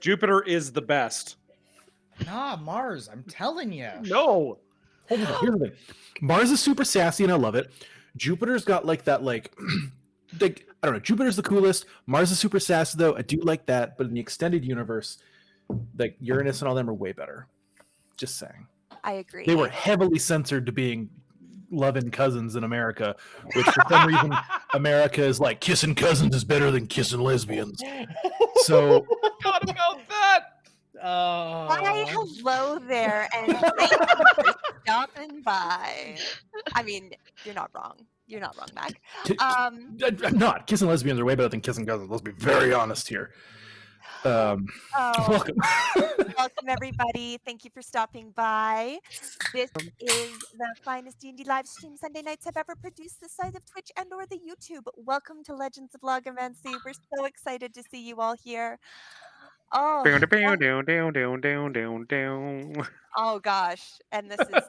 Jupiter is the best. Nah, Mars. I'm telling you. No. Hold on, here's the thing. Mars is super sassy and I love it. Jupiter's got like that, like I don't know. Jupiter's the coolest. Mars is super sassy though. I do like that, but in the extended universe, like Uranus and all them are way better. Just saying. I agree. They were heavily censored to being loving cousins in America, which for some reason America is like kissing cousins is better than kissing lesbians. So Forgot about that. Hi, hello there, and thank you for stopping by. I mean, you're not wrong. You're not wrong, Mac. I'm not. Kissing lesbians are way better than kissing cousins. Let's be very honest here. Welcome. Welcome, everybody. Thank you for stopping by. This is the finest D&D live stream Sunday nights have ever produced this side of Twitch and or the YouTube. Welcome to Legends of Logomancy. We're so excited to see you all here. Oh, oh gosh. And this is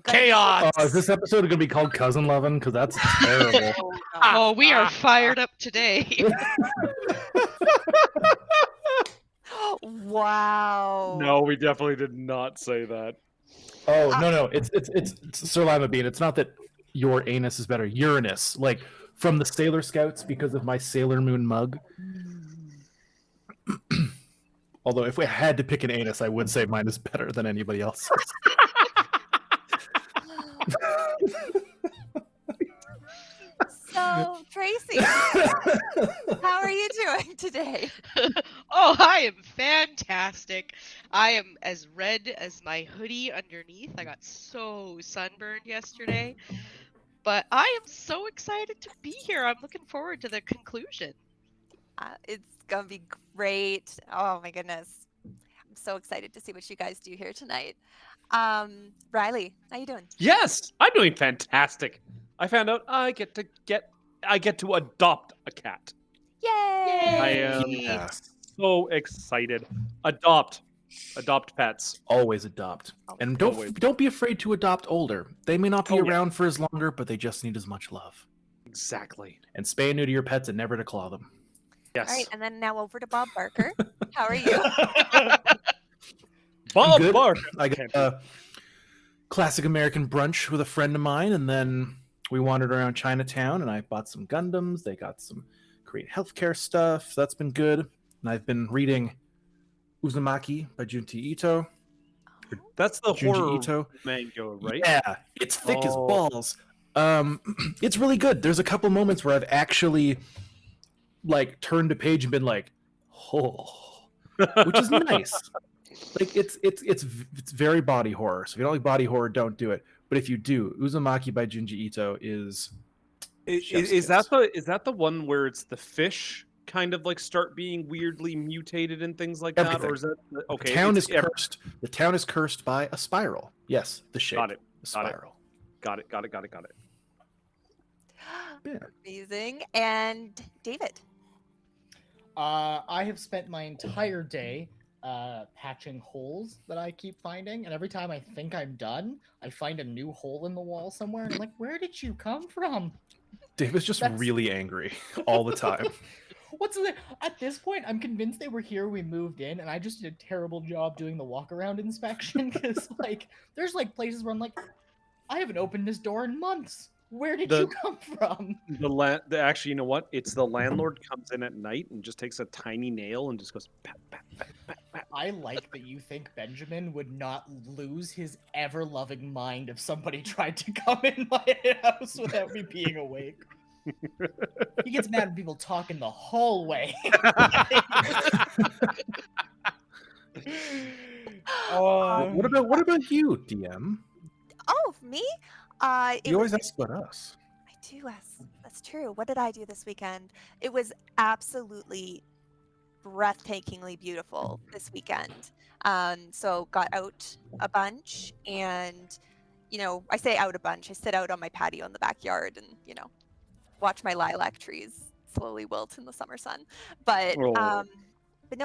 Chaos. Is this episode going to be called Cousin Lovin'? Because that's terrible. Oh, we are fired up today. Wow. No, we definitely did not say that. Oh no, it's Sir Lima Bean. It's not that your anus is better. Uranus, like from the Sailor Scouts, because of my Sailor Moon mug. Although, if we had to pick an anus, I would say mine is better than anybody else's. So, Tracy, how are you doing today? Oh, I am fantastic. I am as red as my hoodie underneath. I got so sunburned yesterday. But I am so excited to be here. I'm looking forward to the conclusion. It's going to be great. Oh, my goodness. I'm so excited to see what you guys do here tonight. Riley, how you doing? Yes, I'm doing fantastic. I found out I get to adopt a cat. Yay! I am so excited. Adopt pets. Always adopt, and don't be afraid to adopt older. They may not be around for as longer, but they just need as much love. Exactly. And spay and neuter your pets and never to claw them. Yes. All right, and then now over to Bob Barker. How are you? Bob Barker. I got a classic American brunch with a friend of mine, and then we wandered around Chinatown, and I bought some Gundams. They got some Korean healthcare stuff. So that's been good. And I've been reading Uzumaki by Junji Ito. That's the Junji horror Ito manga, right? Yeah, it's thick as balls. It's really good. There's a couple moments where I've actually like turned a page and been like, oh, which is nice. Like it's very body horror. So if you don't like body horror, don't do it. But if you do, Uzumaki by Junji Ito is that the one where it's the fish kind of like start being weirdly mutated and things like that, or is that okay? The town is cursed. The town is cursed by a spiral. Yes, the shape. Got it. The spiral. Got it. Yeah. Amazing. And David? I have spent my entire day patching holes that I keep finding, and every time I think I'm done, I find a new hole in the wall somewhere, and I'm like, where did you come from? David's just really angry all the time. What's the at this point? I'm convinced they were here. We moved in, and I just did a terrible job doing the walk around inspection because, like, there's like places where I'm like, I haven't opened this door in months. Where did you come from? Actually, you know what? It's the landlord comes in at night and just takes a tiny nail and just goes pat, pat, pat, pat, pat. I like that you think Benjamin would not lose his ever-loving mind if somebody tried to come in my house without me being awake. He gets mad when people talk in the hallway. What about you, DM? Oh, me? You always ask about us. I do ask. That's true. What did I do this weekend? It was absolutely breathtakingly beautiful this weekend. So got out a bunch, and I say out a bunch. I sit out on my patio in the backyard and watch my lilac trees slowly wilt in the summer sun. But no,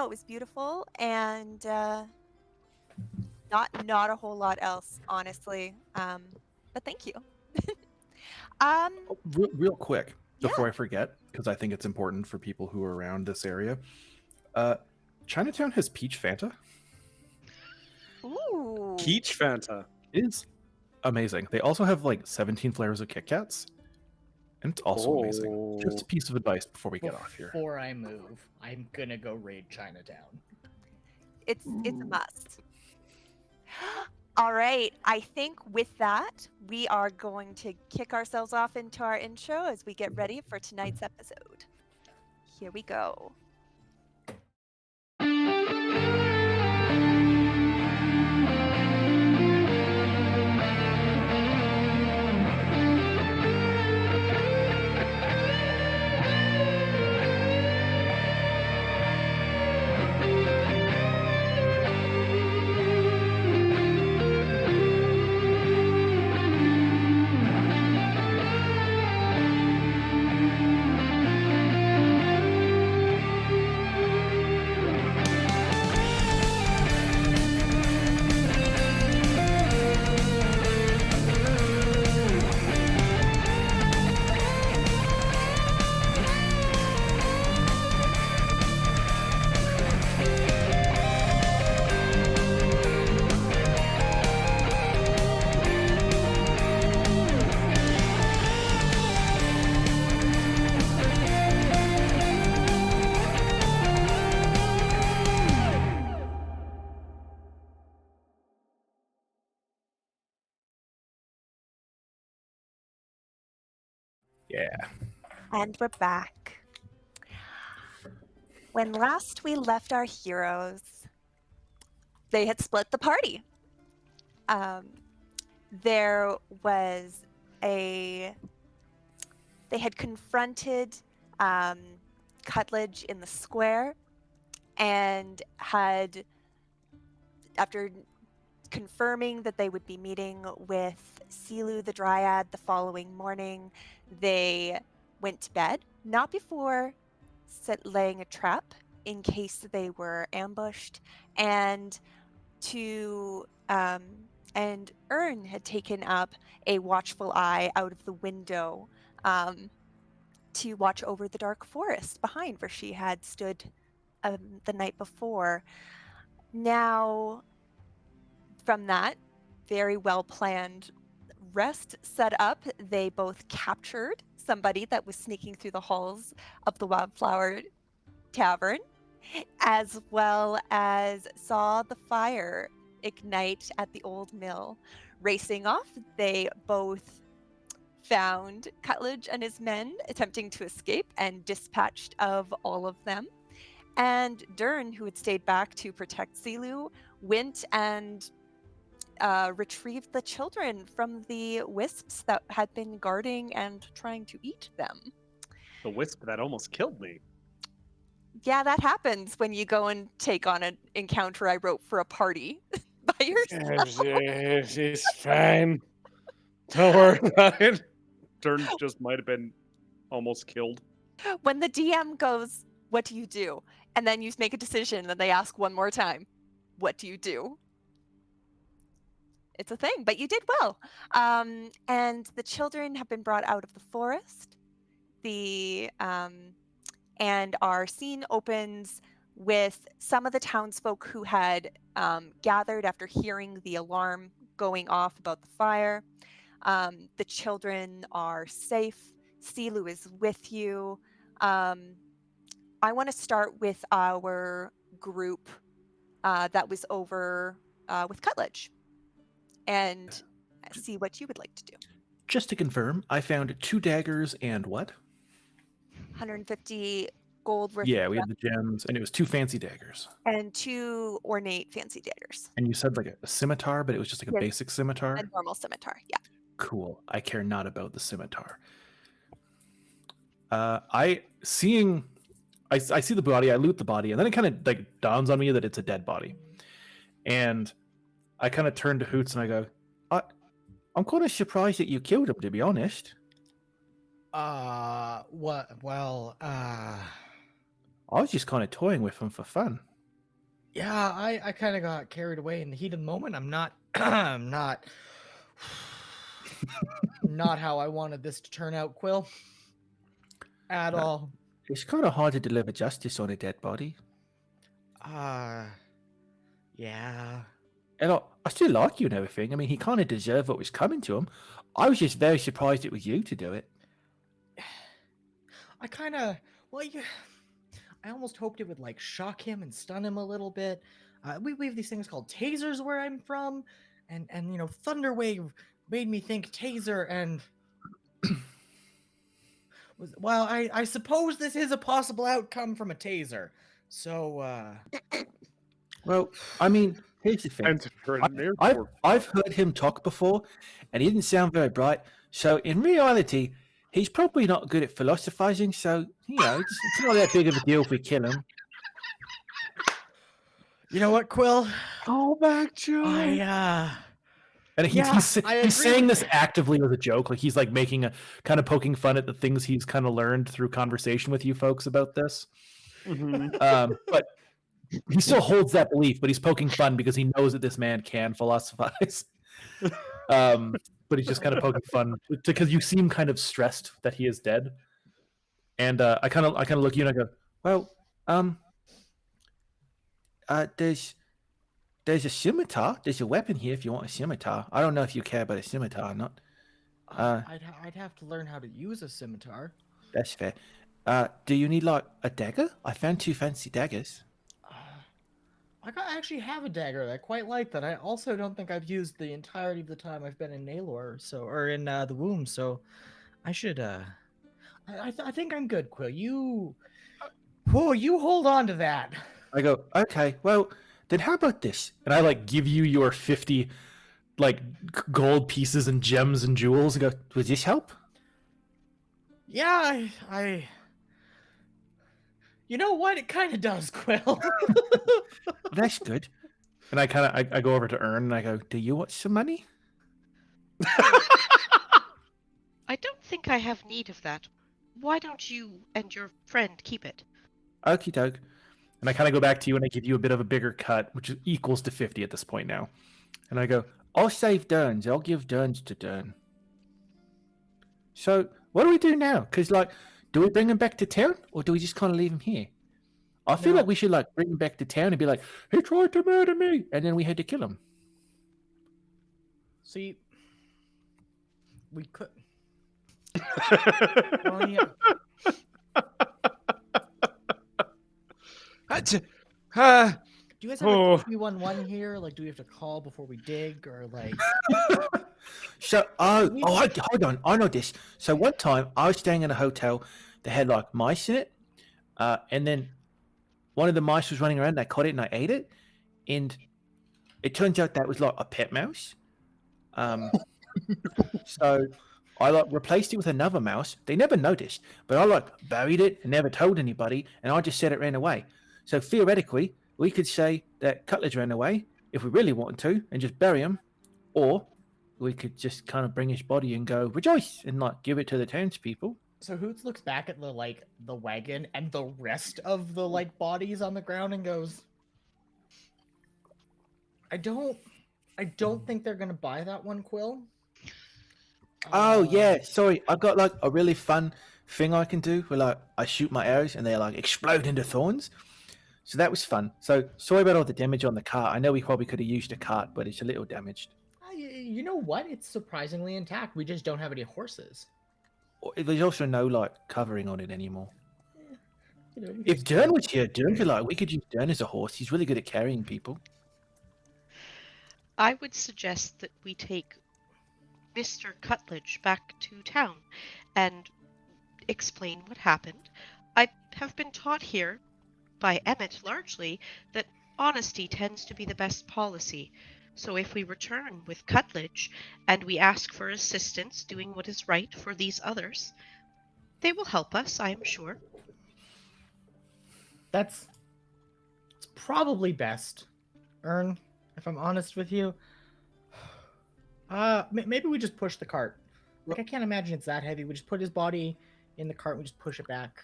it was beautiful, and not a whole lot else, honestly. But thank you. Real quick before I forget, because I think it's important for people who are around this area. Chinatown has peach Fanta. Ooh. Peach Fanta. It is amazing. They also have like 17 flavors of Kit Kats, and it's also amazing. Just a piece of advice before we get off here. Before I move, I'm gonna go raid Chinatown. It's a must. All right, I think with that, we are going to kick ourselves off into our intro as we get ready for tonight's episode. Here we go. Yeah. And we're back. When last we left our heroes, they had split the party. There was they had confronted Cutledge in the square and had, after confirming that they would be meeting with Silu the Dryad the following morning, they went to bed, not before laying a trap in case they were ambushed, and Ern had taken up a watchful eye out of the window to watch over the dark forest behind where she had stood the night before. Now, from that very well planned rest set up, they both captured somebody that was sneaking through the halls of the Wildflower Tavern, as well as saw the fire ignite at the old mill. Racing off, they both found Cutledge and his men attempting to escape and dispatched of all of them. And Dern, who had stayed back to protect Silu, went and retrieved the children from the wisps that had been guarding and trying to eat them. The wisp that almost killed me. Yeah, that happens when you go and take on an encounter I wrote for a party by yourself. It's fine. Don't worry about it. Dern just might have been almost killed. When the DM goes, "What do you do?" and then you make a decision, and then they ask one more time, "What do you do?" It's a thing, but you did well. And the children have been brought out of the forest. And our scene opens with some of the townsfolk who had gathered after hearing the alarm going off about the fire. The children are safe. Silu is with you. I want to start with our group that was over with Cutledge and see what you would like to do. Just to confirm, I found 2 daggers and what? 150 gold worth. Yeah, we had the gems, and it was 2 fancy daggers. And 2 ornate fancy daggers. And you said like a scimitar, but it was just like a Yes. basic scimitar? A normal scimitar, yeah. Cool. I care not about the scimitar. I see the body, I loot the body, and then it kind of like dawns on me that it's a dead body. And I kind of turn to Hoots and I go, I'm kind of surprised that you killed him, to be honest. What? Well, I was just kind of toying with him for fun. yeah, I kind of got carried away in the heat of the moment. I'm not, I'm not how I wanted this to turn out, Quill. At all. It's kind of hard to deliver justice on a dead body. Yeah. And I still like you and everything. I mean, he kind of deserved what was coming to him. I was just very surprised it was you to do it. I kind of, well, yeah, I almost hoped it would like shock him and stun him a little bit. We have these things called tasers where I'm from, and Thunder Wave made me think taser and. Well, I suppose this is a possible outcome from a taser. So, Well, I mean, here's the thing. And for an I've airport. heard him talk before, and he didn't sound very bright. So in reality, he's probably not good at philosophizing. So it's not that big of a deal if we kill him. you know what, Quill? Call back, Joe. And Yeah, he's I agree saying with this actively as a joke, like he's like making a kind of poking fun at the things he's kind of learned through conversation with you folks about this. But he still holds that belief, but he's poking fun because he knows that this man can philosophize. But he's just kind of poking fun because you seem kind of stressed that he is dead. And I kind of look at you and I go, well, there's a scimitar. There's a weapon here if you want a scimitar. I don't know if you care about a scimitar or not. I'd have to learn how to use a scimitar. That's fair. Do you need like a dagger? I found 2 fancy daggers. I actually have a dagger. I quite like that. I also don't think I've used the entirety of the time I've been in Naylore, or in the womb. So, I should. I think I'm good, Quill. You hold on to that. I go, okay. Well, then how about this? And I like give you your 50 like gold pieces and gems and jewels. And go, would this help? Yeah, I. You know what? It kind of does, Quill. That's good. And I go over to Ern and I go, do you want some money? I don't think I have need of that. Why don't you and your friend keep it? Okie doke. And I kind of go back to you and I give you a bit of a bigger cut, which equals to 50 at this point now. And I go, I'll save Derns. I'll give Derns to Dern. So what do we do now? Because do we bring him back to town or do we just kind of leave him here? I feel like we should bring him back to town and be like, he tried to murder me. And then we had to kill him. See, we could. Well, yeah. Do you guys have a 311 here? Like, do we have to call before we dig, or like? So, hold on. I know this. So one time I was staying in a hotel that had mice in it, and then one of the mice was running around. And I caught it and I ate it, and it turns out that was a pet mouse. So I replaced it with another mouse. They never noticed, but I buried it and never told anybody, and I just said it ran away. So theoretically, we could say that Cutledge ran away if we really wanted to, and just bury him, or we could just kind of bring his body and go rejoice and give it to the townspeople. So Hoots looks back at the wagon and the rest of the bodies on the ground and goes, I don't think they're gonna buy that one, Quill. Oh yeah, sorry. I've got a really fun thing I can do where I shoot my arrows and they explode into thorns. So that was fun. So sorry about all the damage on the cart. I know we probably could have used a cart, but it's a little damaged. You know what? It's surprisingly intact. We just don't have any horses. There's also no covering on it anymore. You If Dern was here, Dern could we could use Dern as a horse. He's really good at carrying people. I would suggest that we take Mr. Cutledge back to town and explain what happened. I have been taught here, by Emmett largely, that honesty tends to be the best policy. So if we return with Cutledge and we ask for assistance doing what is right for these others, they will help us, I am sure. It's probably best, Ern, if I'm honest with you. Maybe we just push the cart. I can't imagine it's that heavy. We just put his body in the cart and we just push it back.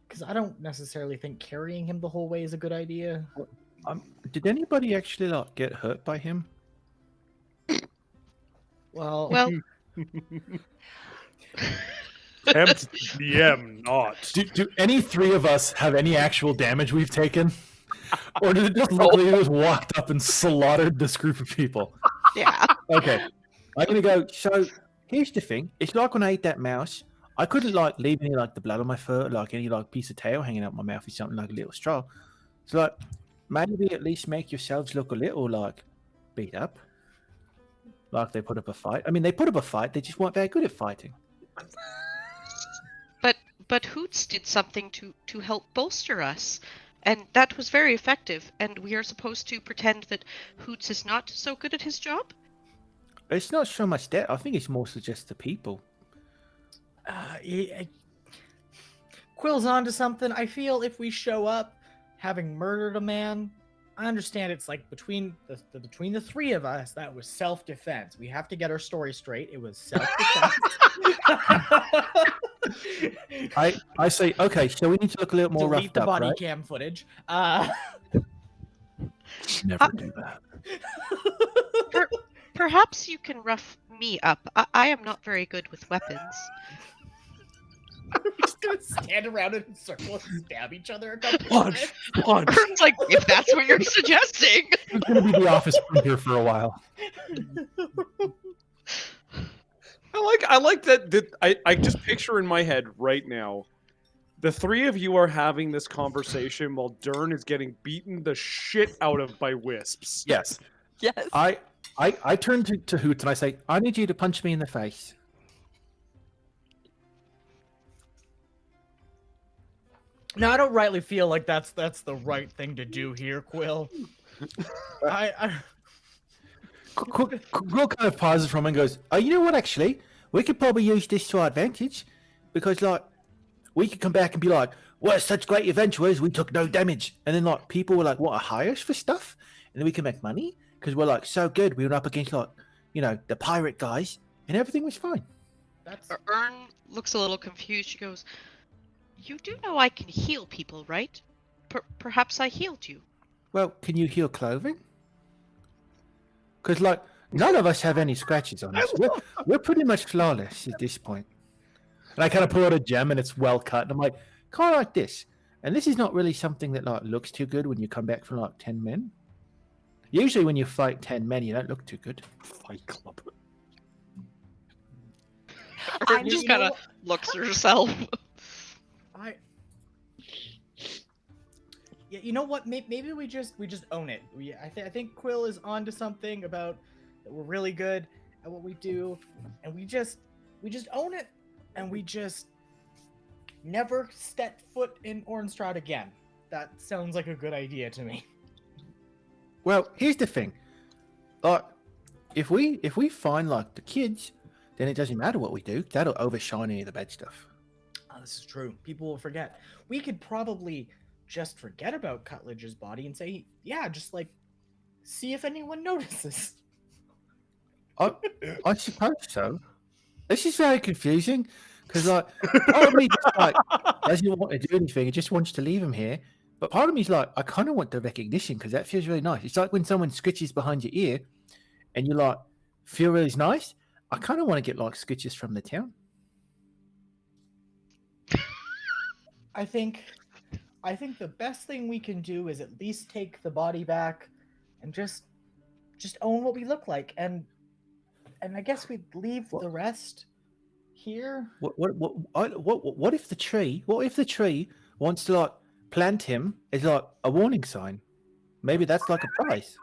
Because I don't necessarily think carrying him the whole way is a good idea. Did anybody actually get hurt by him? Well, Tempt DM not. Do any 3 of us have any actual damage we've taken? Or did it just look like he just walked up and slaughtered this group of people? Yeah. Okay, I'm gonna go. So here's the thing: it's like when I ate that mouse, I couldn't like leave any like the blood on my foot, like any like piece of tail hanging out my mouth or something like a little straw. So like maybe at least make yourselves look a little like beat up, like they put up a fight. I mean, they put up a fight. They just weren't very good at fighting. But Hoots did something to help bolster us, and that was very effective. And we are supposed to pretend that Hoots is not so good at his job. It's not so much that. I think it's more so just the people. Quill's onto something. I feel if we show up having murdered a man, I understand it's like between the three of us, that was self-defense. We have to get our story straight. It was self-defense. I say, okay, so we need to look a little more Delete roughed the up, body right? cam footage. Never do that. Perhaps you can rough me up. I am not very good with weapons. We're just gonna stand around in a circle and stab each other a couple Punch, times. punch. It's like, if that's what you're suggesting. It's gonna be the office here for a while. I like that. I just picture in my head right now, the three of you are having this conversation while Dern is getting beaten the shit out of by wisps. Yes. Yes. I turn to Hoots and I say, I need you to punch me in the face. No, I don't rightly feel like that's the right thing to do here, Quill. Quill kind of pauses from and goes, oh, you know what, actually? We could probably use this to our advantage. Because, like, we could come back and be like, we're such great adventurers, we took no damage. And then, like, people were like, what, hire us for stuff? And then we can make money? Because we're, like, so good. We were up against, like, you know, the pirate guys. And everything was fine. Ern looks a little confused. She goes, you do know I can heal people, right? Perhaps I healed you. Well, can you heal clothing? Because, like, none of us have any scratches on us. We're pretty much flawless at this point. And I kind of pull out a gem and it's well cut. And I'm like, kind of like this. And this is not really something that, like, looks too good when you come back from, like, 10 men. Usually when you fight 10 men, you don't look too good. Fight club. Ern just kind of looks at herself. Yeah, you know what? Maybe we just own it. I think Quill is onto something about that we're really good at what we do, and we just own it, and we just never step foot in Ornstrad again. That sounds like a good idea to me. Well, here's the thing. If we find, like, the kids, then it doesn't matter what we do. That'll overshine any of the bad stuff. Oh, this is true. People will forget. We could probably just forget about Cutledge's body and say, yeah, just like see if anyone notices. I suppose so. This is very confusing because, like, part of me just, like, doesn't want to do anything. It just wants to leave him here. But part of me is like, I kind of want the recognition because that feels really nice. It's like when someone scritches behind your ear and you, like, feel really nice. I kind of want to get, like, scritches from the town. I think the best thing we can do is at least take the body back and just own what we look like, and I guess we'd leave the rest here. What if the tree? What if the tree wants to, like, plant him as, like, a warning sign? Maybe that's like a prize.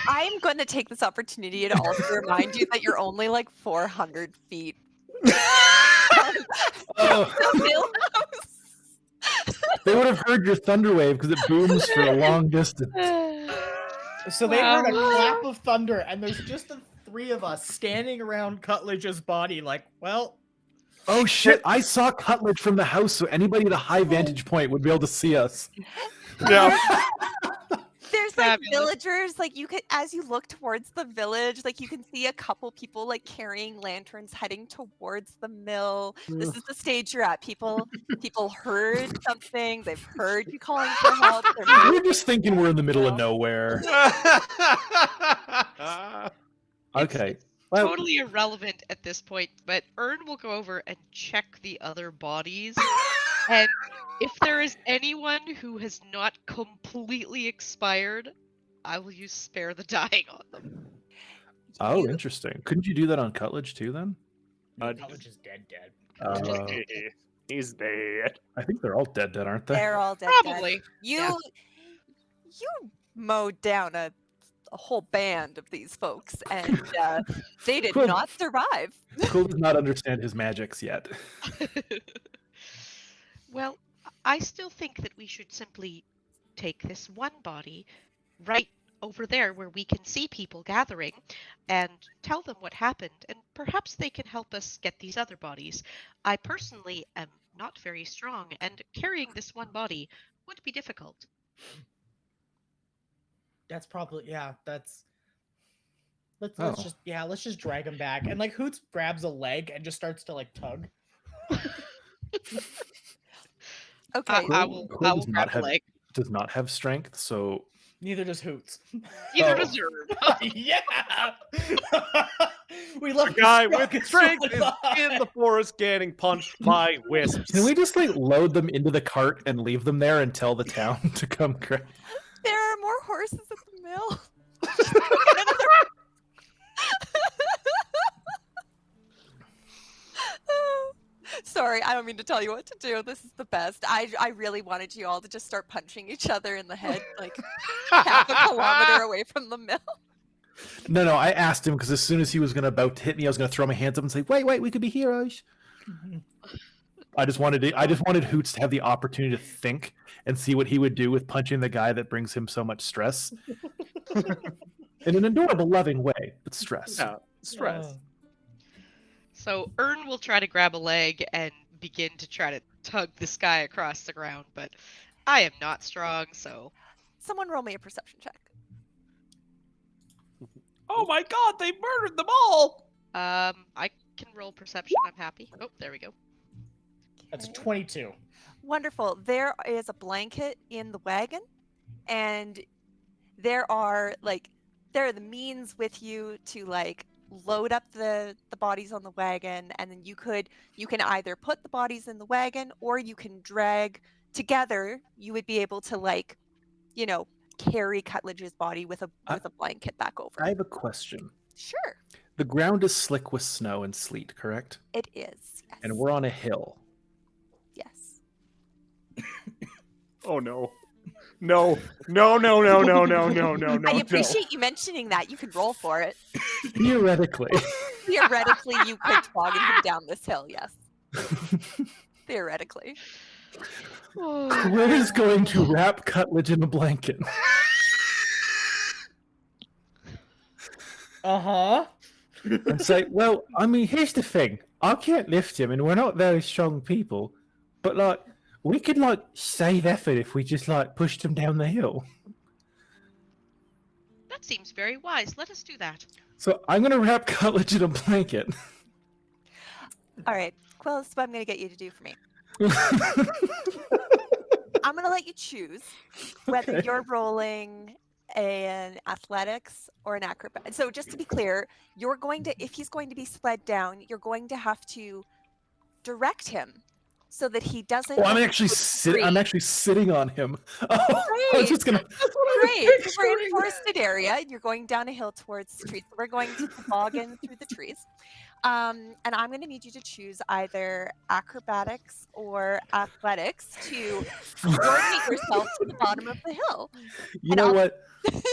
I'm going to take this opportunity to also remind you that you're only like 400 feet. Oh. The mill house. They would have heard your thunder wave because it booms for a long distance. So they heard a clap of thunder, and there's just the three of us standing around Cutledge's body, like, well. Oh shit! I saw Cutledge from the house, so anybody at a high vantage point would be able to see us. Yeah. There's like Fabulous. villagers, like you could, as you look towards the village, like you can see a couple people like carrying lanterns heading towards the mill. This is the stage you're at. People heard something. They've heard you calling for help. We're just thinking we're in the middle of nowhere. Okay. Well, Totally irrelevant at this point, but Ern will go over and check the other bodies And if there is anyone who has not completely expired, I will use spare the dying on them. Oh, You- interesting. Couldn't you do that on Cutledge too then? No, College is dead. Uh, He's dead. I think they're all dead, aren't they? They're all dead. Probably. You mowed down a whole band of these folks, and they did Cool. not survive. Cool does not understand his magics yet. Well, I still think that we should simply take this one body right over there where we can see people gathering and tell them what happened, and perhaps they can help us get these other bodies. I personally am not very strong, and carrying this one body would be difficult. That's probably That's let's Oh. let's just drag him back. And like Hoots grabs a leg and just starts to like tug. Okay, I will does not grab a have- leg. Does not have strength, so Neither does Hoots. Neither Oh. does Zerb. Yeah. We love The guy the with strength is in the forest getting punched by wisps. can we just like load them into the cart and leave them there and tell the town to come grab? there are more horses at the mill. Sorry, I don't mean to tell you what to do. This is the best. I really wanted you all to just start punching each other in the head, like half a kilometer away from the mill. No, I asked him because as soon as he was about to hit me, I was gonna throw my hands up and say, "Wait, we could be heroes." I just wanted Hoots to have the opportunity to think and see what he would do with punching the guy that brings him so much stress. In an adorable, loving way, but stress. Yeah, stress. So Ern will try to grab a leg and begin to try to tug this guy across the ground, but I am not strong, so Someone roll me a perception check. Oh my god, they murdered them all! I can roll perception. I'm happy. Oh, there we go. That's Okay. 22. Wonderful. There is a blanket in the wagon, and there are the means with you to like load up the bodies on the wagon, and then you can either put the bodies in the wagon or you can drag together. You would be able to carry Cutledge's body with a blanket back over. I have a question. Sure, The ground is slick with snow and sleet, correct? it is. Yes. And we're on a hill. Yes. Oh no. No. No. I appreciate you mentioning that. You can roll for it. Theoretically. Theoretically, you could toboggan him down this hill. Yes. Theoretically. Quill is going to wrap Cutledge in a blanket. Uh-huh. And say, well, I mean, here's the thing. I can't lift him, and we're not very strong people. But, we could, save effort if we just, pushed him down the hill. That seems very wise. Let us do that. So I'm going to wrap Cutledge in a blanket. All right. Quill, this is what I'm going to get you to do for me. I'm going to let you choose whether Okay. you're rolling an athletics or an acrobat. So just to be clear, if he's going to be sled down, you're going to have to direct him so that he doesn't. Oh, I'm actually sitting on him. Oh, I was just gonna. Great. We're in a forested area, and you're going down a hill towards the trees. So we're going to toboggan through the trees. And I'm going to need you to choose either acrobatics or athletics to coordinate yourself to the bottom of the hill. You know what?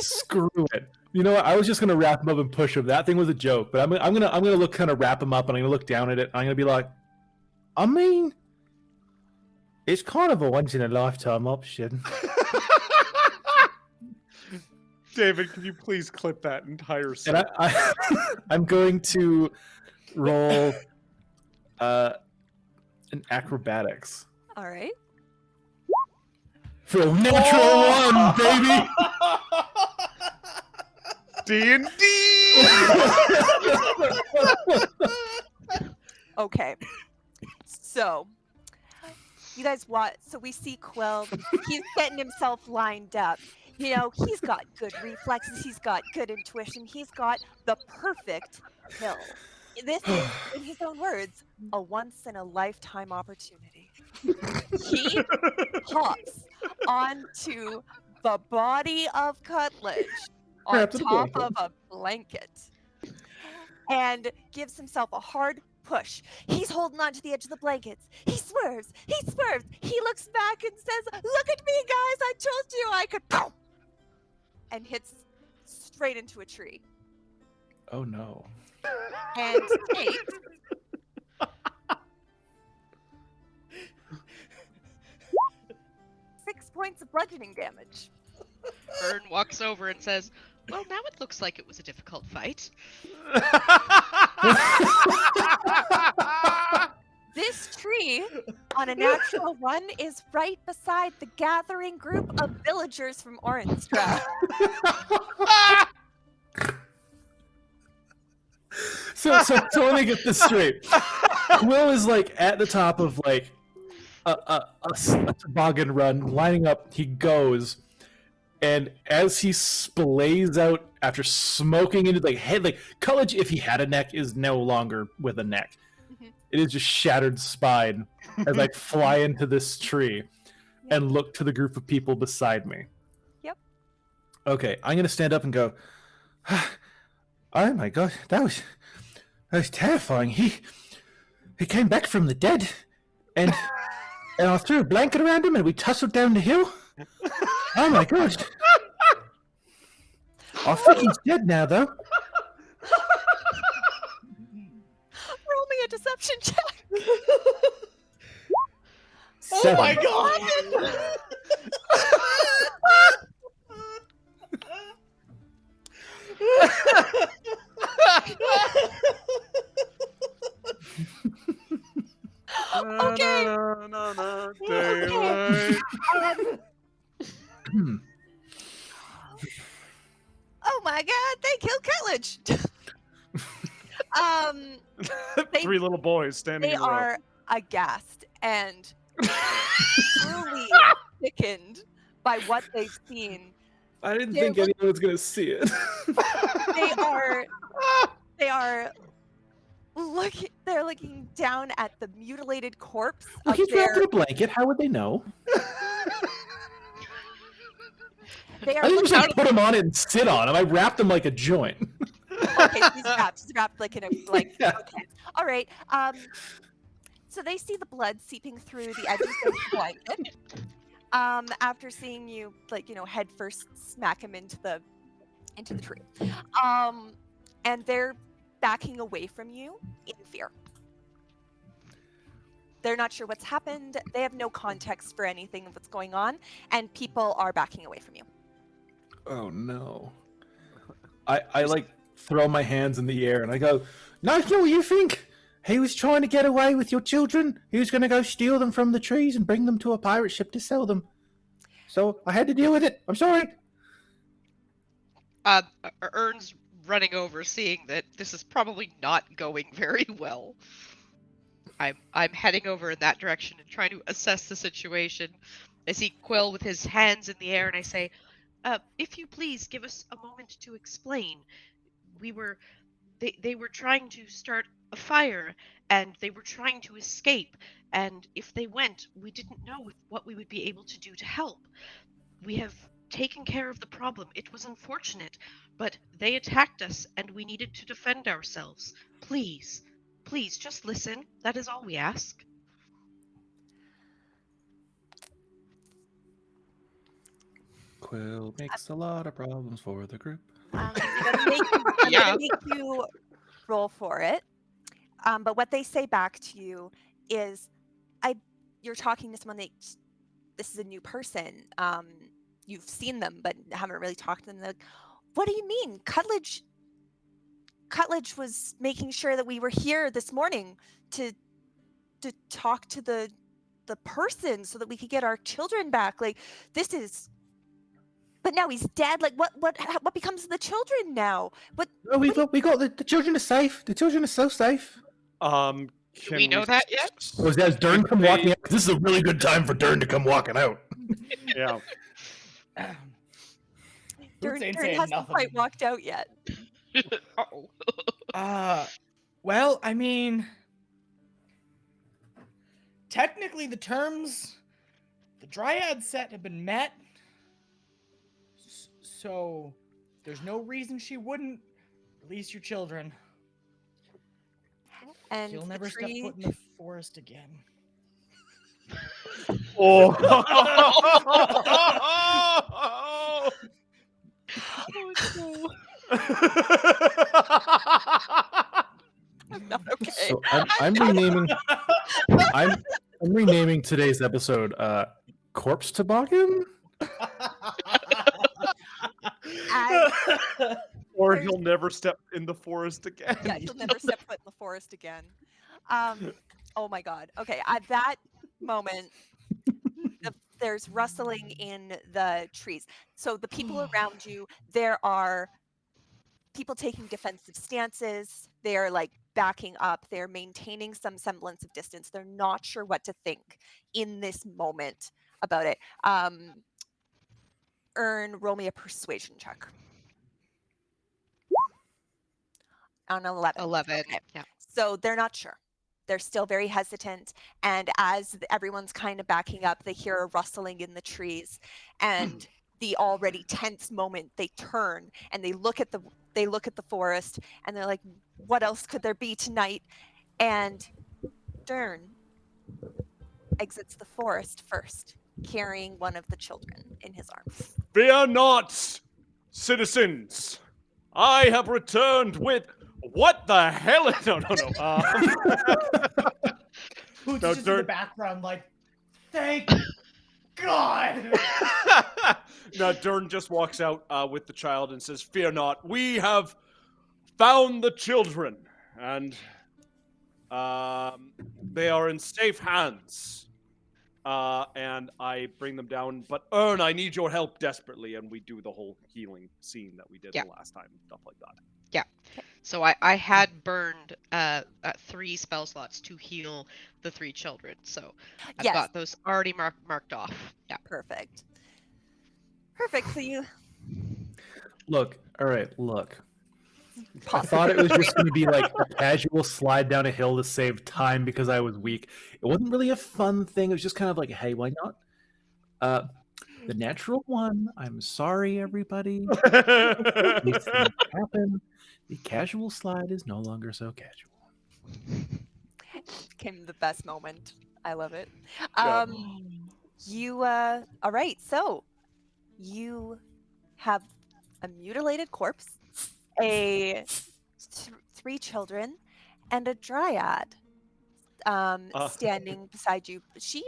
Screw it. You know what? I was just gonna wrap him up and push him. That thing was a joke, but I'm gonna look kind of wrap him up, and I'm gonna look down at it. And I'm gonna be like, I mean, it's kind of a once in a lifetime option. David, can you please clip that entire scene? And I'm going to roll an acrobatics All right. for a natural one, baby. D&D! Okay. So, you guys so we see Quill. He's getting himself lined up. He's got good reflexes. He's got good intuition. He's got the perfect hill. This is, in his own words, a once-in-a-lifetime opportunity. He hops onto the body of Cutledge on Wrapped in a top blanket. of a blanket and gives himself a hard push. He's holding on to the edge of the blankets. He swerves. He looks back and says, "Look at me, guys. I told you I could." Pow! And hits straight into a tree. Oh no. And takes 6 points of bludgeoning damage. Ern walks over and says, "Well, now it looks like it was a difficult fight." This tree, on a natural one, is right beside the gathering group of villagers from Orenstra. So let me get this straight. Quill is like at the top of like a toboggan run, lining up. He goes, and as he splays out after smoking into the head, like Cullage, if he had a neck, is no longer with a neck. Mhm. It is just shattered spine as I fly into this tree and look to the group of people beside me. Yep. Okay, I'm gonna stand up and go. Oh my god, that was terrifying. He came back from the dead, and I threw a blanket around him, and we tussled down the hill. Oh my gosh! I think he's dead now, though. Roll me a deception check. Oh my 7. god! Okay. Daylight. Oh my god, they killed Cutledge. They- 3 little boys standing They in a row. are aghast and truly sickened by what they've seen. I didn't They're think anyone was gonna see it. They are looking down at the mutilated corpse Well, of he's wrapped their. in a blanket. How would they know? They are I didn't just looking. like, put him on it and sit on him. I wrapped him like a joint. Okay, he's wrapped like in a Yeah. Okay, all right. So they see the blood seeping through the edges of the blanket. After seeing you, head first smack him into the tree. And they're backing away from you in fear. They're not sure what's happened. They have no context for anything of what's going on, and people are backing away from you. Oh no. I like throw my hands in the air and I go, "No, what you think? He was trying to get away with your children. He was gonna go steal them from the trees and bring them to a pirate ship to sell them. So I had to deal with it. I'm sorry." Ern's running over, seeing that this is probably not going very well. I'm heading over in that direction and trying to assess the situation. I see Quill with his hands in the air, and I say, "If you please, give us a moment to explain. They were trying to start a fire, and they were trying to escape. And if they went, we didn't know what we would be able to do to help. We have taken care of the problem. It was unfortunate, but they attacked us, and we needed to defend ourselves. Please, just listen. That is all we ask." Quill makes a lot of problems for the group. I'm gonna make you roll for it. But what they say back to you is, you're talking to someone this is a new person. You've seen them, but haven't really talked to them. They're like, "What do you mean? Cutledge was making sure that we were here this morning to talk to the person so that we could get our children back. Like, this is. But now he's dead. Like, what becomes of the children now? No, we got the children are safe. The children are so safe. Can we know that yet? Was that Dern come walking out? This is a really good time for Dern to come walking out. Yeah. Dern saying hasn't nothing. quite walked out yet. Well, I mean, technically the terms, the Dryad set have been met. So there's no reason she wouldn't release your children. And You'll the never step tree. foot in the forest again. Oh. Oh no. I'm not okay. So I'm renaming. I'm renaming today's episode "Corpse Toboggan." And Or There's- he'll never step in the forest again. yeah, he'll never step foot in the forest again. Oh my god. Okay, at that moment, there's rustling in the trees. So the people around you, there are people taking defensive stances. They are like backing up. They're maintaining some semblance of distance. They're not sure what to think in this moment about it. Roll me a persuasion check. On 11. 11. Okay. Yeah. So they're not sure. They're still very hesitant. And as everyone's kind of backing up, they hear a rustling in the trees. And the already tense moment, they turn and they look at the forest and they're like, what else could there be tonight? And Dern exits the forest first, carrying one of the children in his arms. Fear not, citizens. I have returned with what the hell? No. Who's No, just in the Dern- background like, thank God. No, Dern just walks out with the child and says, "Fear not. We have found the children, and they are in safe hands." And I bring them down, but I need your help desperately, and we do the whole healing scene that we did Yeah. the last time, stuff like that. So I had burned 3 spell slots to heal the 3 children. So I've Yes. got those already marked off. Yeah. Perfect. So you Look, all right, look. I thought it was just going to be like a casual slide down a hill to save time because I was weak. It wasn't really a fun thing. It was just kind of like, hey, why not? The natural one. I'm sorry, everybody. These things happen. The casual slide is no longer so casual. became the best moment. I love it. Yeah. All right, so you have a mutilated corpse, three children, and a dryad standing beside you. She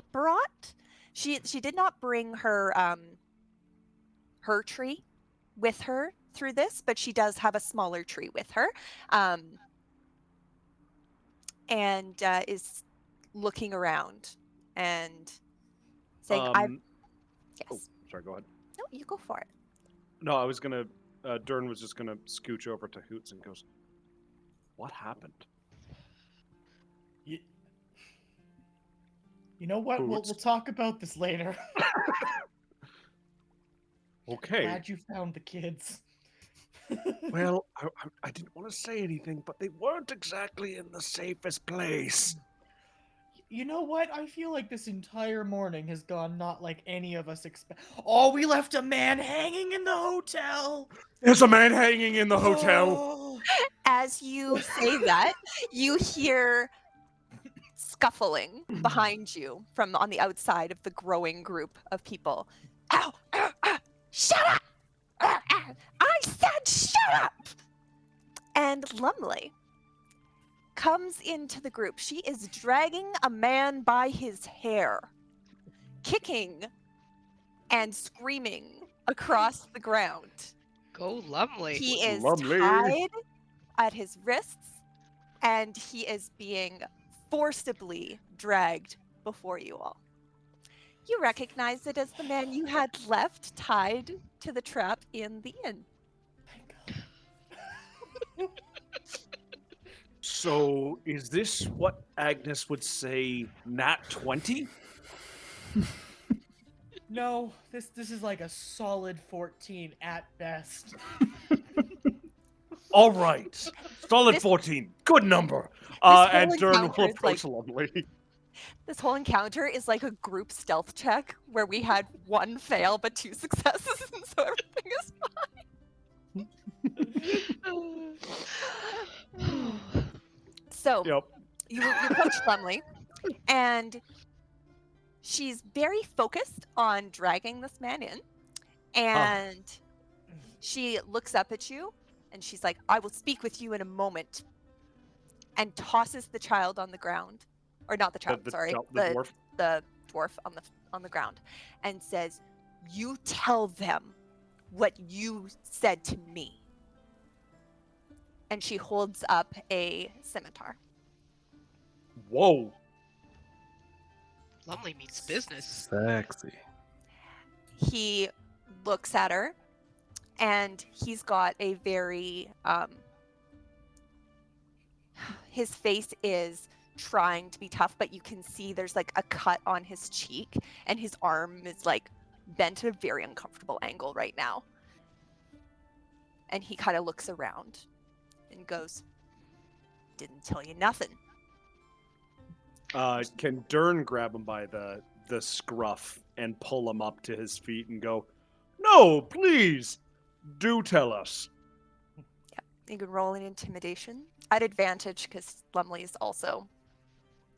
did not bring her her tree with her through this, but she does have a smaller tree with her, and is looking around and saying, yes. Sorry, go ahead. No, you go for it. No, I was gonna. Dern was just gonna scooch over to Hoots and goes, "What happened?" You know what? We'll talk about this later. Okay. Glad you found the kids. Well, I didn't want to say anything, but they weren't exactly in the safest place. You know what? I feel like this entire morning has gone not like any of us expect. Oh, we left a man hanging in the hotel. There's a man hanging in the hotel. Oh. As you say that, you hear scuffling behind you from on the outside of the growing group of people. Ow! Ow, ow, shut up! I said shut up! And Lumley comes into the group. She is dragging a man by his hair, kicking and screaming across the ground. Go Lumley. He is Lumley. tied at his wrists, and he is being forcibly dragged before you all. You recognize it as the man you had left tied to the trap in the inn. So, is this what Agnes would say, nat 20? No, this is like a solid 14 at best. All right. Solid This- 14. Good number. whole And Dern encounter will is approach Lumley. This whole encounter is like a group stealth check where we had 1 fail but 2 successes, and so everything is so. Yep. You approach Lumley, and she's very focused on dragging this man in, and she looks up at you, and she's like, "I will speak with you in a moment," and tosses the child on the ground, or not the child, sorry, the dwarf. the dwarf on the ground, and says, "You tell them what you said to me." And she holds up a scimitar. Whoa. Lumley means business. Sexy. He looks at her, and he's got a very his face is trying to be tough, but you can see there's like a cut on his cheek, and his arm is like bent at a very uncomfortable angle right now. And he kind of looks around and goes, "Didn't tell you nothing." Can Dern grab him by the scruff and pull him up to his feet and go, "No, please, do tell us." You can roll an intimidation at advantage because Lumley is also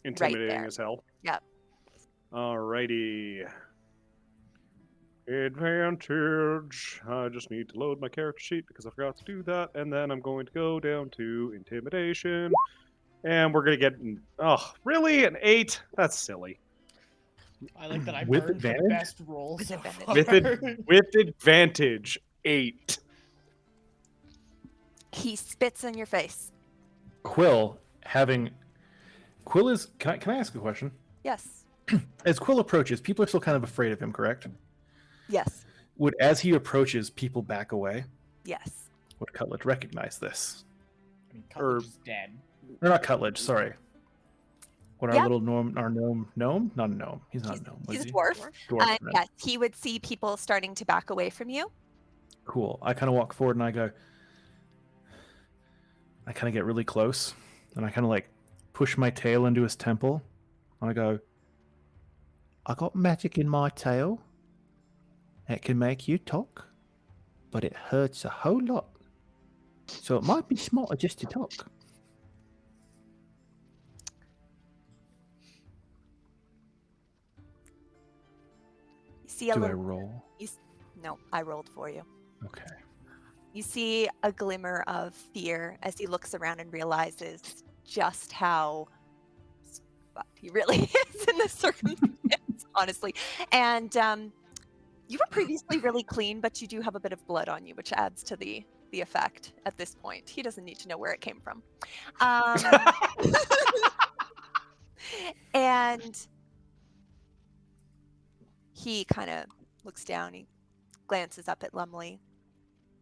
Intimidating there. as hell. Yep. Alrighty. Advantage. I just need to load my character sheet because I forgot to do that, and then I'm going to go down to intimidation, and we're gonna get. Oh, really? An 8? That's silly. I like that I With burned the advantage? best roll With so advantage. far. With advantage, 8. He spits in your face. Quill is. Can I ask a question? Yes. As Quill approaches, people are still kind of afraid of him, correct? Yes. As he approaches, people back away? Yes. Would Cutledge recognize this? I mean, Cutledge is dead. Or not Cutledge, sorry. What our Yeah. little gnome? Gnome? Not a gnome. He's not a gnome. What He's is a he? dwarf. Dwarf. man. Yes, he would see people starting to back away from you. Cool. I kind of walk forward and I kind of get really close and I kind of like push my tail into his temple. And I go, "I got magic in my tail. It can make you talk, but it hurts a whole lot. So it might be smarter just to talk." You see a Do I little. roll? No, I rolled for you. Okay. You see a glimmer of fear as he looks around and realizes just how fucked he really is in this circumstance, honestly. And you were previously really clean, but you do have a bit of blood on you, which adds to the effect at this point. He doesn't need to know where it came from. And he kind of looks down, he glances up at Lumley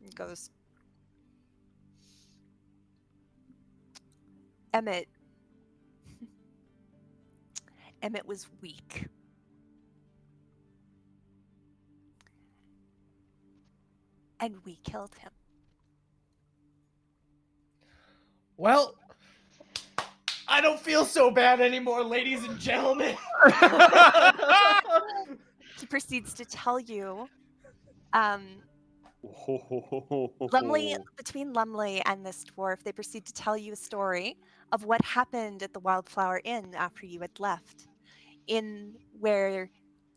and goes, Emmett was weak. And we killed him. Well, I don't feel so bad anymore, ladies and gentlemen. He proceeds to tell you, between Lumley and this dwarf, they proceed to tell you a story of what happened at the Wildflower Inn after you had left, in where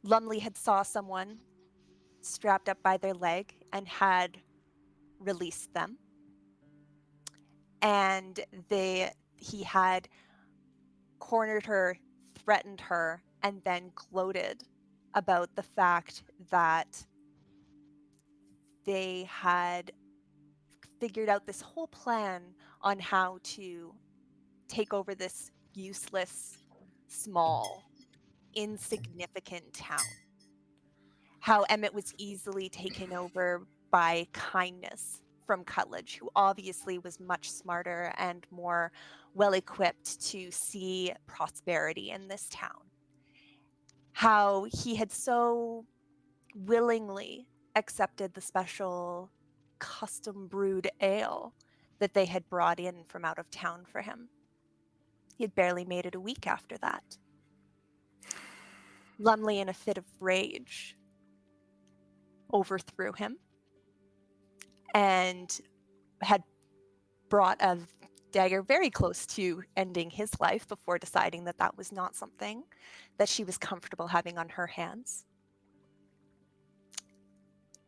Lumley had saw someone strapped up by their leg and had released them, and he had cornered her, threatened her, and then gloated about the fact that they had figured out this whole plan on how to take over this useless, small, insignificant town. How Emmett was easily taken over by kindness from Cutledge, who obviously was much smarter and more well-equipped to see prosperity in this town. How he had so willingly accepted the special custom brewed ale that they had brought in from out of town for him. He had barely made it a week after that. Lumley, in a fit of rage, overthrew him and had brought a dagger very close to ending his life before deciding that that was not something that she was comfortable having on her hands.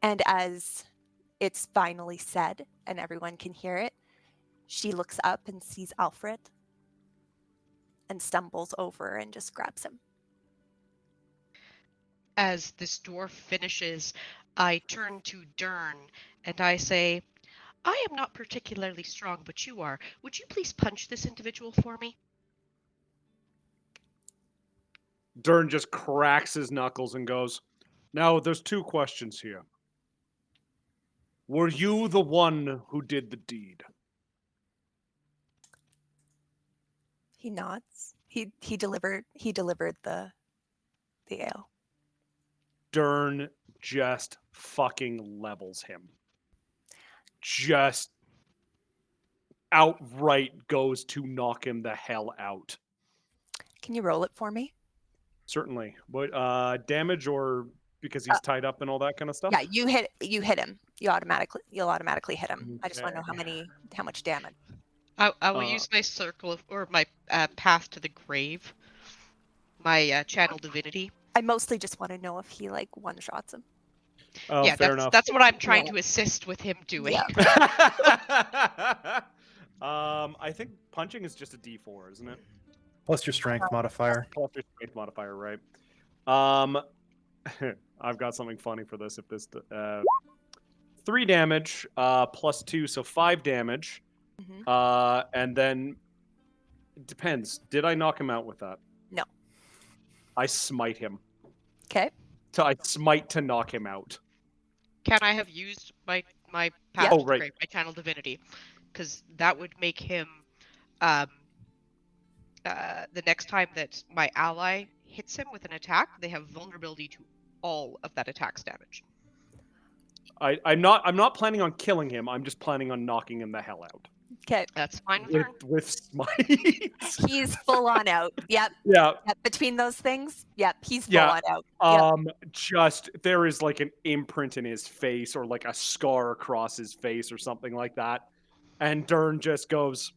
And as it's finally said and everyone can hear it, she looks up and sees Alfred and stumbles over and just grabs him. As this dwarf finishes, I turn to Dern and I say, I am not particularly strong, but you are. Would you please punch this individual for me? Dern just cracks his knuckles and goes, now there's 2 questions here. Were you the one who did the deed? He nods. He delivered the ale. Dern just fucking levels him. Just outright goes to knock him the hell out. Can you roll it for me? Certainly. What damage or because he's tied up and all that kind of stuff? Yeah, you hit him. You'll automatically hit him. I just want to know Okay. how much damage. I will use my circle or my path to the grave, my channel divinity. I mostly just want to know if he like one shots him. Oh, Yeah, fair enough. that's what I'm trying to assist with him doing. Yeah. I think punching is just a D4, isn't it? Plus your strength modifier. Plus your strength modifier, right? I've got something funny for this. If this 3 damage, plus 2, so 5 damage. Mhm. And then it depends. Did I knock him out with that? No. I smite him. Okay. I smite to knock him out. Can I have used my path Yeah. to Oh, the right. grave, my channel divinity? Because that would make him the next time that my ally hits him with an attack, they have vulnerability to all of that attack's damage. I'm not planning on killing him. I'm just planning on knocking him the hell out. Okay. That's fine with her. With smite. He's full on out. Yep. Yeah. Yep. Between those things, yep, he's full Yeah. on out. Yep. Just there is like an imprint in his face or like a scar across his face or something like that. And Dern just goes,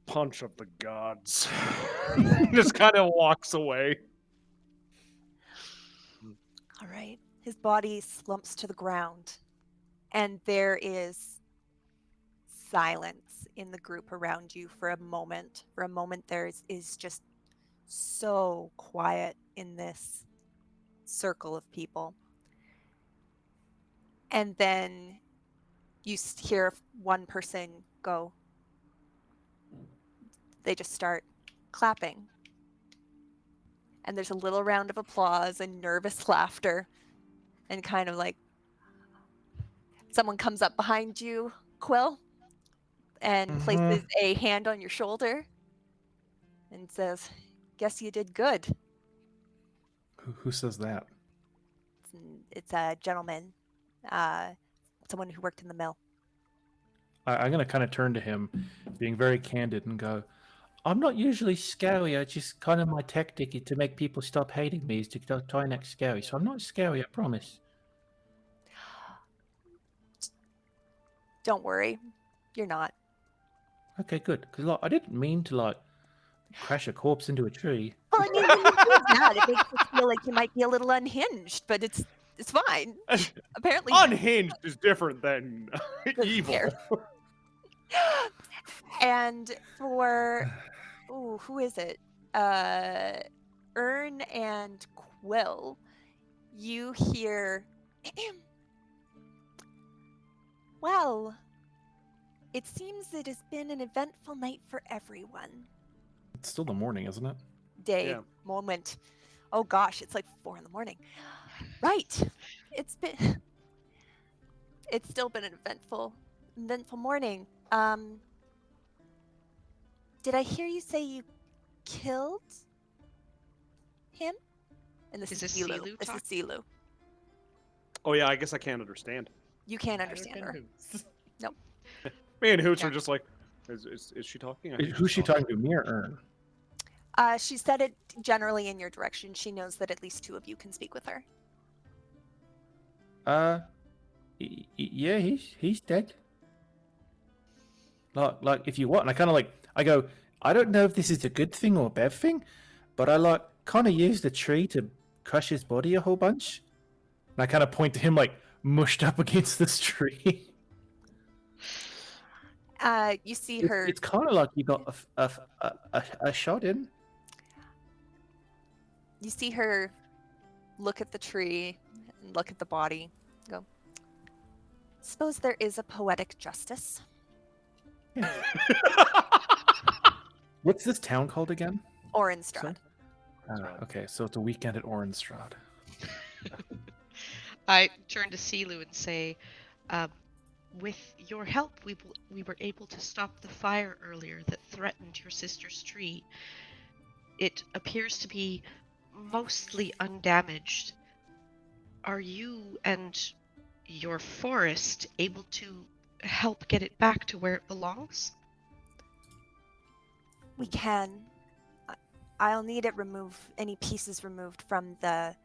punch of the gods. Just kind of walks away. All right. His body slumps to the ground, and there is silence in the group around you for a moment. For a moment, there is just so quiet in this circle of people. And then you hear one person go, they just start clapping. And there's a little round of applause and nervous laughter, and kind of like someone comes up behind you, Quill, and places a hand on your shoulder and says, guess you did good. Who says that? It's a gentleman, someone who worked in the mill. I'm going to kind of turn to him, being very candid, and go, I'm not usually scary. I just kind of my tactic to make people stop hating me is to try and act scary. So I'm not scary, I promise. Don't worry, you're not. Okay, good. Because I didn't mean to crash a corpse into a tree. Well, I mean, when you do that, it makes you feel like you might be a little unhinged, but it's fine. Apparently, Unhinged is different than evil. Fair. And for who is it? Ern and Quill, you hear. Well, it seems it has been an eventful night for everyone. It's still the morning, isn't it? Day, Yeah. moment. Oh gosh, it's like 4 a.m. Right. It's still been an eventful morning. Did I hear you say you killed him? And this Is is this Silu. Silu This is talking? Silu. Oh yeah, I guess I can't understand. You can't understand her. Me and Hoots Yeah. are just like, is she talking? I think Who's she she's talking to? Me or Ern? She said it generally in your direction. She knows that at least 2 of you can speak with her. Yeah, he's dead. Like if you want, and I kind of I go. I don't know if this is a good thing or a bad thing, but I kind of used the tree to crush his body a whole bunch. And I kind of point to him mushed up against this tree. You see her. It's kind of like you got a shot in. You see her look at the tree and look at the body. Go. Suppose there is a poetic justice. What's this town called again? Orenstrad. Okay, so it's a weekend at Orenstrad. I turn to Silu and say, with your help, we were able to stop the fire earlier that threatened your sister's tree. It appears to be mostly undamaged. Are you and your forest able to help get it back to where it belongs? We can. I'll need it any pieces removed from that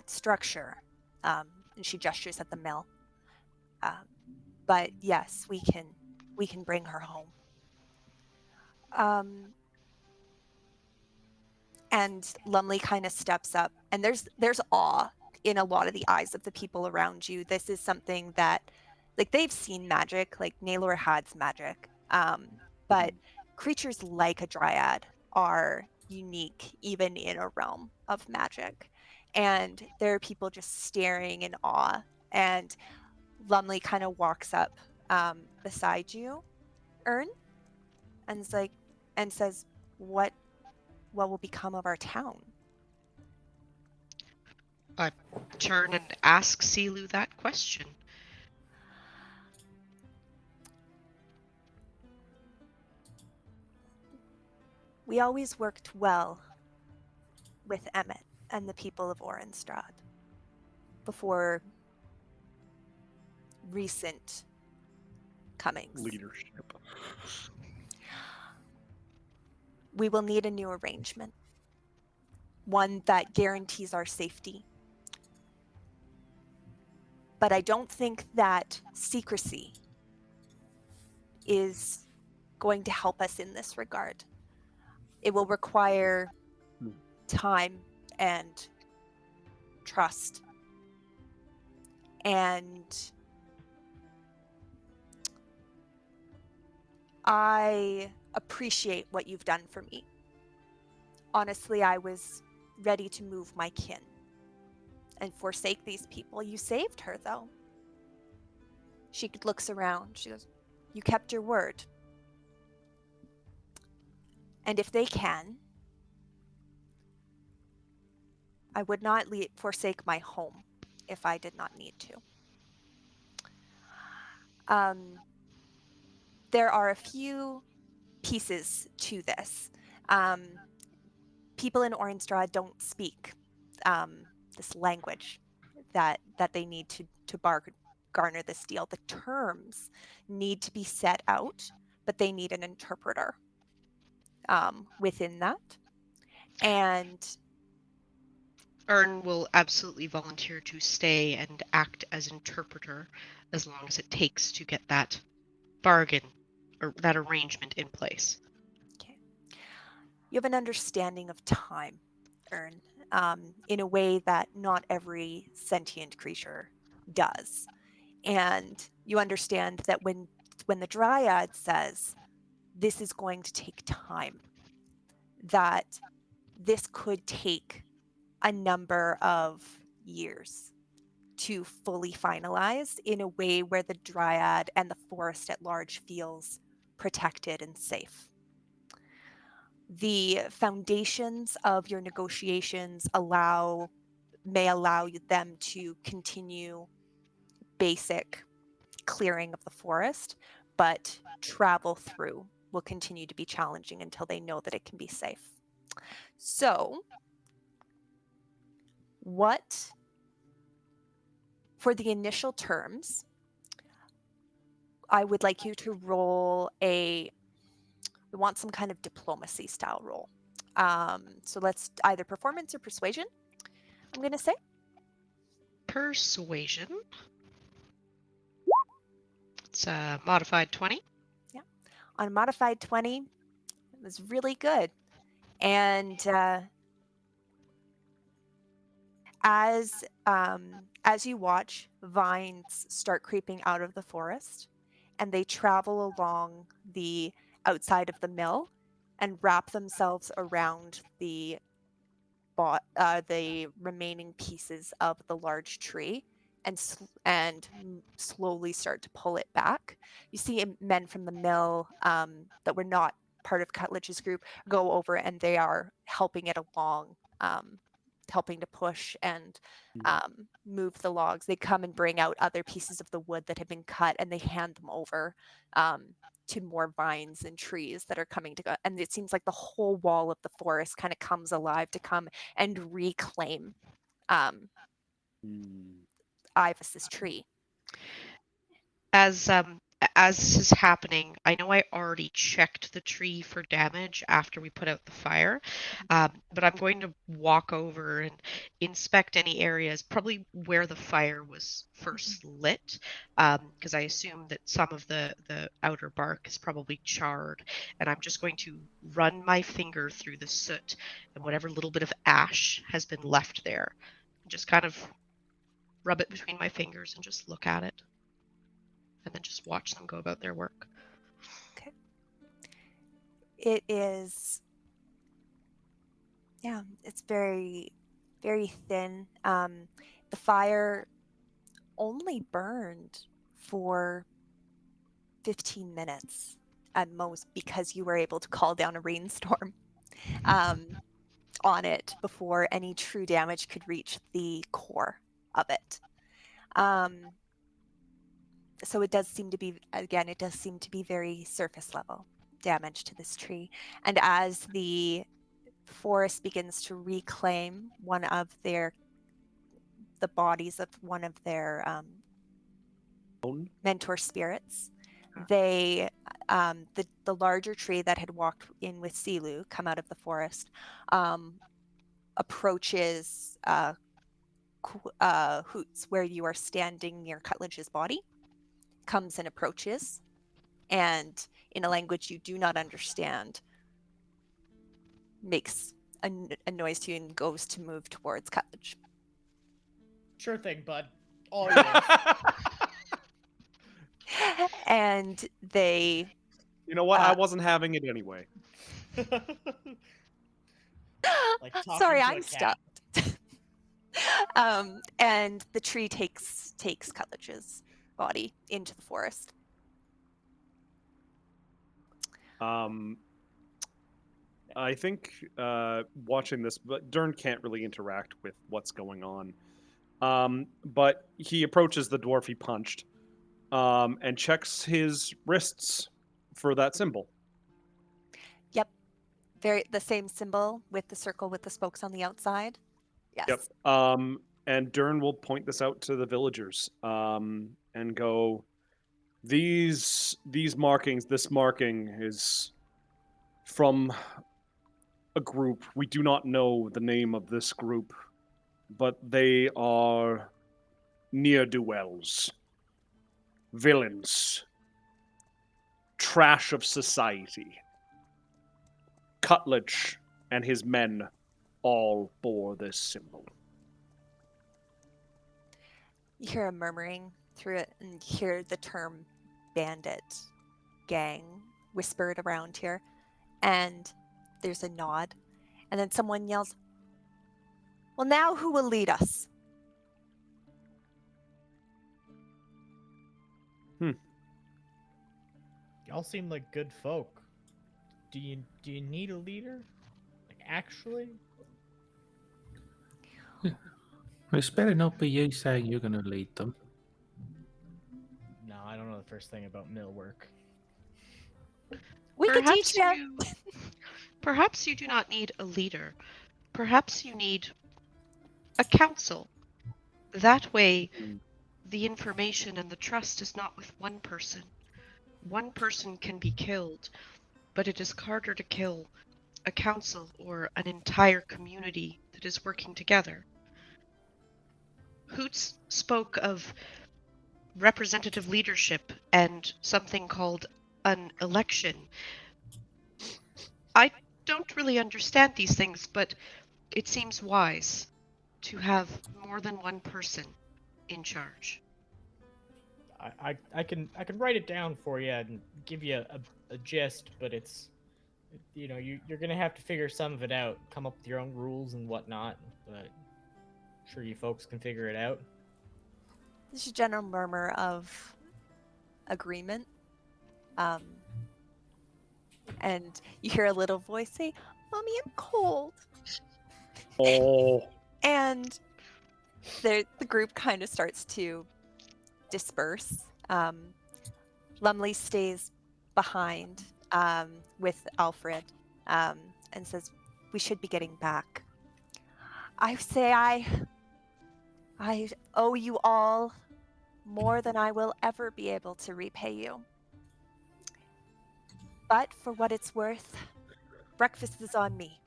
structure. And she gestures at the mill. But yes, we can bring her home. And Lumley kind of steps up, and there's awe in a lot of the eyes of the people around you. This is something that, they've seen magic, Naylore has magic, but creatures like a dryad are unique even in a realm of magic. And there are people just staring in awe, and Lumley kind of walks up beside you, Ern, and says, what will become of our town? I turn and ask Silu that question. We always worked well with Emmett and the people of Orenstrad before recent comings. Leadership. We will need a new arrangement, one that guarantees our safety. But I don't think that secrecy is going to help us in this regard. It will require time and trust. And I appreciate what you've done for me. Honestly, I was ready to move my kin and forsake these people. You saved her, though. She looks around. She goes, you kept your word. And if they can, I would not forsake my home if I did not need to. There are a few pieces to this. People in Orenstrad don't speak this language that they need to garner this deal. The terms need to be set out, but they need an interpreter within that. And Ern will absolutely volunteer to stay and act as interpreter as long as it takes to get that bargain or that arrangement in place. Okay. You have an understanding of time, Ern, in a way that not every sentient creature does. And you understand that when the Dryad says this is going to take time, that this could take a number of years to fully finalize in a way where the Dryad and the forest at large feels protected and safe. The foundations of your negotiations may allow them to continue basic clearing of the forest, but travel through will continue to be challenging until they know that it can be safe. So, for the initial terms, I would like you to roll We want some kind of diplomacy style roll. So let's either performance or persuasion, I'm going to say. Persuasion. It's a modified 20. On a modified 20, it was really good. And as you watch vines start creeping out of the forest, and they travel along the outside of the mill and wrap themselves around the remaining pieces of the large tree and slowly start to pull it back. You see men from the mill that were not part of Cutledge's group go over, and they are helping it along, helping to push and move the logs. They come and bring out other pieces of the wood that have been cut, and they hand them over to more vines and trees that are coming to go. And it seems like the whole wall of the forest kind of comes alive to come and reclaim Ivas's tree. As this is happening, I know I already checked the tree for damage after we put out the fire, but I'm going to walk over and inspect any areas, probably where the fire was first lit, because I assume that some of the outer bark is probably charred, and I'm just going to run my finger through the soot and whatever little bit of ash has been left there, just kind of rub it between my fingers and just look at it. And then just watch them go about their work. Okay. It is, it's very, very thin. The fire only burned for 15 minutes at most, because you were able to call down a rainstorm on it before any true damage could reach the core of it. So it does seem to be, again, it does seem to be very surface level damage to this tree. And as the forest begins to reclaim the bodies of one of their mentor spirits, they the larger tree that had walked in with Silu come out of the forest, approaches Hoots, where you are standing near Cutledge's body, comes and approaches, and in a language you do not understand, makes a noise to you and goes to move towards Cutledge. Sure thing, bud. All yours. And they... You know what? I wasn't having it anyway. Like talking Sorry, to a I'm cat. stuck. And the tree takes Cutledge's body into the forest. I think watching this, but Dern can't really interact with what's going on. But he approaches the dwarf he punched, and checks his wrists for that symbol. Yep. The same symbol with the circle with the spokes on the outside. Yes. Yep. And Dern will point this out to the villagers, and go, these markings, this marking is from a group. We do not know the name of this group, but they are ne'er-do-wells, villains, trash of society. Cutledge and his men all bore this symbol. You hear a murmuring through it, and you hear the term bandit gang whispered around here, and there's a nod, and then someone yells, "Well, now who will lead us?" Y'all seem like good folk. Do you need a leader? Like, actually? It's better not be you saying you're going to lead them. No, I don't know the first thing about mill work. We could teach you. Perhaps you do not need a leader. Perhaps you need a council. That way, the information and the trust is not with one person. One person can be killed, but it is harder to kill a council or an entire community that is working together. Hoots spoke of representative leadership and something called an election. I don't really understand these things, but it seems wise to have more than one person in charge. I can write it down for you and give you a gist, but it's you're gonna have to figure some of it out, come up with your own rules and whatnot. But I'm sure you folks can figure it out. There's a general murmur of agreement. And you hear a little voice say, "Mommy, I'm cold." Oh. And the group kind of starts to disperse. Lumley stays behind with Alfred and says, "We should be getting back. I say I owe you all more than I will ever be able to repay you. But for what it's worth, breakfast is on me.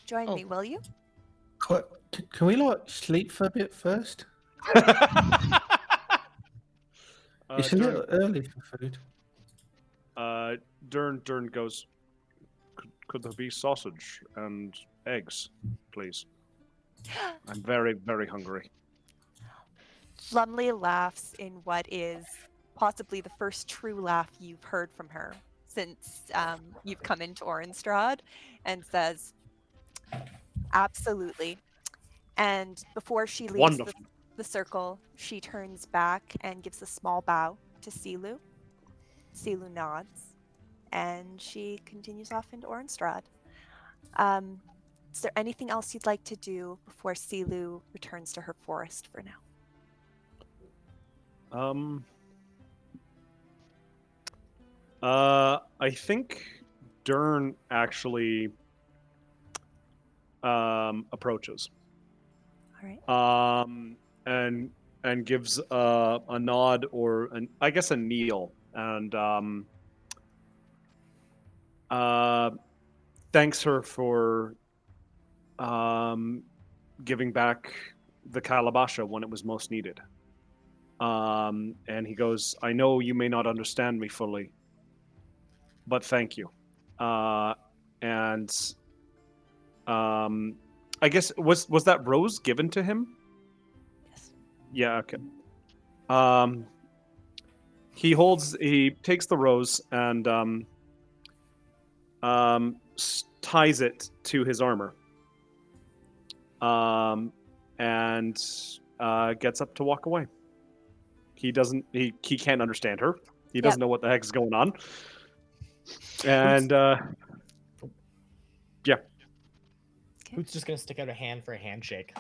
Join me, will you?" Can we sleep for a bit first? It's a little early for food. Dern goes, could there be sausage and eggs, please? I'm very, very hungry. Lumley laughs in what is possibly the first true laugh you've heard from her since you've come into Orenstrad, and says, "Absolutely." And before she leaves the circle, she turns back and gives a small bow to Silu. Silu nods, and she continues off into Orenstrad. Is there anything else you'd like to do before Silu returns to her forest for now? I think Dern actually approaches. All right. And gives a nod or I guess a kneel, and thanks her for giving back the Calabasha when it was most needed. And he goes, "I know you may not understand me fully, but thank you." And I guess was that rose given to him? Yes. Yeah. Okay. He takes the rose and ties it to his armor. And gets up to walk away. He can't understand her. He doesn't know what the heck's going on. And yeah. Who's just gonna stick out a hand for a handshake?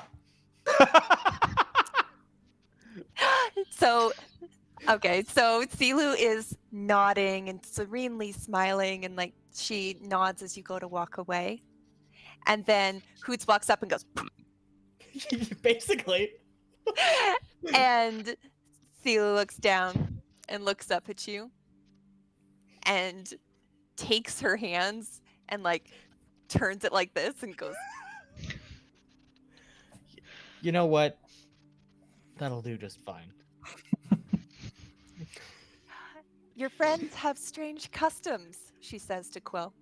So Silu is nodding and serenely smiling, and like she nods as you go to walk away. And then Hoots walks up and goes, basically. And Silu looks down and looks up at you and takes her hands and like turns it like this and goes, "You know what? That'll do just fine." "Your friends have strange customs," she says to Quill.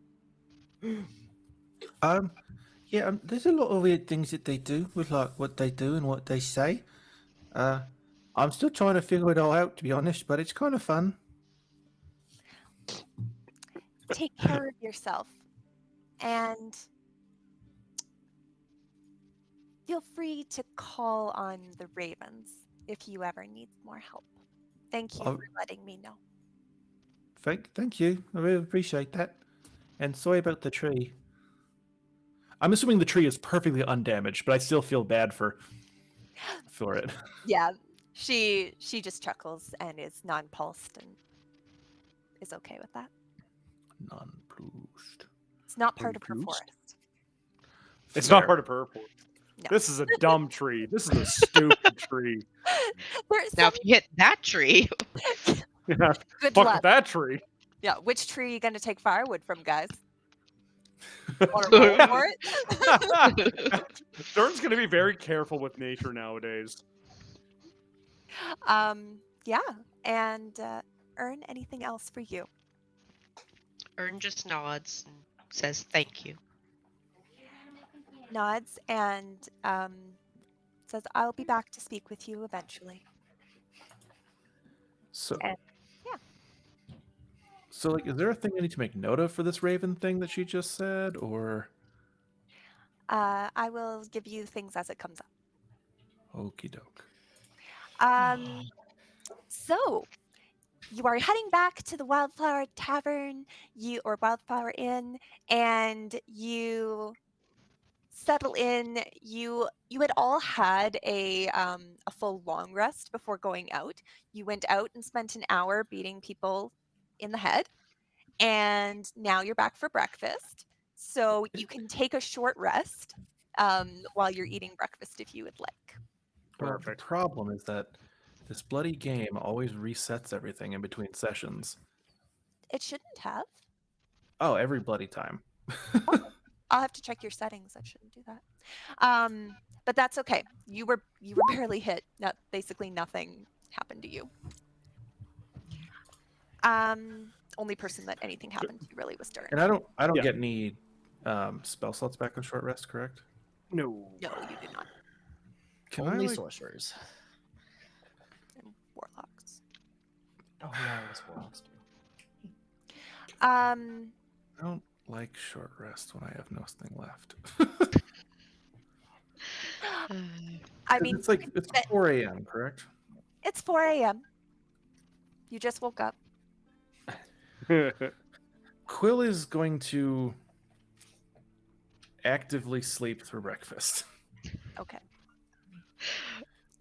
Yeah, there's a lot of weird things that they do with like what they do and what they say. I'm still trying to figure it all out, to be honest, but it's kind of fun. Take care of yourself, and feel free to call on the Ravens if you ever need more help. Thank you for letting me know. Thank you. I really appreciate that. And sorry about the tree. I'm assuming the tree is perfectly undamaged, but I still feel bad for it. Yeah, she just chuckles and is nonplussed and is okay with that. Nonplussed. It's not part of her forest. It's not part of her forest. No. This is a dumb tree. This is a stupid tree. Now, if you hit that tree, Yeah, Good fuck luck. with that tree. Yeah, which tree are you going to take firewood from, guys? Want to roll for it? Dern's gonna be very careful with nature nowadays. Yeah, and Earn, anything else for you? Ern just nods and says thank you. Nods and says, "I'll be back to speak with you eventually." So, And yeah, so like, is there a thing I need to make note of for this raven thing that she just said, or I will give you things as it comes up. okie doke? So you are heading back to the Wildflower Tavern, or Wildflower Inn, and you settle in. You had all had a full long rest before going out. You went out and spent an hour beating people in the head, and now you're back for breakfast. So you can take a short rest while you're eating breakfast if you would like. Well, the Perfect. problem is that this bloody game always resets everything in between sessions. It shouldn't have. Oh, every bloody time. I'll have to check your settings. I shouldn't do that. But that's okay. You were barely hit. Basically nothing happened to you. Only person that anything happened to really was Dern. And I don't Yeah. get any spell slots back on short rest, correct? No. No, you do not. Can Only I like, sorcerers. And warlocks. Oh yeah, it was warlocks too. I don't like short rest when I have nothing left. I mean, it's like it's 4 a.m., correct? it's 4 a.m. You just woke up. Quill is going to actively sleep through breakfast. Okay.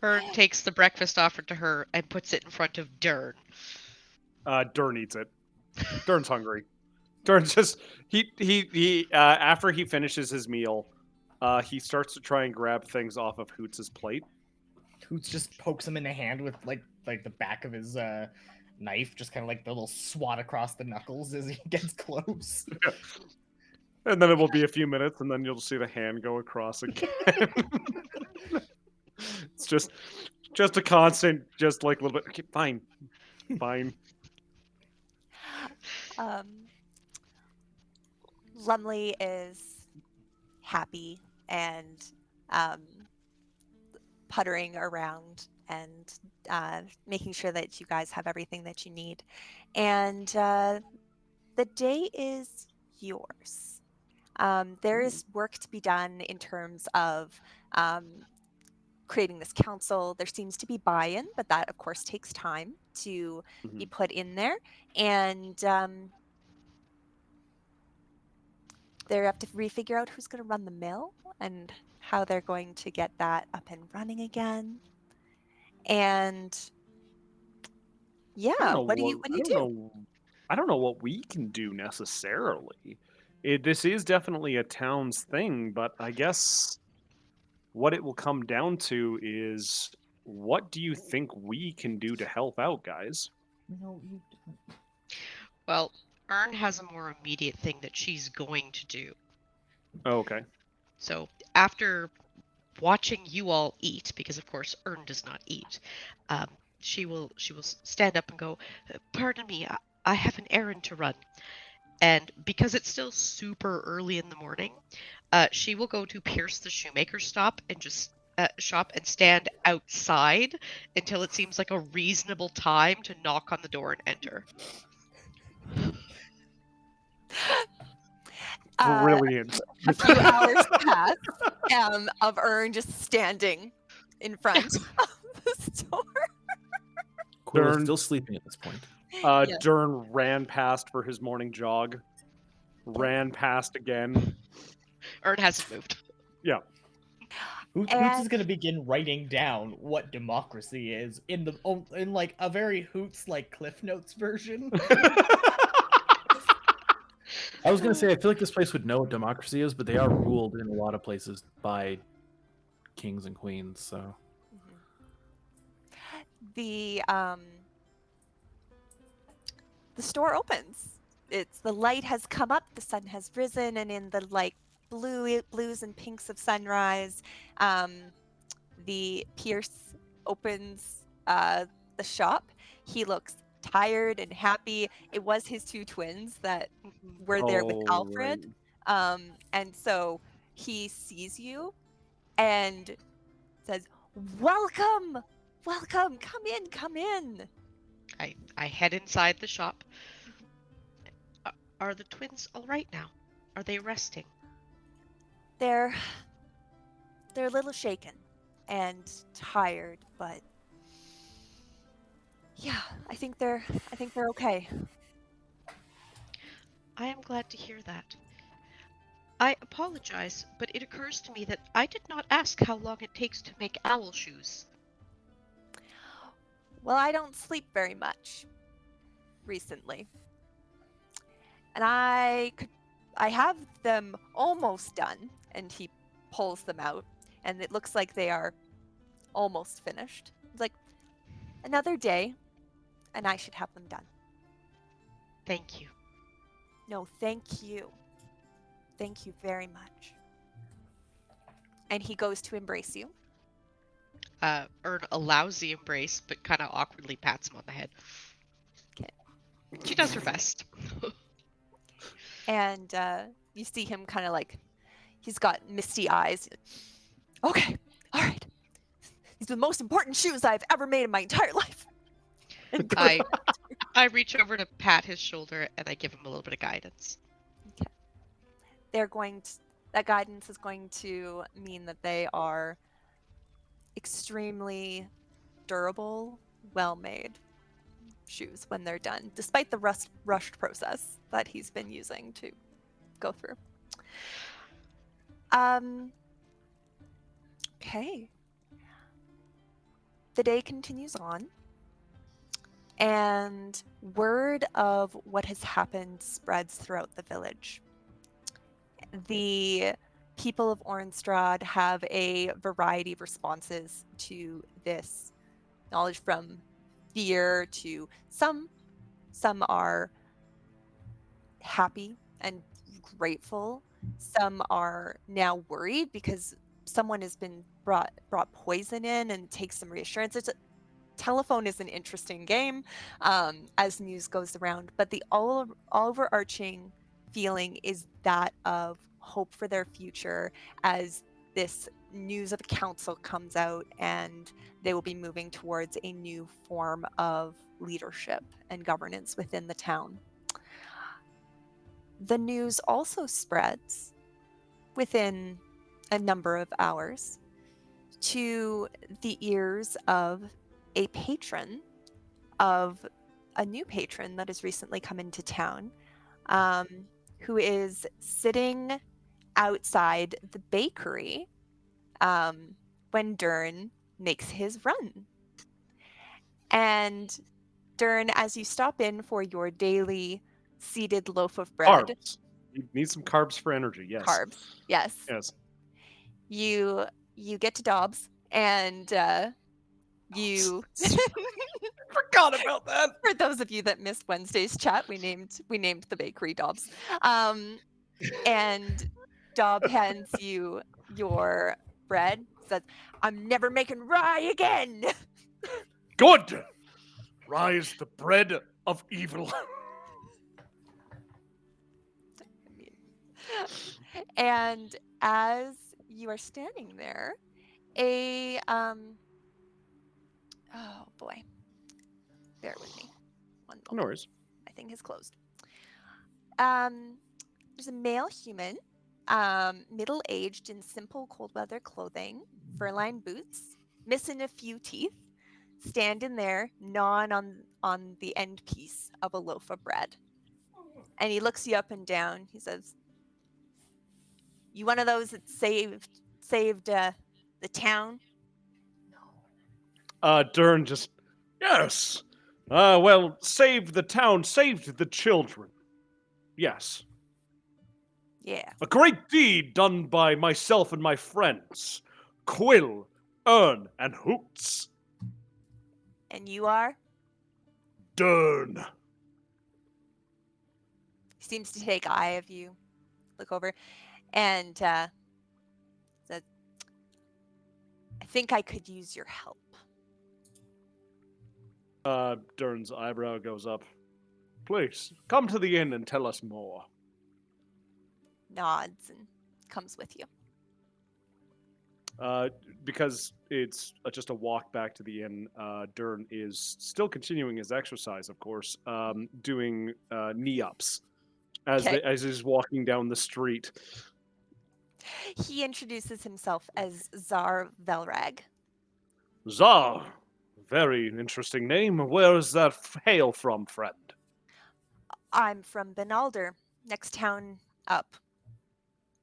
Ern takes the breakfast offered to her and puts it in front of Dern. Dern eats it. Dern's hungry. Dern's just he after he finishes his meal, he starts to try and grab things off of Hoots' plate. Hoots just pokes him in the hand with like the back of his knife, just kind of like the little swat across the knuckles as he gets close. And then it will be a few minutes, and then you'll see the hand go across again. It's just a constant, just like a little bit. Okay, fine. Lumley is happy and puttering around and making sure that you guys have everything that you need. And the day is yours. There is work to be done in terms of creating this council. There seems to be buy-in, but that, of course, takes time to be put in there. And they have to refigure out who's going to run the mill and how they're going to get that up and running again. And yeah, what do you do? I don't know what we can do necessarily. This is definitely a town's thing, but I guess what it will come down to is what do you think we can do to help out, guys? No, you don't. Well, Ern has a more immediate thing that she's going to do. Oh, okay. So after watching you all eat, because of course Ern does not eat, she will stand up and go, "Pardon me, I have an errand to run." And because it's still super early in the morning, she will go to Pierce the shoemaker's shop and stand outside until it seems like a reasonable time to knock on the door and enter. Brilliant. A few hours pass of Ern just standing in front of the store. Quill is Dern- still sleeping at this point. Yeah. Dern ran past for his morning jog. Ran past again. Ern hasn't moved. Yeah. Hoots And- is gonna begin writing down what democracy is in like a very Hoots like Cliff Notes version. I was gonna say I feel like this place would know what democracy is, but they are ruled in a lot of places by kings and queens. So The the store opens. It's the light has come up, the sun has risen, and in the like blues and pinks of sunrise, the Pierce opens the shop. He looks tired and happy. It was his two twins that Mhm. were there with Oh, right. Alfred. And so he sees you and says, "Welcome, welcome, come in." I head inside the shop. Are the twins all right now? Are they resting? They're a little shaken and tired, but yeah, I think they're okay. I am glad to hear that. I apologize, but it occurs to me that I did not ask how long it takes to make owl shoes. Well, I don't sleep very much recently. And I have them almost done, and he pulls them out, and it looks like they are almost finished. It's like another day, and I should have them done. Thank you. No, thank you. Thank you very much. And he goes to embrace you. Ern allows the embrace, but kind of awkwardly pats him on the head. Okay. She does her best. And you see him kind of like, he's got misty eyes. Okay, all right. These are the most important shoes I've ever made in my entire life. And goes I reach over to pat his shoulder and I give him a little bit of guidance. they're going to, that guidance is going to mean that they are extremely durable, well made shoes when they're done, despite the rushed process that he's been using to go through. Okay. The day continues on, and word of what has happened spreads throughout the village. The people of Orenstrad have a variety of responses to this knowledge, from fear to some are happy and grateful. Some are now worried because someone has been brought poison in and takes some reassurance. Telephone is an interesting game as news goes around, but the all overarching feeling is that of hope for their future as this news of the council comes out and they will be moving towards a new form of leadership and governance within the town. The news also spreads within a number of hours to the ears of a patron of a new patron that has recently come into town, who is sitting outside the bakery when Dern makes his run. And Dern, as you stop in for your daily seeded loaf of bread, Carbs. You need some carbs for energy. Yes. carbs, yes, Yes. you get to Dobbs and you Forgot about that. for those of you that missed Wednesday's chat, we named the bakery Dobbs. And Dobb hands you your bread, says, "I'm never making rye again." Good. Rise the bread of evil. And as you are standing there, a oh boy, bear with me one moment. No worries. My thing has closed. There's a male human, middle-aged in simple cold weather clothing, fur-lined boots, missing a few teeth, standing there, gnawing on the end piece of a loaf of bread. And he looks you up and down. He says, "You one of those that saved the town?" Dern just, yes. Well, saved the town, saved the children. Yes. Yeah. A great deed done by myself and my friends. Quill, Ern, and Hoots. And you are? Dern. He seems to take eye of you, look over, and says, I think I could use your help. Dern's eyebrow goes up. Please, come to the inn and tell us more. Nods and comes with you. Because it's just a walk back to the inn, Dern is still continuing his exercise, of course, doing knee-ups as, Okay. as he's walking down the street. He introduces himself as Tsar Velrag. Zar! Very interesting name. Where is that hail from, friend? I'm from Benalder, next town up.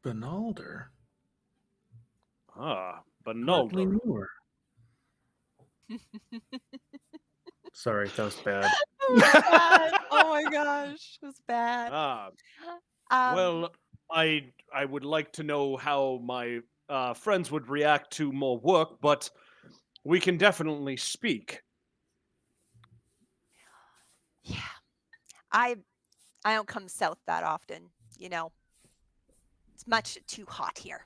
Benalder? Ah, Hardly Benalder. knew her. Sorry, that was bad. Oh my gosh, it was bad. Ah, Um, well, I would like to know how my friends would react to more work, but we can definitely speak. yeah, I don't come south that often. You know, it's much too hot here.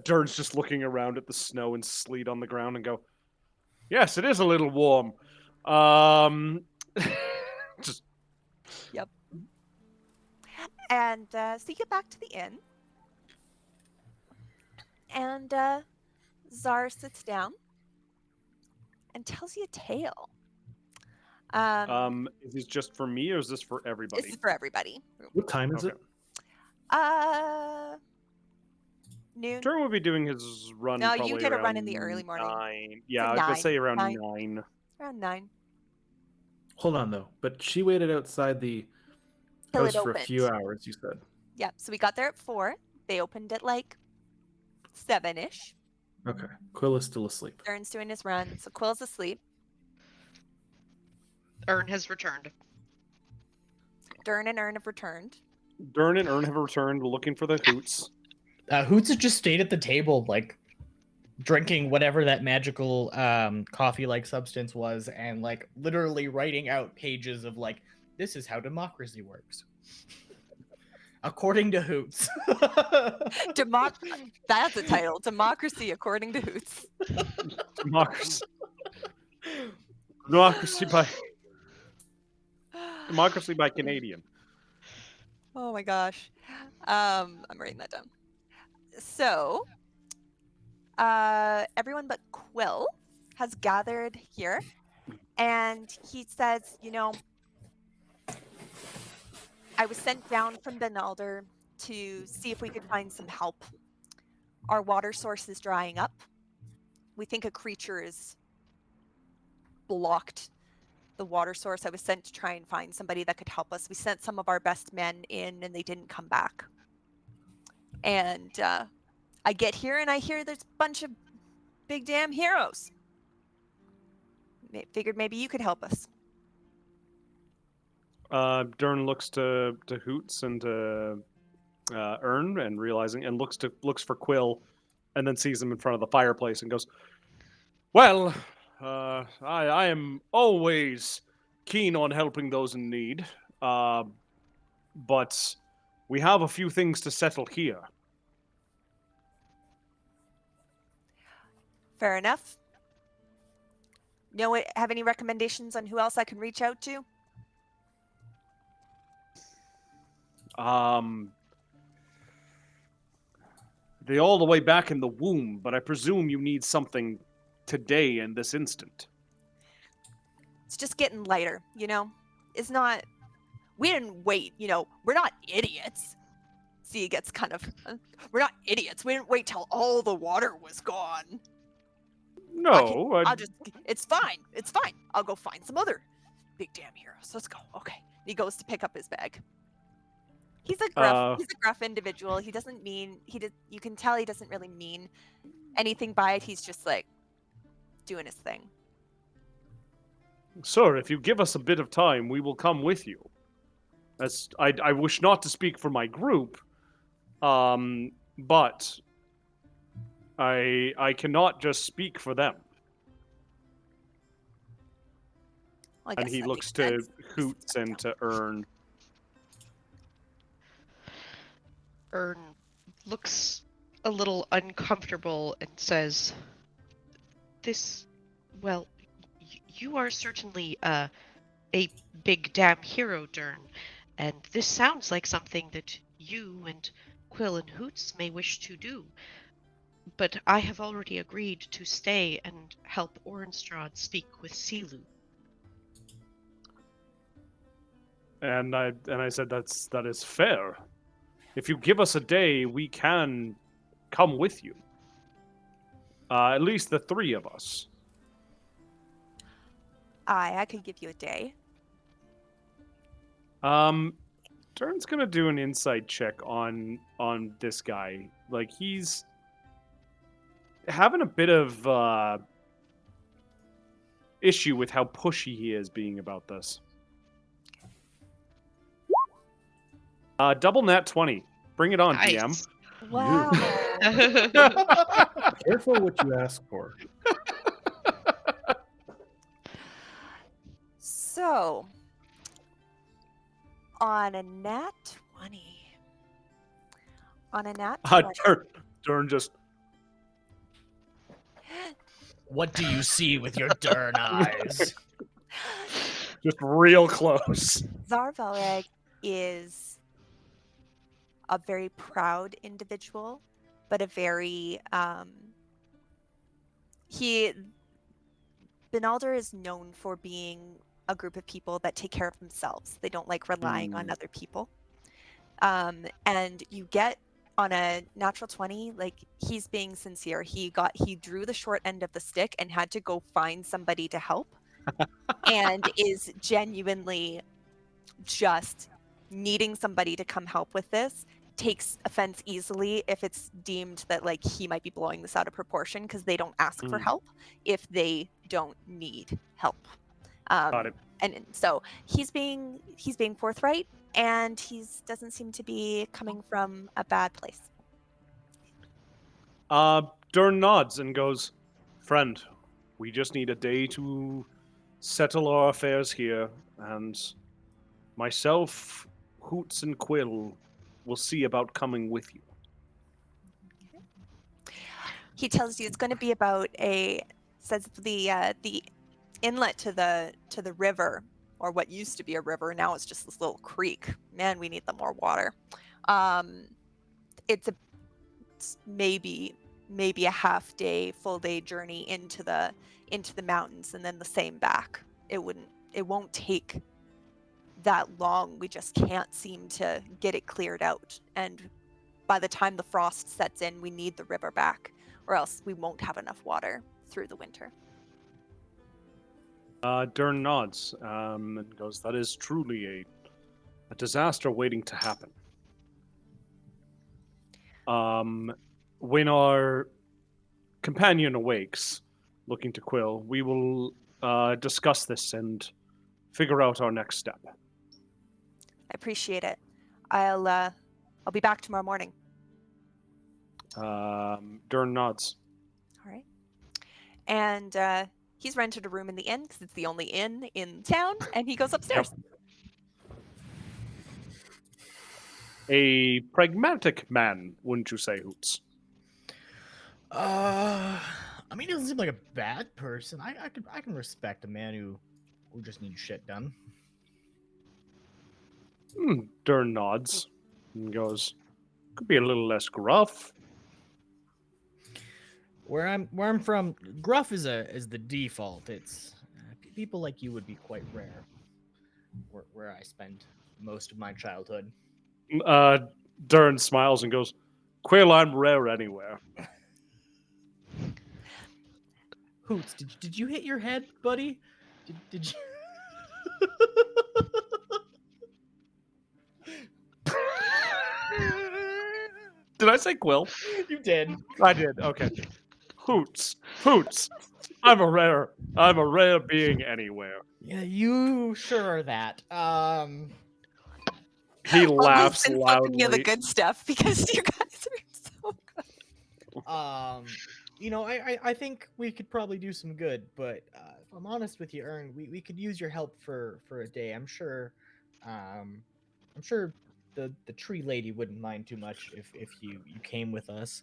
Dern's just looking around at the snow and sleet on the ground and go, yes, it is a little warm. Just Yep. And so you get back to the inn, and Czar sits down and tells you a tale. is this just for me or is this for everybody? This is for everybody. What time is Okay. it? Noon. Dern would be doing his run. No, you probably get a around run in the early morning. 9. Yeah, like I was gonna 9, say around 9. 9. Around 9. Hold on, though. But she waited outside the Till house it for a opened. few hours, you said. Yeah, so we got there at 4. They opened at like 7-ish. Okay. Quill is still asleep. Ern's doing his run, so Quill's asleep. Ern has returned. Dern and Ern have returned. Dern and Ern have returned looking for the hoots. Hoots had just stayed at the table, like drinking whatever that magical coffee-like substance was, and like literally writing out pages of like, this is how democracy works, according to Hoots. That's the title. Democracy according to Hoots. Democracy. Democracy by Canadian. Oh my gosh. I'm writing that down. So, everyone but Quill has gathered here, and he says, you know, I was sent down from Benalder to see if we could find some help. Our water source is drying up. We think a creature is blocked the water source. I was sent to try and find somebody that could help us. We sent some of our best men in and they didn't come back. And I get here and I hear there's a bunch of big damn heroes. Figured maybe you could help us. Dern looks to Hoots and to Ern and realizing and looks for Quill and then sees him in front of the fireplace and goes, well, I am always keen on helping those in need, but we have a few things to settle here. Fair enough. Have any recommendations on who else I can reach out to? They're all the way back in the womb, but I presume you need something today in this instant. It's just getting lighter, you know? It's not... We didn't wait, you know? We're not idiots. See, it gets kind of... We're not idiots. We didn't wait till all the water was gone. No, I'll just... It's fine. It's fine. I'll go find some other big damn heroes. Let's go. Okay. He goes to pick up his bag. He's a gruff individual. He doesn't mean... You can tell he doesn't really mean anything by it. He's just, like, doing his thing. Sir, if you give us a bit of time, we will come with you. As I wish not to speak for my group, but I cannot just speak for them. Well, I And guess he that looks makes to sense. Hoots and to Ern. Ern looks a little uncomfortable and says, "This, well, you are certainly a big damn hero, Dern, and this sounds like something that you and Quill and Hoots may wish to do. But I have already agreed to stay and help Orenstrad speak with Silu." And I said that is fair. If you give us a day, we can come with you. At least the three of us. I could give you a day. Dern's gonna do an insight check on this guy. Like, he's having a bit of issue with how pushy he is being about this. Double nat 20. Bring it on, Nice. Wow. Careful what you ask for. So, on a nat 20. On a nat 20. Dern just What do you see with your Dern eyes? just real close. Zarvalrag is a very proud individual, but a very Benalder is known for being a group of people that take care of themselves. They don't like relying on other people. And you get on a natural 20, like, he's being sincere. He drew the short end of the stick and had to go find somebody to help, and is genuinely just needing somebody to come help with this. Takes offense easily if it's deemed that, like, he might be blowing this out of proportion, because they don't ask for help if they don't need help. Got it. And so he's being forthright, and he doesn't seem to be coming from a bad place. Dern nods and goes, "Friend, we just need a day to settle our affairs here, and myself, Hoots, and Quill will see about coming with you." He tells you it's going to be about says the inlet to the river, or what used to be a river, now it's just this little creek. Man, we need the more water. It's maybe a half day, full day journey into the mountains, and then the same back. It won't take that long. We just can't seem to get it cleared out, and by the time the frost sets in, we need the river back, or else we won't have enough water through the winter. Dern nods and goes, "That is truly a disaster waiting to happen." When our companion awakes, looking to Quill, we will discuss this and figure out our next step. I appreciate it. I'll be back tomorrow morning. Dern nods. All right. And he's rented a room in the inn, because it's the only inn in town, and he goes upstairs. A pragmatic man, wouldn't you say, Hoots? I mean, he doesn't seem like a bad person. I can respect a man who just needs shit done. Dern nods and goes, "Could be a little less gruff." Where I'm from, gruff is the default. It's people like you would be quite rare. Where I spend most of my childhood. Dern smiles and goes, "Quill, I'm rare anywhere." Hoots, did you hit your head, buddy? Did you? Did I say Quill? You did. I did. Okay. Hoots. I'm a rare being anywhere. Yeah, you sure are that. He laughs Been focusing loudly. on the good stuff, because you guys are so good. I think we could probably do some good, but if I'm honest with you, Ern, we could use your help for a day. I'm sure the tree lady wouldn't mind too much if you came with us.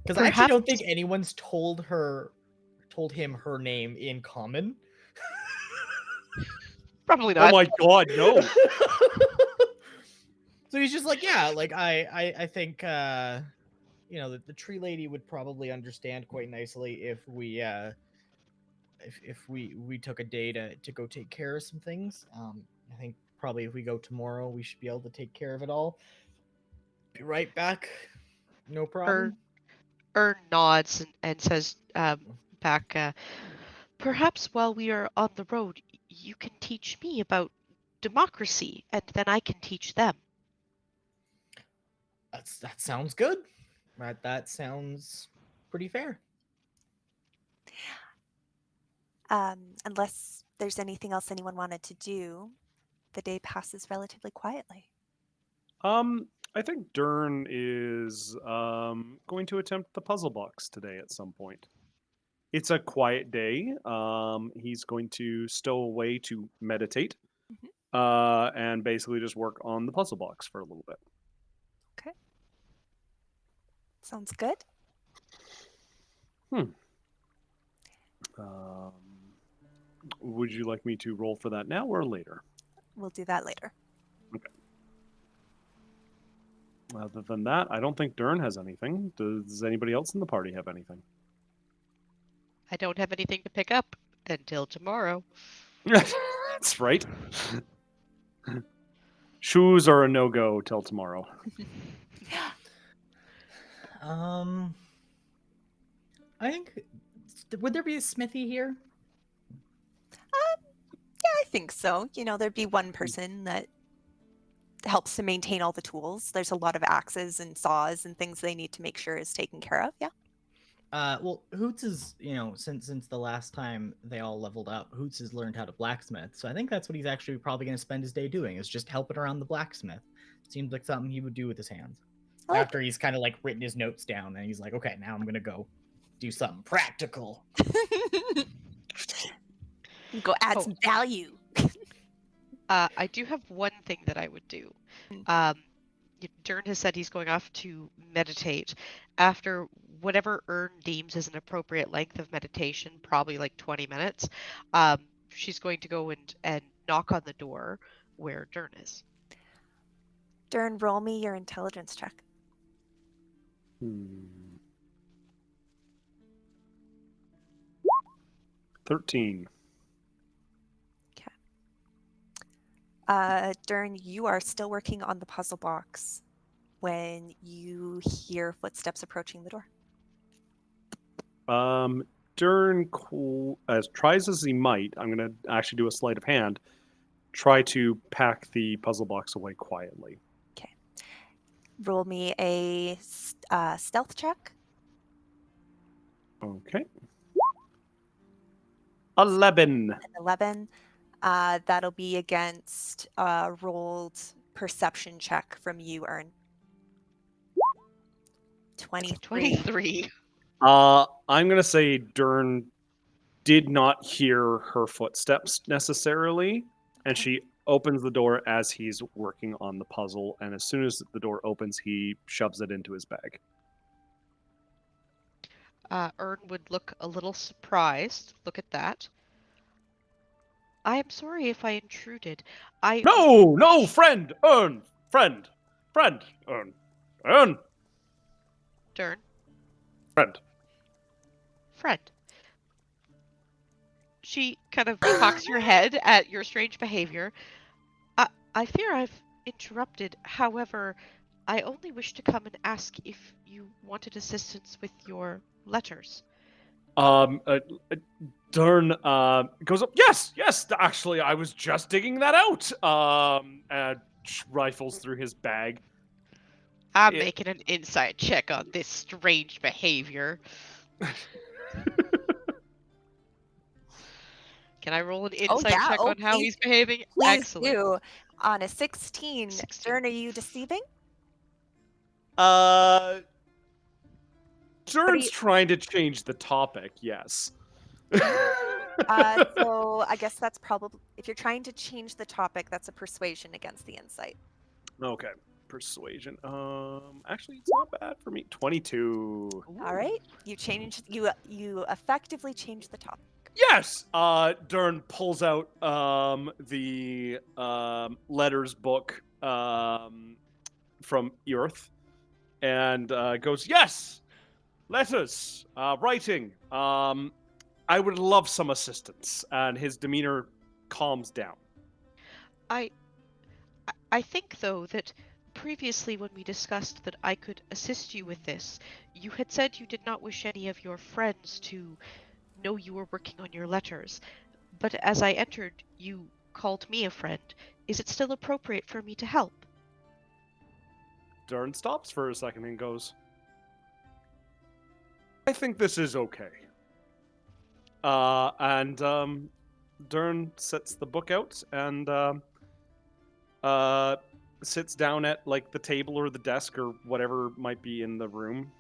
Because I actually don't think anyone's told him her name in common. Probably Oh not. my god, no. So he's just like, yeah, like I think the tree lady would probably understand quite nicely if we if we took a day to go take care of some things. I think probably if we go tomorrow, we should be able to take care of it all. Be right back. No problem. Ern nods and says back, perhaps while we are on the road, you can teach me about democracy, and then I can teach them. That sounds good. Right, that sounds pretty fair. Unless there's anything else anyone wanted to do, the day passes relatively quietly. I think Dern is going to attempt the puzzle box today at some point. It's a quiet day. He's going to stow away to meditate, and basically just work on the puzzle box for a little bit. Okay. Sounds good. Would you like me to roll for that now or later? We'll do that later. Other than that, I don't think Dern has anything. Does anybody else in the party have anything? I don't have anything to pick up until tomorrow. That's right. Shoes are a no-go till tomorrow. I think would there be a smithy here? Yeah, I think so. There'd be one person that helps to maintain all the tools. There's a lot of axes and saws and things they need to make sure is taken care of. Yeah. Well, Hoots is, since the last time they all leveled up, Hoots has learned how to blacksmith. So I think that's what he's actually probably going to spend his day doing, is just helping around the blacksmith. Seems like something he would do with his hands. After he's kind of like written his notes down and he's like, okay, now I'm going to go do something practical. Go add some value. I do have one thing that I would do. Dern has said he's going off to meditate. After whatever Ern deems as an appropriate length of meditation, probably like 20 minutes, she's going to go and knock on the door where Dern is. Dern, roll me your intelligence check. 13. Dern, you are still working on the puzzle box when you hear footsteps approaching the door. Dern, as tries as he might, I'm going to actually do a sleight of hand, try to pack the puzzle box away quietly. Okay. Roll me a stealth check. Okay. 11. 11. That'll be against a rolled perception check from you, Ern. 23. I'm going to say Dern did not hear her footsteps necessarily, and she opens the door as he's working on the puzzle, and as soon as the door opens, he shoves it into his bag. Ern would look a little surprised. Look at that. I am sorry if I intruded. No, friend, Ern, friend, Ern, Dern. Friend. She kind of cocks her head at your strange behavior. I fear I've interrupted. However, I only wish to come and ask if you wanted assistance with your letters. Dern goes up. Yes. Actually, I was just digging that out. And rifles through his bag. I'm making an insight check on this strange behavior. Can I roll an insight check on how he's behaving? Please Excellent. do. On a 16, Dern, are you deceiving? Dern's trying to change the topic, yes. So I guess that's probably if you're trying to change the topic, that's a persuasion against the insight. Okay. Persuasion. Actually, it's not bad for me. 22. All right, you effectively change the topic. Yes. Dern pulls out the letters book from Earth and goes, "Yes, letters, writing. I would love some assistance." And his demeanor calms down. I think, though, that previously when we discussed that I could assist you with this, you had said you did not wish any of your friends to know you were working on your letters. But as I entered, you called me a friend. Is it still appropriate for me to help? Dern stops for a second and goes, "I think this is okay." And Dern sets the book out and sits down at like the table or the desk or whatever might be in the room.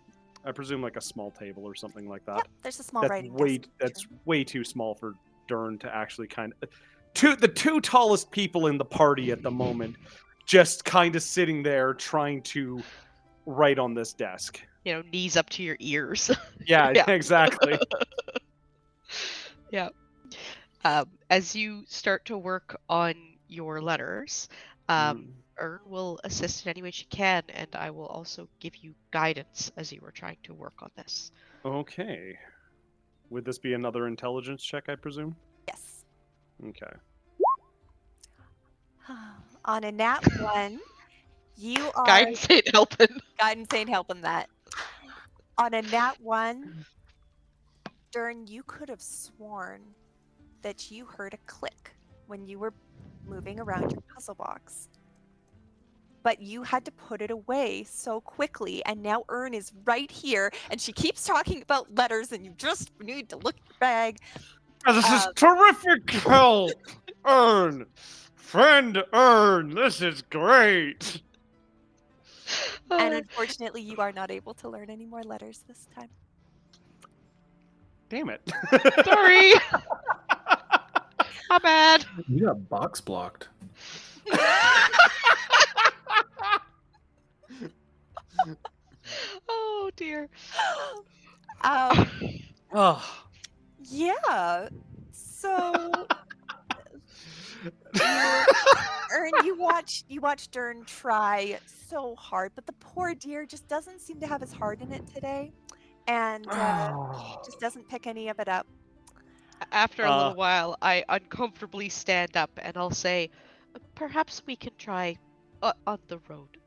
I presume like a small table or something like that. Yep, there's a small That's writing way desk. that's way too small for Dern to actually kind of the two tallest people in the party at the moment just kind of sitting there trying to write on this desk. You know, knees up to your ears. Yeah, Yeah. exactly. Yeah. As you start to work on your letters, Ern will assist in any way she can, and I will also give you guidance as you were trying to work on this. Okay. Would this be another intelligence check, I presume? Yes. Okay. On a nat 1, you are Guidance ain't helping. guidance ain't helping that. On a nat 1, Dern, you could have sworn that you heard a click when you were moving around your puzzle box. But you had to put it away so quickly, and now Ern is right here, and she keeps talking about letters, and you just need to look at your bag. This is terrific help! Ern! Friend Ern! This is great! And unfortunately, you are not able to learn any more letters this time. Damn it. Sorry. My bad. You got box blocked. Oh dear. Oh. Yeah. So Ern, you watch Dern try so hard, but the poor dear just doesn't seem to have his heart in it today, and just doesn't pick any of it up. After a little while, I uncomfortably stand up and I'll say, perhaps we can try on the road.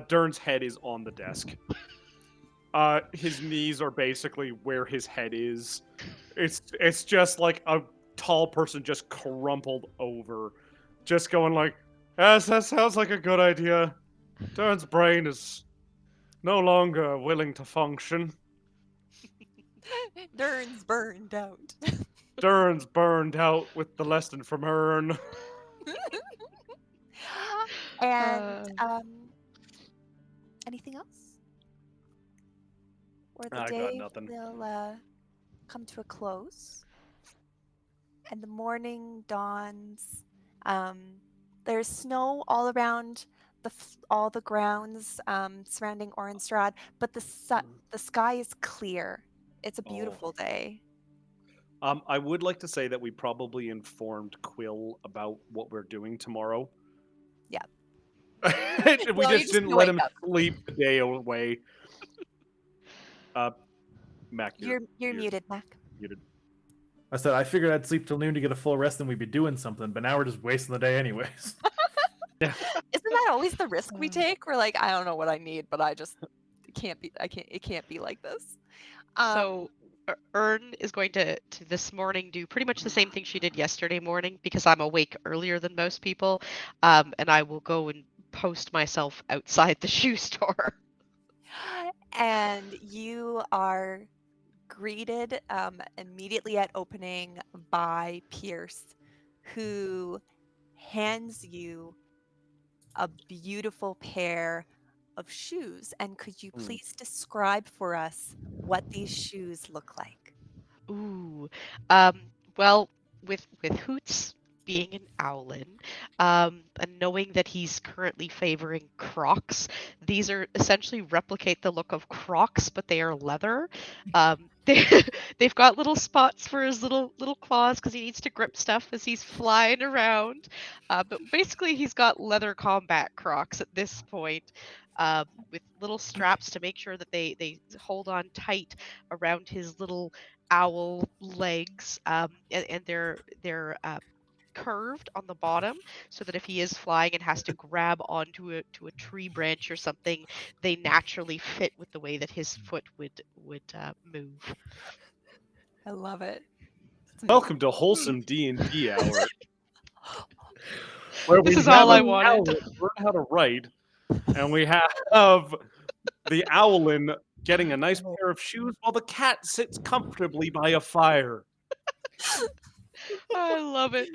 Dern's head is on the desk. His knees are basically where his head is. It's just like a tall person just crumpled over, just going like, "Yes, that sounds like a good idea." Dern's brain is no longer willing to function. Dern's burned out. Dern's burned out with the lesson from Ern. And anything else? Or the I got day nothing. will come to a close, and the morning dawns. There's snow all around all the grounds surrounding Orenstrad, but the sky is clear. It's a beautiful day. I would like to say that we probably informed Quill about what we're doing tomorrow. Yeah. We Well, just didn't let him sleep the day away. Mac, You're muted, Mac. muted. I said I figured I'd sleep till noon to get a full rest, and we'd be doing something. But now we're just wasting the day, anyways. Yeah. Isn't that always the risk we take? We're like, I don't know what I need, but it can't be like this. So Ern is going to this morning do pretty much the same thing she did yesterday morning because I'm awake earlier than most people, and I will go and post myself outside the shoe store. And you are greeted immediately at opening by Pierce, who hands you a beautiful pair of shoes. And could you please describe for us what these shoes look like? Ooh. Well, with Hoots being an owlin, and knowing that he's currently favoring Crocs, these are essentially replicate the look of Crocs, but they are leather. They they've got little spots for his little claws because he needs to grip stuff as he's flying around. But basically, he's got leather combat Crocs at this point. With little straps to make sure that they hold on tight around his little owl legs, and they're curved on the bottom, so that if he is flying and has to grab onto a tree branch or something, they naturally fit with the way that his foot would move. I love it. It's amazing. Welcome to Wholesome D&D Hour, where This we is all have I an wanted. owl learn how to write, and we have the owlin getting a nice pair of shoes while the cat sits comfortably by a fire. I love it.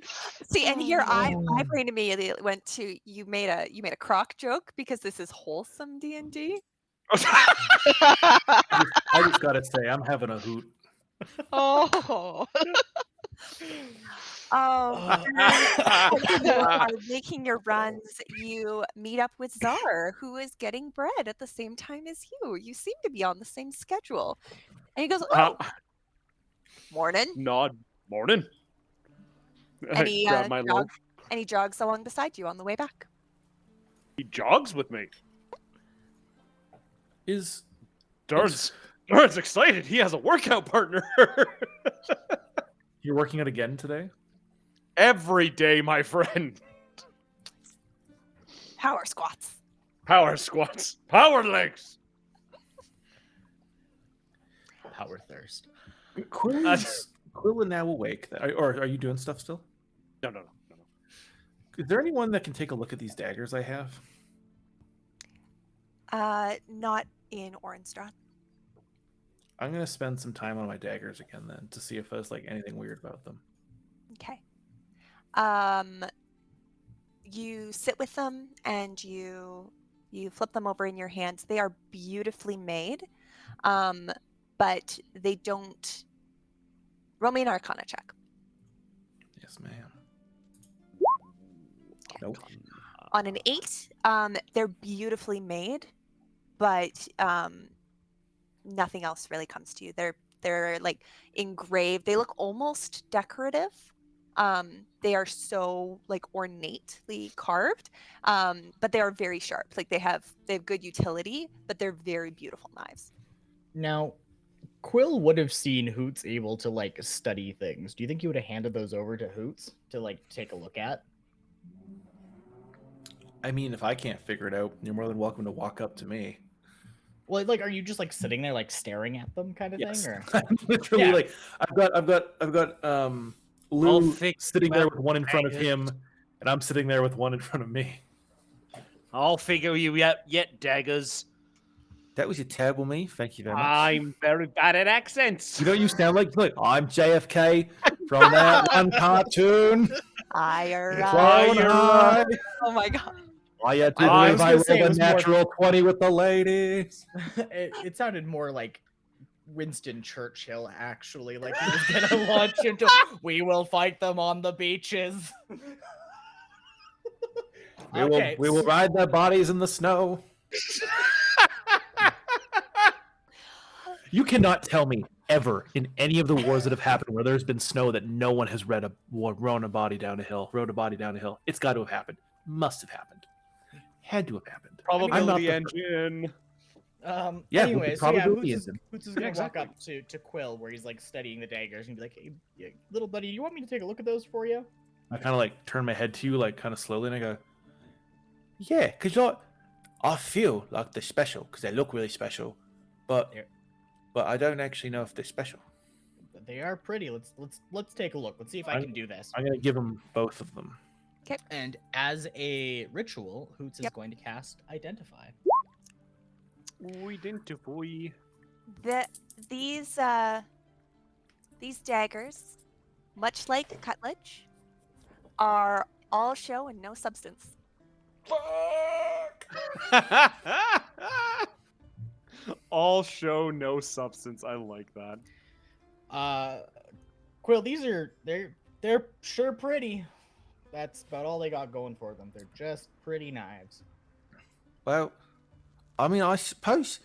See, and here my Oh. brain immediately went to you made a croc joke because this is wholesome D&D. I just gotta say, I'm having a hoot. Oh. When you are making your runs, you meet up with Czar, who is getting bread at the same time as you. You seem to be on the same schedule. And he goes, "Oh, morning." Nod. Morning. And he, Grab my loaf. And he jogs along beside you on the way back. He jogs with me. Is Darn's excited. He has a workout partner. you're working out again today? Every day, my friend. Power squats. Power squats. Power legs. Power thirst. Quill now awake, or are you doing stuff still? No. Is there anyone that can take a look at these daggers I have? Not in Orenstrath. I'm gonna spend some time on my daggers again then to see if there's like anything weird about them. Okay. You sit with them and you flip them over in your hands. They are beautifully made, but they don't. Roll me an Arcana check. Yes, ma'am. Nope. On an 8, they're beautifully made, but nothing else really comes to you. They're like engraved. They look almost decorative. They are so like ornately carved, but they are very sharp. Like they have good utility, but they're very beautiful knives. Now, Quill would have seen Hoots able to like study things. Do you think he would have handed those over to Hoots to like take a look at? I mean, if I can't figure it out, you're more than welcome to walk up to me. Well, like, are you just like sitting there like staring at them, kind of Yes. thing, or? I'm literally Yeah. like I've got Lou think sitting there about with one in front of daggers. him, and I'm sitting there with one in front of me. I'll figure you out yet, daggers. That was a terrible me. Thank you very much. I'm very bad at accents. You know what you sound like? I'm JFK from that one cartoon. Flying high. Oh my god. I had to I believe was I gonna say it rolled a was more- natural 20 with the ladies. It sounded more like Winston Churchill, actually. Like he was gonna launch into, "We will fight them on the beaches." We will ride their bodies in the snow. You cannot tell me ever in any of the wars that have happened where there's been snow that no one has rode a body down a hill. It's got to have happened. Must have happened. Had to have happened. Probability engine. Yeah, Anyway, with so yeah, probability Hoots engine. is gonna exactly. walk up to Quill where he's like studying the daggers and be like, "Hey, little buddy, you want me to take a look at those for you?" I kind of like turn my head to you, like kind of slowly, and I go, "Yeah, because I feel like they're special because they look really special, but I don't actually know if they're special." They are pretty. Let's take a look. Let's see if I I'm- can do this. I'm gonna give them both of them. And as a ritual, Hoots is Yep. going to cast Identify. Identify. These daggers, much like cutledge, are all show and no substance. All show, no substance. I like that. Quill, they're sure pretty. That's about all they got going for them. They're just pretty knives. Well, I mean, I suppose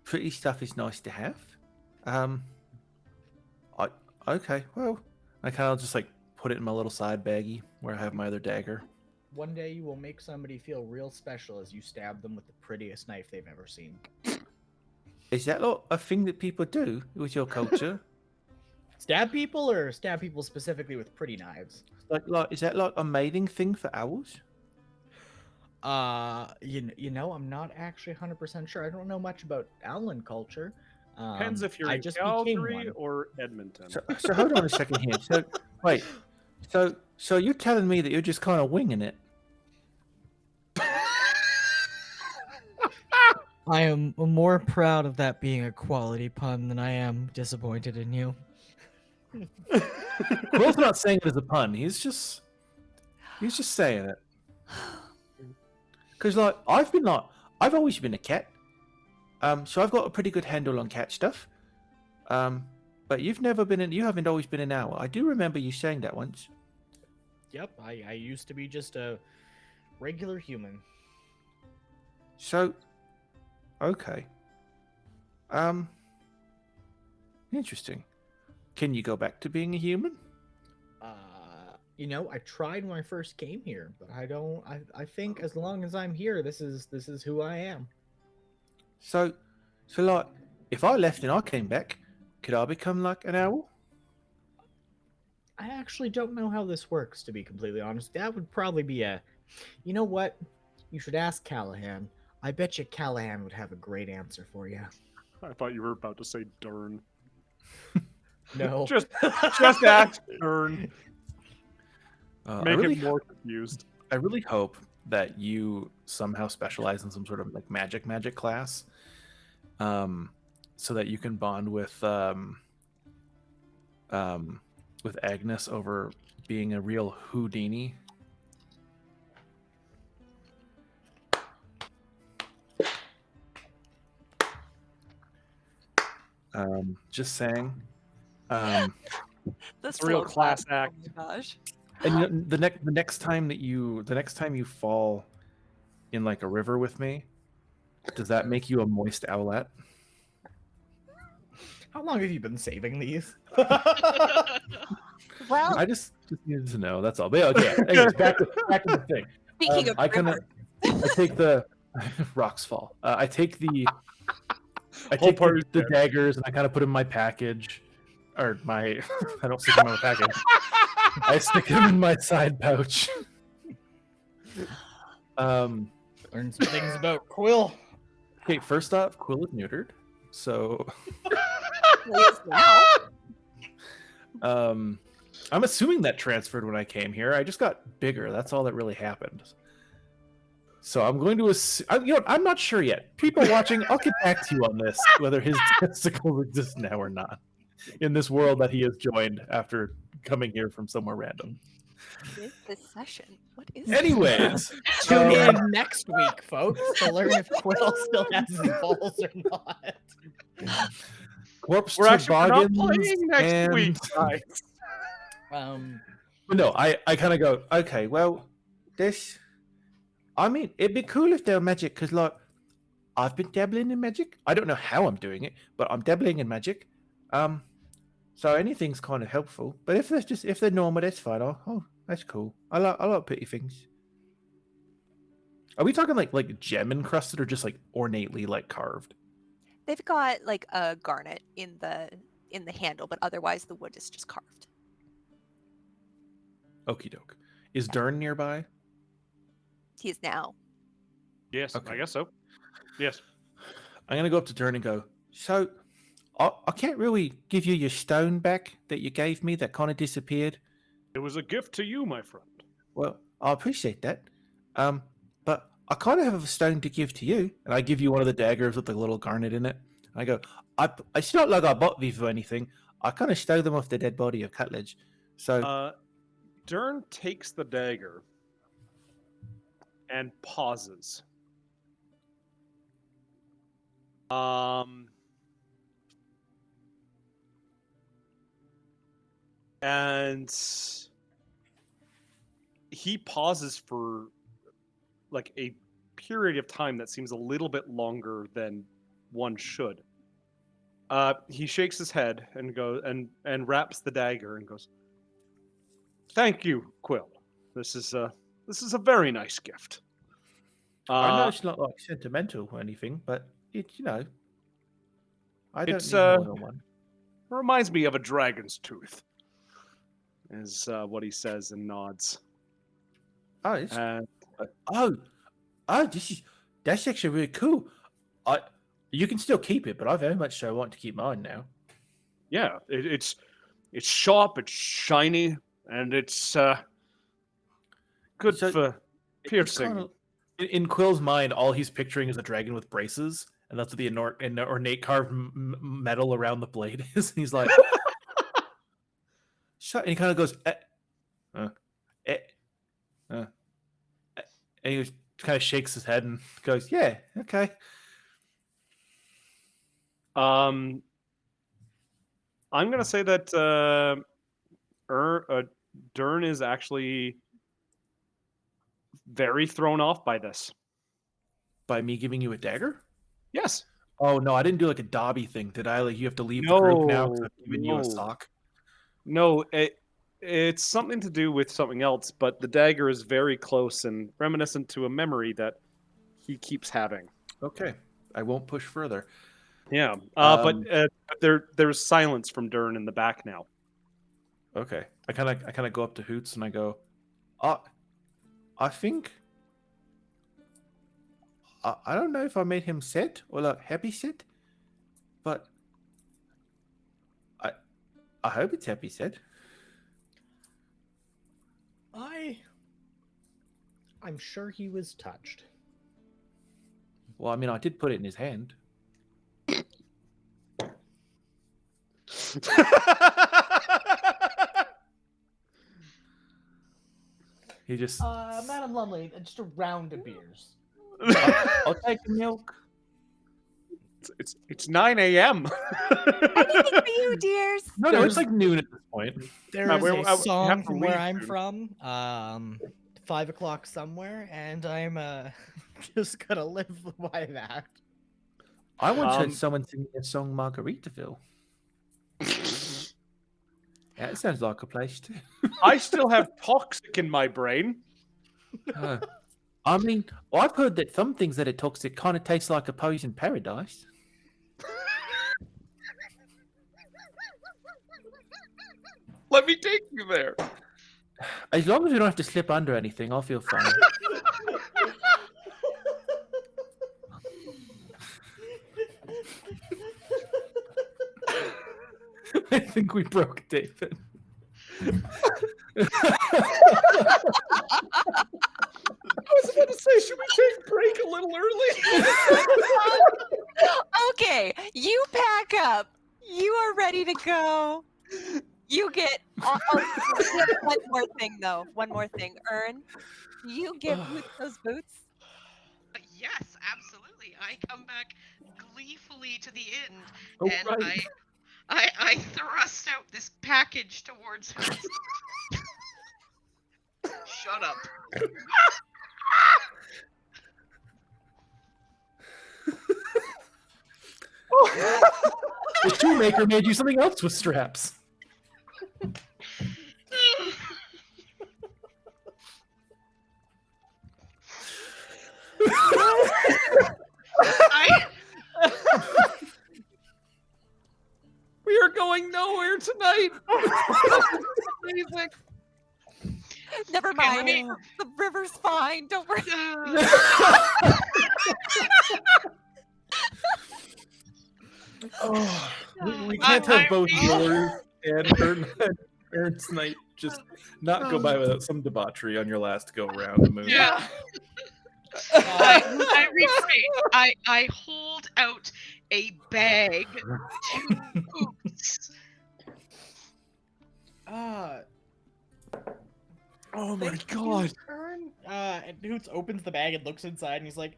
pretty stuff is nice to have. Um, I okay. Well, I kind of just like put it in my little side baggie where I have my other dagger. One day you will make somebody feel real special as you stab them with the prettiest knife they've ever seen. Is that like a thing that people do with your culture? Stab people or stab people specifically with pretty knives? like, is that like a mating thing for owls? You know, I'm not actually 100% sure. I don't know much about owlin culture. Depends if you're I in just became Calgary one. or Edmonton. So hold on a second here. So wait, so you're telling me that you're just kind of winging it? I am more proud of that being a quality pun than I am disappointed in you. Quill's not saying it as a pun. He's just saying it. Because like I've always been a cat. So I've got a pretty good handle on cat stuff. But you haven't always been an owl. I do remember you saying that once. Yep, I used to be just a regular human. So, okay. Interesting. Can you go back to being a human? You know, I tried when I first came here, but I think as long as I'm here, this is who I am. So like, if I left and I came back, could I become like an owl? I actually don't know how this works, to be completely honest. That would probably be You know what? You should ask Callahan. I bet you Callahan would have a great answer for you. I thought you were about to say Dern. No. Just ask Dern. I Make really, him more confused. I really hope that you somehow specialize in some sort of like magic class, so that you can bond with Agnes over being a real Houdini. Just saying. The It's a real slow class clap. act. Oh my gosh. And you know, the next time you fall in like a river with me, does that make you a moist owlet? How long have you been saving these? Well, I just needed to know. That's all. But yeah, okay. Anyways, back to the thing. speaking of I take the rocks fall. I take the daggers and I kind of put them in my package, or my I don't stick them in my package. I stick them in my side pouch. Learn some things about Quill. Okay, first off, Quill is neutered, so now. I'm assuming that transferred when I came here. I just got bigger. That's all that really happened. So I'm going to assume. I'm not sure yet. People watching, I'll get back to you on this, whether his testicles exist now or not, in this world that he has joined after coming here from somewhere random. What is this session? What is this? Anyways, Tune in next week, folks, to learn if Quill still has his balls or not. corpse We're actually not toboggans playing next and... week, guys. But no, I kind of go, okay, well, this. I mean, it'd be cool if they were magic, because, like, I've been dabbling in magic. I don't know how I'm doing it, but I'm dabbling in magic. So anything's kind of helpful. But if they're normal, that's fine. Oh, that's cool. I like pretty things. Are we talking like gem encrusted or just like ornately like carved? They've got like a garnet in the handle, but otherwise the wood is just carved. Okie doke. Is Dern nearby? He is now. Yes, Okay. I guess so. Yes. I'm gonna go up to Dern and go, So, I can't really give you your stone back that you gave me that kind of disappeared. It was a gift to you, my friend. Well, I appreciate that. But I kind of have a stone to give to you. and I give you one of the daggers with the little garnet in it. I go, it's not like I bought these or anything. I kind of stole them off the dead body of Cutledge. So, Dern takes the dagger and pauses. And he pauses for like a period of time that seems a little bit longer than one should. He shakes his head and goes and wraps the dagger and goes, "Thank you, Quill. This is a very nice gift." I know it's not like sentimental or anything, but it's I don't It's need more than one. reminds me of a dragon's tooth, is what he says and nods. Oh, it's, And oh, that's actually really cool. You can still keep it, but I very much so want to keep mine now. yeah, it's sharp, it's shiny, and it's good So, for It's piercing. kinda- In Quill's mind, all he's picturing is a dragon with braces, and that's what the ornate carved metal around the blade is. And he's like, and he kind of goes, and and he kind of shakes his head and goes, yeah, okay. I'm gonna say that Dern is actually very thrown off by this. by me giving you a dagger. Yes. Oh no, I didn't do like a Dobby thing, did I? Like you have to leave the group now because I've given you No. a sock. No, it's something to do with something else, but the dagger is very close and reminiscent to a memory that he keeps having. Okay, I won't push further. Yeah, but there's silence from Dern in the back now. Okay, I kind of go up to Hoots and I go, I think I don't know if I made him sad or like happy sad, but I hope it's happy sad. I'm sure he was touched. Well, I mean, I did put it in his hand. he just Madam Lumley, just a round of beers. I'll take the milk. It's 9 a.m. Anything for you, dears. no, it's like noon at this point. There is we a have song to from where leave I'm soon. from, 5 o'clock somewhere, and I'm just gonna live by that. I once heard someone singing a song Margaritaville. That sounds like a place too. I still have toxic in my brain. I mean, I've heard that some things that are toxic kind of taste like a poison paradise. Let me take you there. As long as we don't have to slip under anything, I'll feel fine. I think we broke David. I was about to say, should we take break a little early? Okay, you pack up. You are ready to go. You get. One more thing, though. One more thing. Ern, you give Ruth those boots. Yes, absolutely. I come back gleefully to the inn, Oh, and right. I thrust out this package towards her. Shut up. The shoemaker made you something else with straps. We are going nowhere tonight. Amazing. Never Okay, let mind. me- The river's fine. Don't worry. Oh, we can't have both yours and Ern's night just not go by without some debauchery on your last go round the moon. Yeah. I refrain. I hold out a bag to Hoots. Oh my Thank god. you, Ern. And Hoots opens the bag and looks inside, and he's like,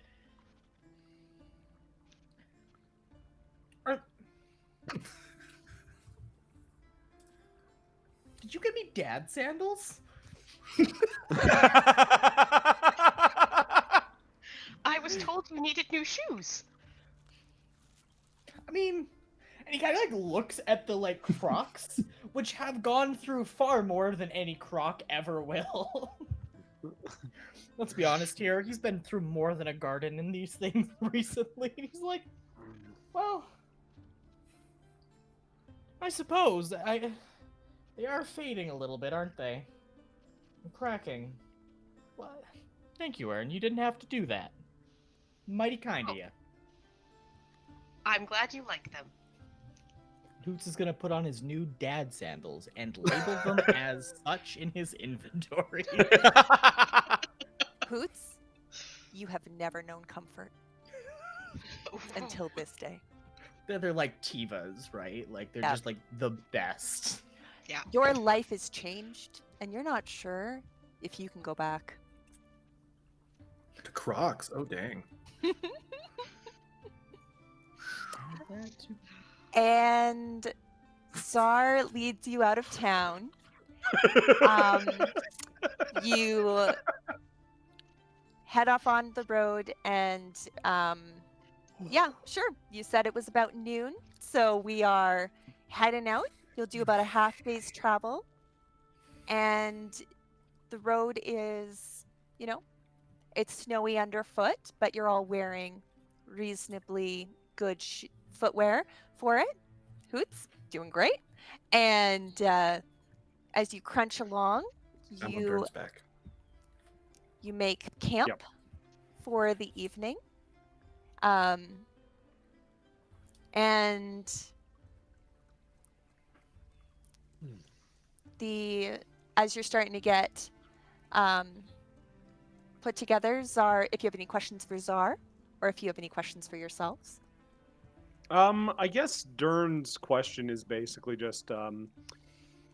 Did you get me dad sandals? I was told you needed new shoes. I mean, and he kind of like looks at the like Crocs, which have gone through far more than any Croc ever will. Let's be honest here. He's been through more than a garden in these things recently. He's like, well, I suppose they are fading a little bit, aren't they? And cracking. What? Thank you, Aaron. You didn't have to do that. Mighty kind of you. I'm glad you like them. Hoots is gonna put on his new dad sandals and label them as such in his inventory. Hoots, you have never known comfort until this day. They're like Tivas, right? Like they're Yeah. just like the best. Your life has changed, and you're not sure if you can go back. The Crocs. Oh dang. And Czar leads you out of town. You head off on the road, and yeah, sure. You said it was about noon, so we are heading out. You'll do about a half day's travel, and the road is, it's snowy underfoot, but you're all wearing reasonably good footwear for it. Hoots, doing great. And as you crunch along, I'm on Burn's back. you make camp Yep. for the evening. And as you're starting to get put together, Czar, if you have any questions for Czar, or if you have any questions for yourselves. I guess Dern's question is basically just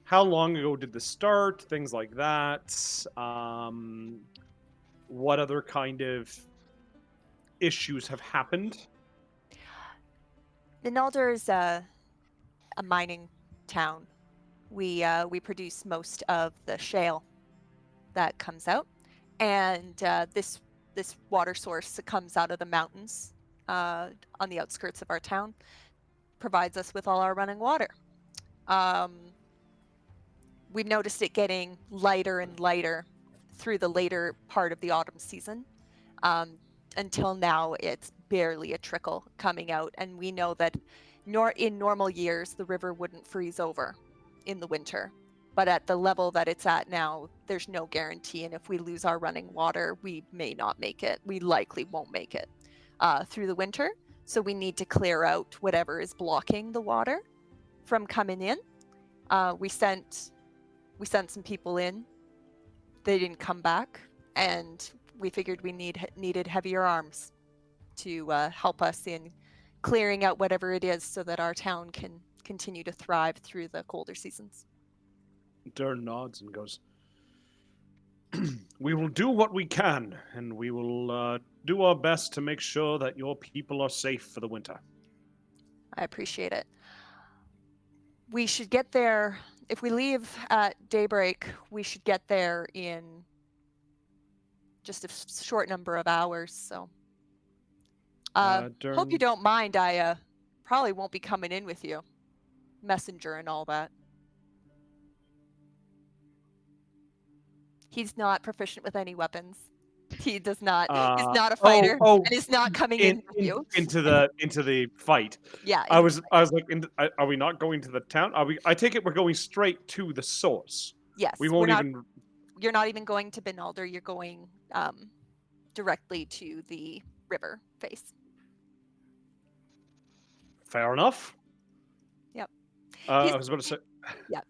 how long ago did this start? Things like that. What other kind of issues have happened? Nalder is a mining town. We produce most of the shale that comes out, and this water source that comes out of the mountains on the outskirts of our town provides us with all our running water. We've noticed it getting lighter and lighter through the later part of the autumn season. Until now, it's barely a trickle coming out, and we know that in normal years, the river wouldn't freeze over in the winter. But at the level that it's at now, there's no guarantee, and if we lose our running water, we may not make it. We likely won't make it through the winter, so we need to clear out whatever is blocking the water from coming in. We sent some people in. They didn't come back, and we figured we needed heavier arms to help us in clearing out whatever it is so that our town can continue to thrive through the colder seasons. Dern nods and goes, we will do what we can, and we will do our best to make sure that your people are safe for the winter. I appreciate it. We should get there. If we leave at daybreak, we should get there in just a short number of hours. So, hope you don't mind. I probably won't be coming in with you, messenger and all that. He's not proficient with any weapons. He does not. He's not a fighter, and he's not coming in with you into the fight. Yeah. I was like, are we not going to the town? Are we? I take it we're going straight to the source. Yes. We won't even. You're not even going to Benalder. You're going directly to the river face. Fair enough. Yep. I was about to say. Yep.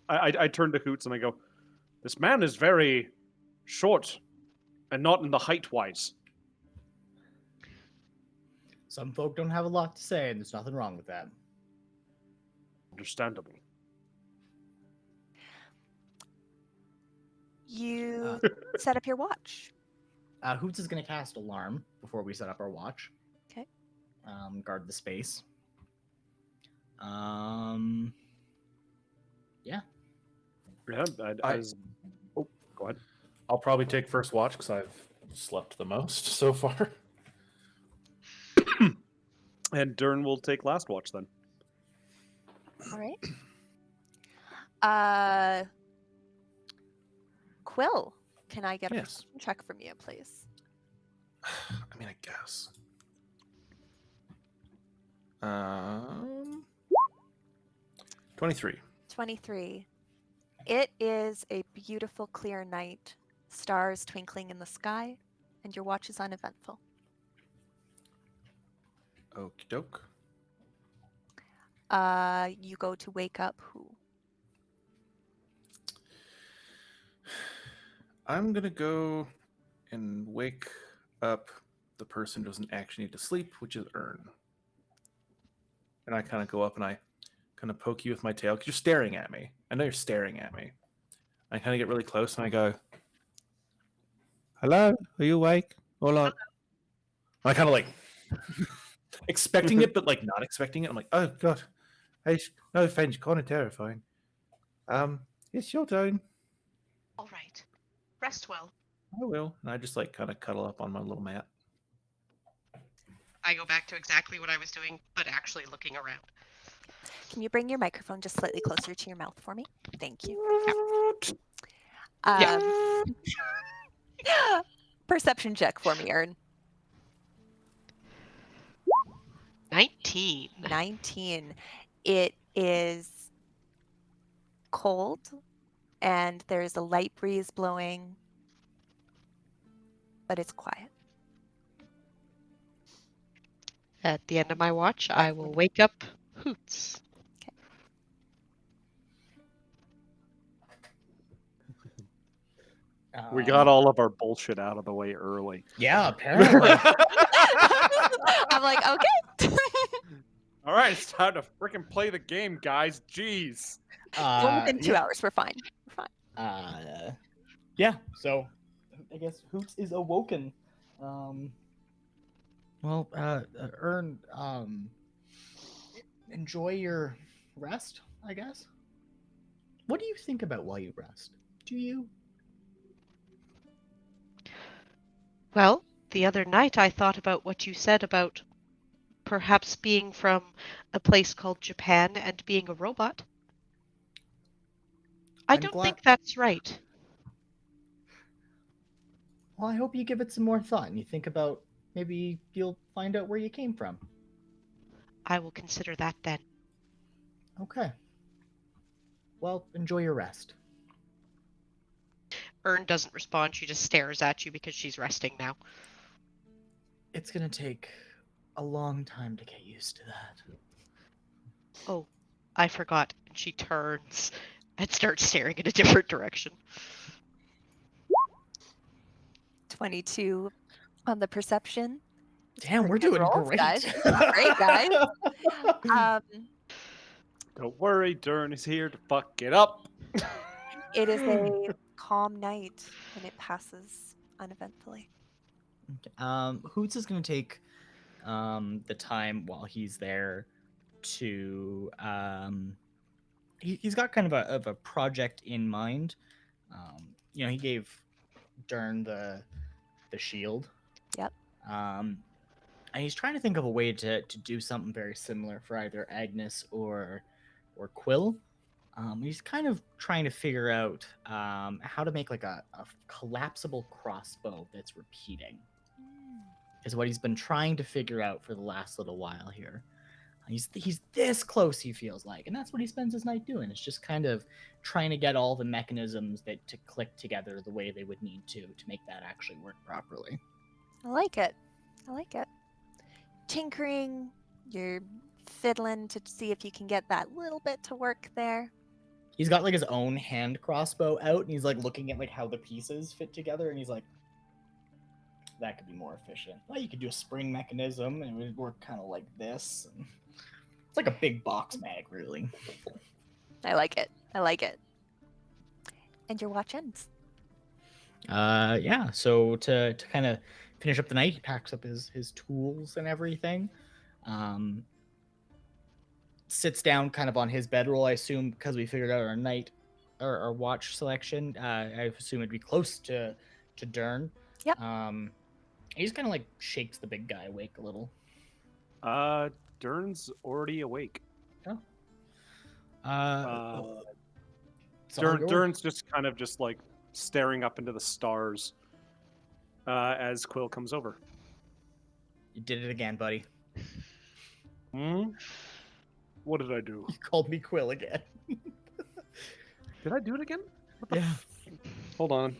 I turn to Hoots and I go, this man is very short and not in the height-wise. Some folk don't have a lot to say, and there's nothing wrong with that. Understandable. You set up your watch. Hoots is going to cast Alarm before we set up our watch. Okay. Guard the space. Yeah. Yeah, oh, go ahead. I'll probably take first watch because I've slept the most so far. And Dern will take last watch then. All right. Quill, can I get a Yes. perception check from you, please? I mean, I guess. 23. 23. It is a beautiful, clear night, stars twinkling in the sky, and your watch is uneventful. Okie doke. You go to wake up who? I'm going to go and wake up the person who doesn't actually need to sleep, which is Ern. And I kind of go up and I kind of poke you with my tail because you're staring at me. I know you're staring at me. I kind of get really close and I go, "Hello, are you awake?" Or like, I kind of like expecting it, but like not expecting it. I'm like, "Oh God, hey, no offense, kind of terrifying." It's your turn. All right. Rest well. I will. And I just like kind of cuddle up on my little mat. I go back to exactly what I was doing, but actually looking around. Can you bring your microphone just slightly closer to your mouth for me? Thank you. Perception check for me, Ern. 19. 19. It is cold, and there's a light breeze blowing, but it's quiet. At the end of my watch, I will wake up Hoots. We got all of our bullshit out of the way early. Yeah, apparently. I'm like, okay. All right, it's time to freaking play the game, guys. Jeez. We're within 2 hours. We're fine. We're fine. Yeah, so I guess Hoots is awoken. Ern, enjoy your rest, I guess. What do you think about while you rest? Do you? Well, the other night I thought about what you said about perhaps being from a place called Japan and being a robot. I I'm don't glad- think that's right. Well, I hope you give it some more thought and you think about maybe you'll find out where you came from. I will consider that then. Okay. Well, enjoy your rest. Ern doesn't respond. She just stares at you because she's resting now. It's gonna take a long time to get used to that. Oh, I forgot. And she turns and starts staring in a different direction. 22 on the perception. Damn, we're Pretty good doing rolls, great. guys. Great, guys. Don't worry, Dern is here to fuck it up. It is a calm night, and it passes uneventfully. Hoots is going to take the time while he's there to he's got kind of a project in mind. He gave Dern the shield. Yep. And he's trying to think of a way to do something very similar for either Agnes or Quill. He's kind of trying to figure out how to make like a collapsible crossbow that's repeating. Is what he's been trying to figure out for the last little while here. He's this close, he feels like, and that's what he spends his night doing. It's just kind of trying to get all the mechanisms to click together the way they would need to make that actually work properly. I like it. Tinkering, you're fiddling to see if you can get that little bit to work there. He's got like his own hand crossbow out, and he's like looking at like how the pieces fit together, and he's like, that could be more efficient. Well, you could do a spring mechanism, and it would work kind of like this. And it's like a big box mag, really. I like it. And your watch ends. Yeah. So to kind of finish up the night, he packs up his tools and everything. Sits down kind of on his bedroll, I assume, because we figured out our night or watch selection. I assume it'd be close to Dern. Yep. He just kind of like shakes the big guy awake a little. Dern's already awake. Oh. It's all yours. Dern's just kind of just like staring up into the stars as Quill comes over. You did it again, buddy. Hmm? What did I do? You called me Quill again. Did I do it again? What the Yeah. Hold on.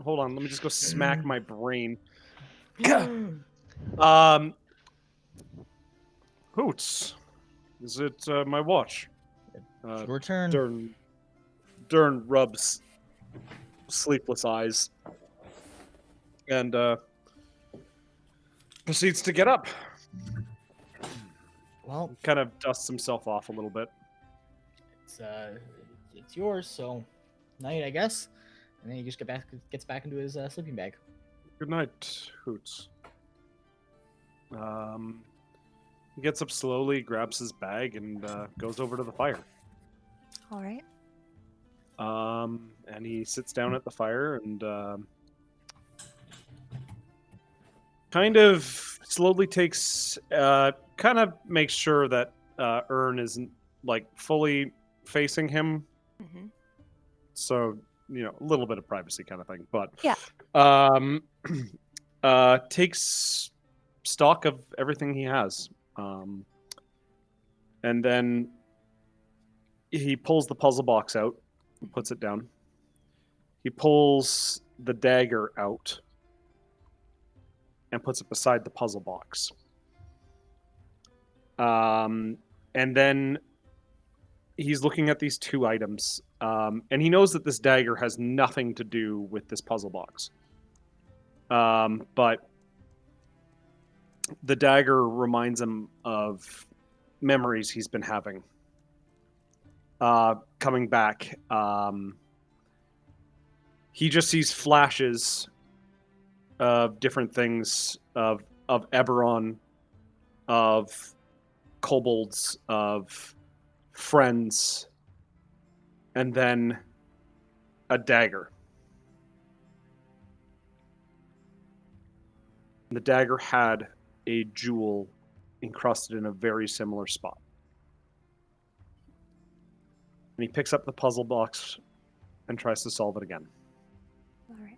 Let me just go smack my brain. Hoots. Is it my watch? Your turn. Dern rubs sleepless eyes and proceeds to get up. Well, Kind of dusts himself off a little bit. it's yours. So, night, I guess. And then he just gets back into his sleeping bag. Good night, Hoots. He gets up slowly, grabs his bag, and goes over to the fire. All right. And he sits down at the fire and kind of slowly takes, kind of makes sure that Ern isn't like fully facing him. Mm-hmm. So, a little bit of privacy kind of thing. But Yeah. takes stock of everything he has. And then he pulls the puzzle box out and puts it down. He pulls the dagger out and puts it beside the puzzle box. And then he's looking at these two items. And he knows that this dagger has nothing to do with this puzzle box. But the dagger reminds him of memories he's been having. Coming back, he just sees flashes of different things of Eberron, of kobolds, of friends, and then a dagger. And the dagger had a jewel encrusted in a very similar spot. And he picks up the puzzle box and tries to solve it again. All right.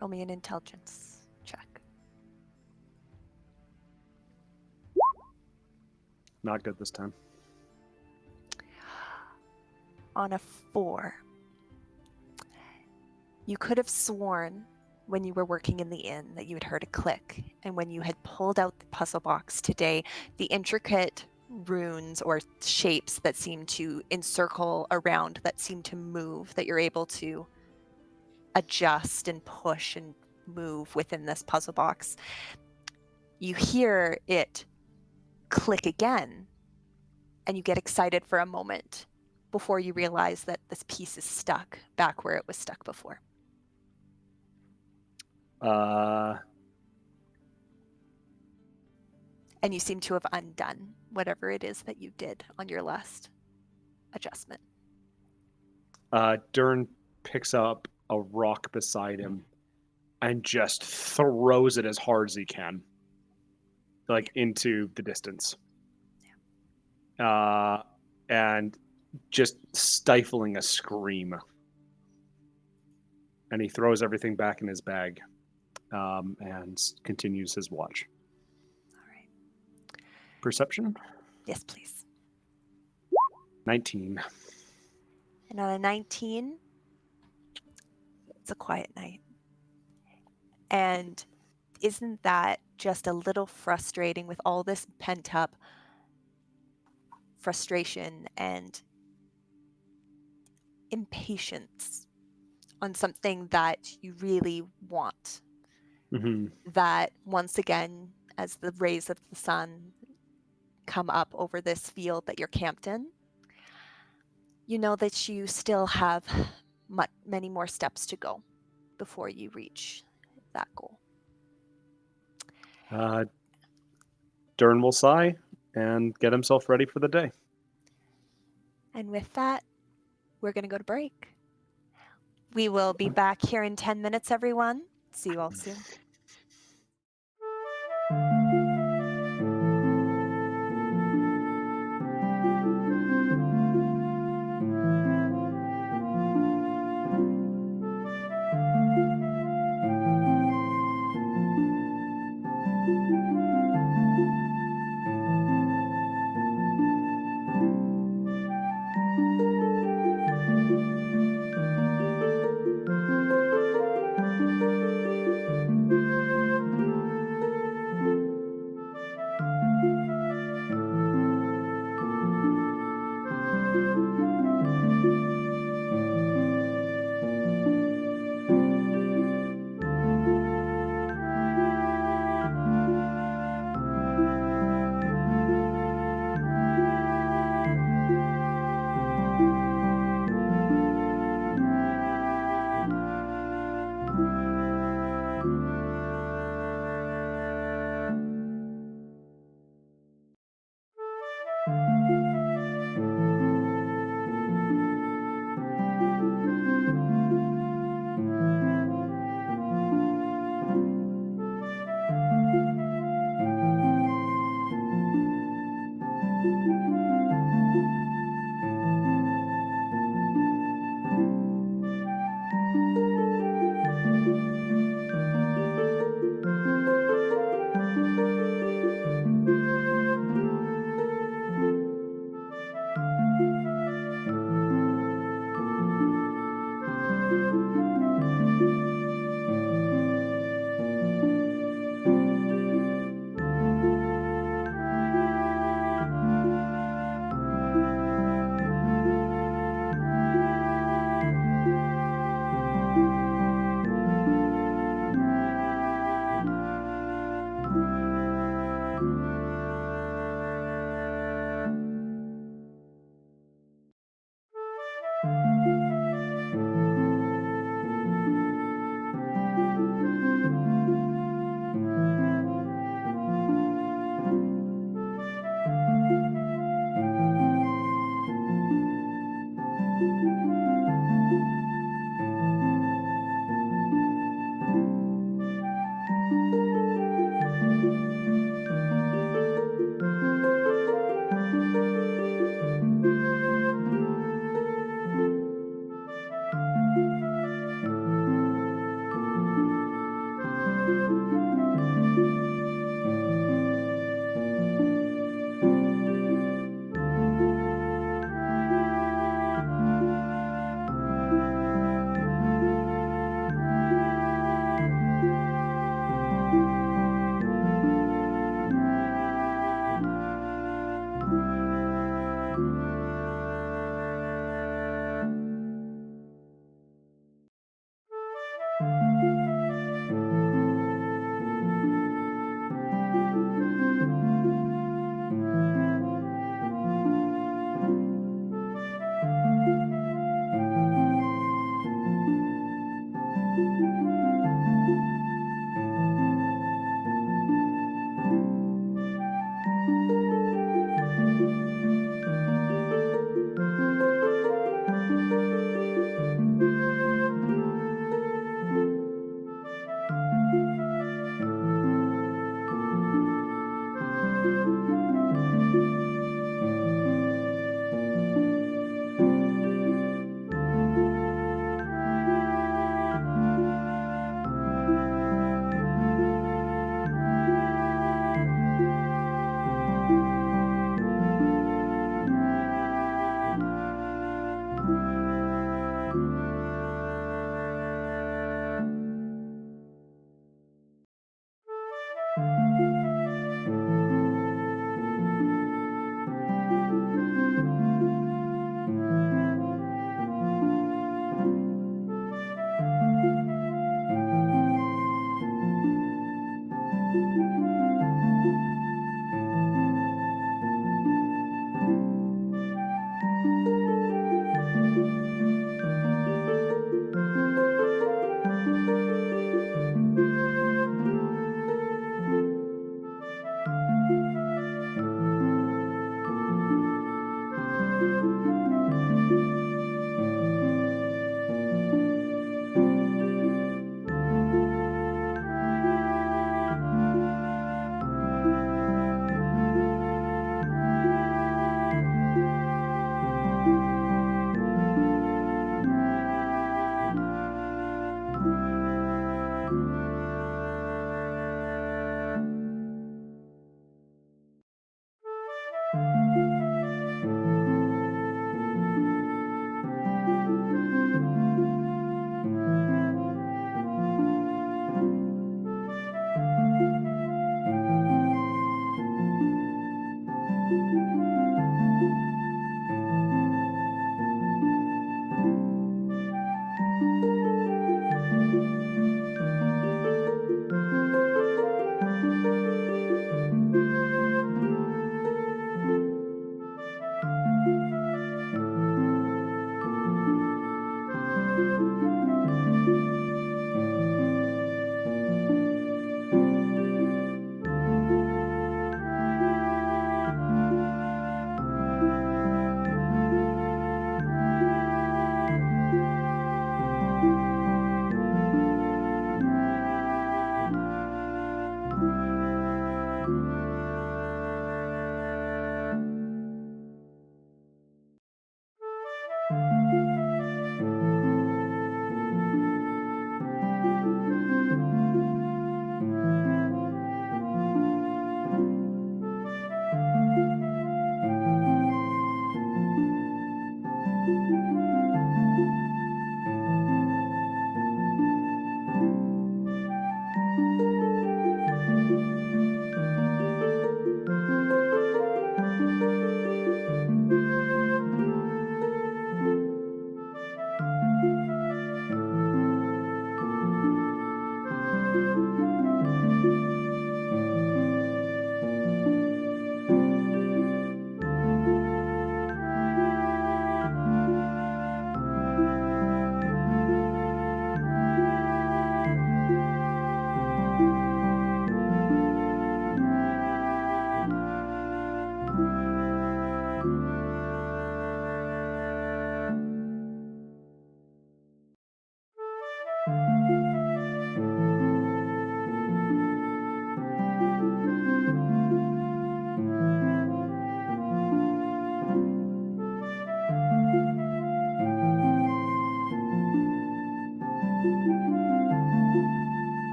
Roll me an intelligence check. Not good this time. On a 4. You could have sworn when you were working in the inn that you had heard a click, and when you had pulled out the puzzle box today, the intricate runes or shapes that seem to encircle around, that seem to move, that you're able to adjust and push and move within this puzzle box. You hear it click again, and you get excited for a moment before you realize that this piece is stuck back where it was stuck before. And you seem to have undone whatever it is that you did on your last adjustment. Dern picks up a rock beside him and just throws it as hard as he can, like into the distance. And just stifling a scream. And he throws everything back in his bag and continues his watch. All right. Perception? Yes, please. 19. And on a 19, it's a quiet night. And isn't that just a little frustrating with all this pent up frustration and impatience on something that you really want? Mm-hmm. That once again, as the rays of the sun come up over this field that you're camped in, you know that you still have many more steps to go before you reach that goal. Dern will sigh and get himself ready for the day. And with that, we're going to go to break. We will be back here in 10 minutes, everyone. See you all soon.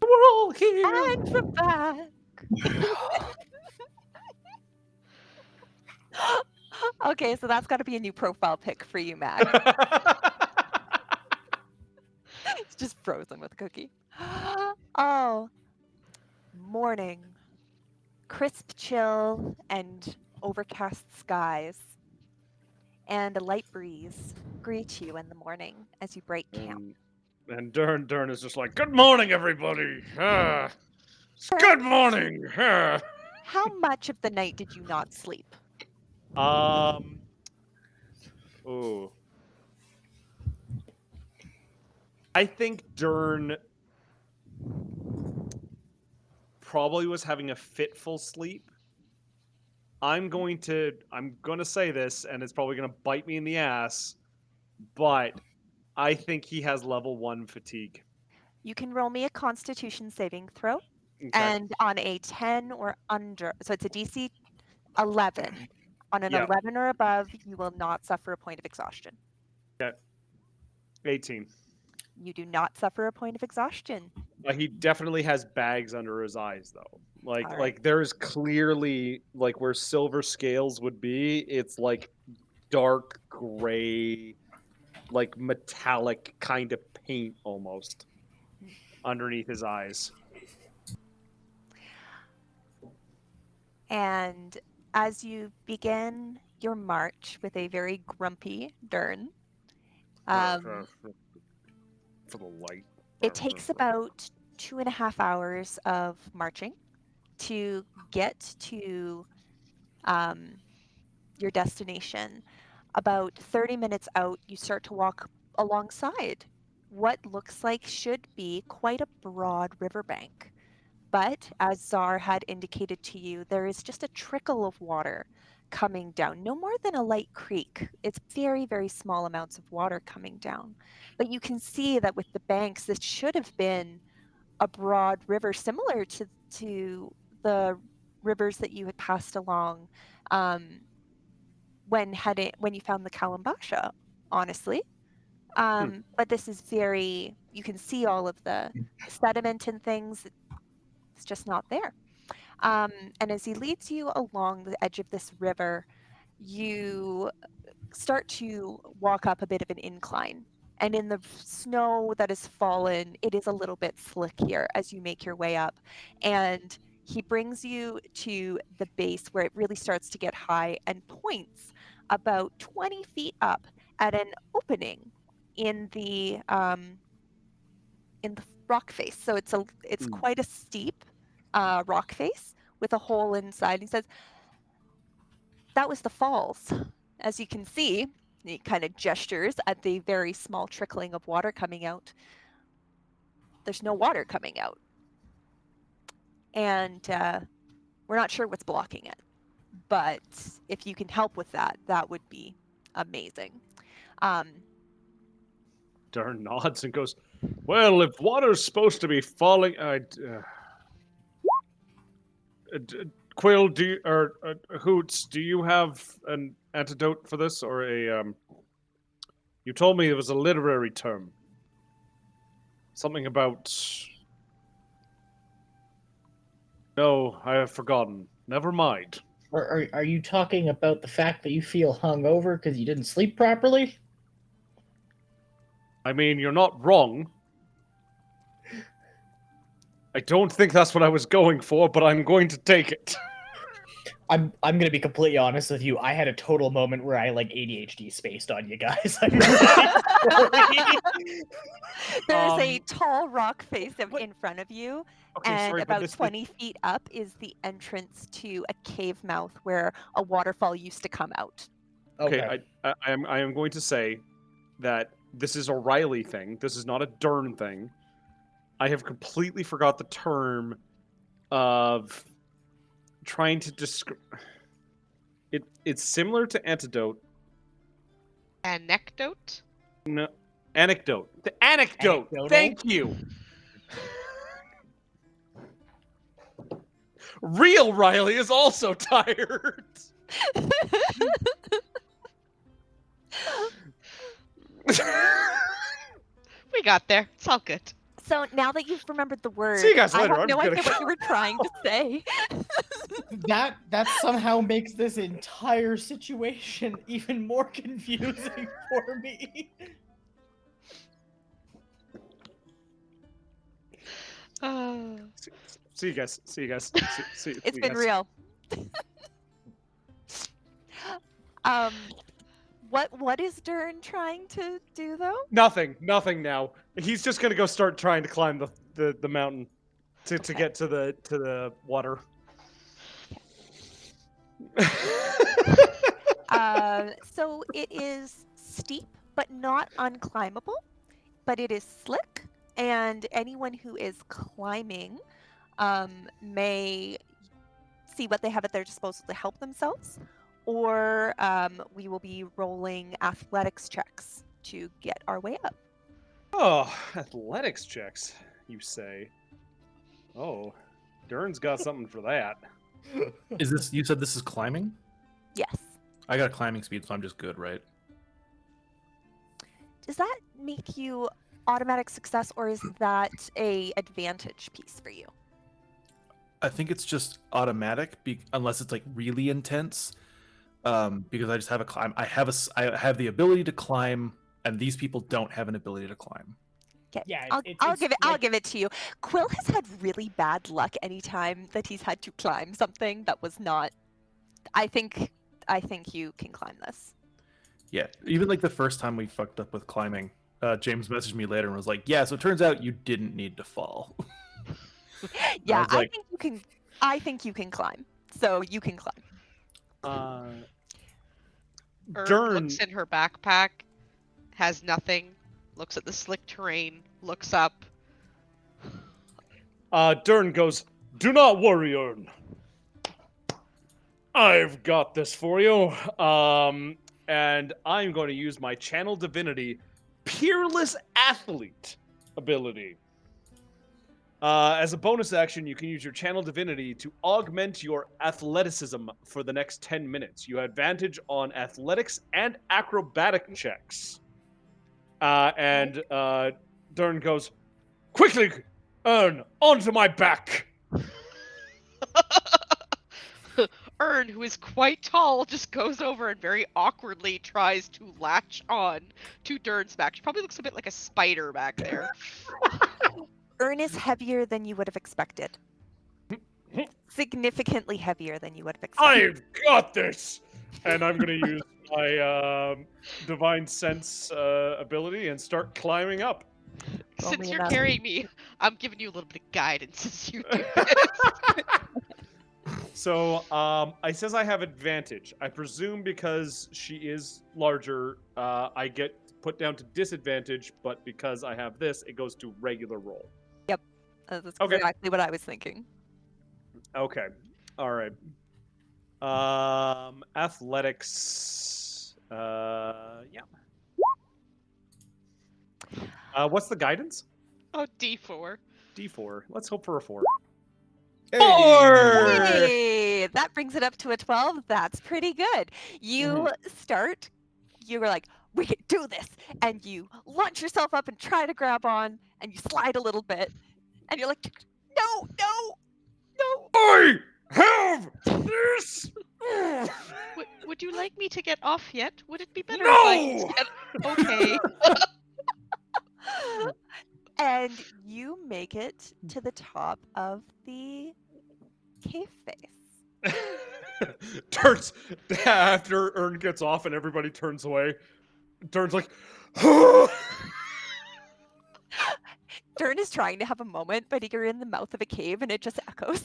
We're all here. And we're back. Okay, so that's got to be a new profile pic for you, Mac. It's just frozen with cookie. Oh, morning. Crisp chill and overcast skies. And a light breeze greet you in the morning as you break camp. And Dern is just like, "Good morning, everybody. Good morning." How much of the night did you not sleep? Ooh. I think Dern probably was having a fitful sleep. I'm going to say this, and it's probably gonna bite me in the ass, but I think he has level 1 fatigue. You can roll me a Constitution saving throw, Okay. and on a 10 or under, so it's a DC 11. On an Yeah. 11 or above, you will not suffer a point of exhaustion. Okay. 18. You do not suffer a point of exhaustion. He definitely has bags under his eyes, though. All right. Like there's clearly like where silver scales would be. It's like dark gray, like metallic kind of paint almost underneath his eyes. And as you begin your march with a very grumpy Dern, For the light. it takes about 2.5 hours of marching to get to your destination. About 30 minutes out, you start to walk alongside what looks like should be quite a broad riverbank. But as Czar had indicated to you, there is just a trickle of water coming down, no more than a light creek. It's very, very small amounts of water coming down. But you can see that with the banks, this should have been a broad river similar to the rivers that you had passed along when you found the Kalambasha, honestly. But this is very, you can see all of the sediment and things. It's just not there. And as he leads you along the edge of this river, you start to walk up a bit of an incline. And in the snow that has fallen, it is a little bit slick here as you make your way up. And he brings you to the base where it really starts to get high and points about 20 feet up at an opening in the rock face. So it's quite a steep rock face with a hole inside. He says, "That was the falls. As you can see," he kind of gestures at the very small trickling of water coming out. There's no water coming out. And we're not sure what's blocking it. But if you can help with that, that would be amazing. Dern nods and goes, "Well, if water's supposed to be falling, Quill, Hoots, do you have an antidote for this, or a You told me it was a literary term. Something about. No, I have forgotten. Never mind. Are you talking about the fact that you feel hungover because you didn't sleep properly? I mean, you're not wrong. I don't think that's what I was going for, but I'm going to take it. I'm gonna be completely honest with you. I had a total moment where I like ADHD spaced on you guys. I'm really sorry. There's a tall rock face in front of you, Okay, and sorry, but about 20 feet up is the entrance to a cave mouth where a waterfall used to come out. Okay, I am going to say that this is a Riley thing. This is not a Dern thing. I have completely forgot the term of trying to describe. It's similar to antidote. Anecdote? No, anecdote. The anecdote. Anecdotal? Thank you. Real Riley is also tired. We got there. It's all good. So now that you've remembered the word, See you guys later. I have I'm no just idea gonna what you were trying to say. That somehow makes this entire situation even more confusing for me. See you guys. See you guys. See It's you been guys. real. What is Dern trying to do though? Nothing now. He's just gonna go start trying to climb the mountain to get to the water. So it is steep but not unclimbable, but it is slick, and anyone who is climbing may see what they have at their disposal to help themselves, or we will be rolling athletics checks to get our way up. Oh, athletics checks, you say? Oh, Dern's got something for that. Is this? You said this is climbing? Yes. I got climbing speed, so I'm just good, right? Does that make you automatic success, or is that a advantage piece for you? I think it's just automatic, unless it's like really intense. Because I just have a climb. I have the ability to climb, and these people don't have an ability to climb. Okay. Yeah, I'll give it to you. Quill has had really bad luck anytime that he's had to climb something that was not. I think you can climb this. Yeah, even like the first time we fucked up with climbing, James messaged me later and was like, "Yeah, so it turns out you didn't need to fall." Yeah, I think you can. I think you can climb. So you can climb. Dern looks in her backpack, has nothing, looks at the slick terrain, looks up. Dern goes, "Do not worry, Ern. I've got this for you. And I'm going to use my Channel Divinity Peerless Athlete ability. As a bonus action, you can use your channel divinity to augment your athleticism for the next 10 minutes. You have advantage on athletics and acrobatic checks. Dern goes, quickly, Earn, onto my back. Ern, who is quite tall, just goes over and very awkwardly tries to latch on to Dern's back. She probably looks a bit like a spider back there. Ern is heavier than you would have expected. Significantly heavier than you would have expected. I've got this! And I'm going to use my divine sense ability and start climbing up. Roll Since me you're another. carrying me, I'm giving you a little bit of guidance as you do this. So, I says I have advantage. I presume because she is larger, I get put down to disadvantage, but because I have this, it goes to regular roll. That's Okay. exactly what I was thinking. Okay. All right. Athletics. Yeah. What's the guidance? Oh, D4. D4. Let's hope for a 4. Hey, that brings it up to a 12. That's pretty good. You start, you were like, we can do this. And you launch yourself up and try to grab on, and you slide a little bit. And you're like, no, no, no. I have this! Would you like me to get off yet? Would it be better if I No! just get... Okay. And you make it to the top of the cave face. Turns after Ern gets off and everybody turns away. Turn's like, Dern is trying to have a moment, but you're in the mouth of a cave and it just echoes.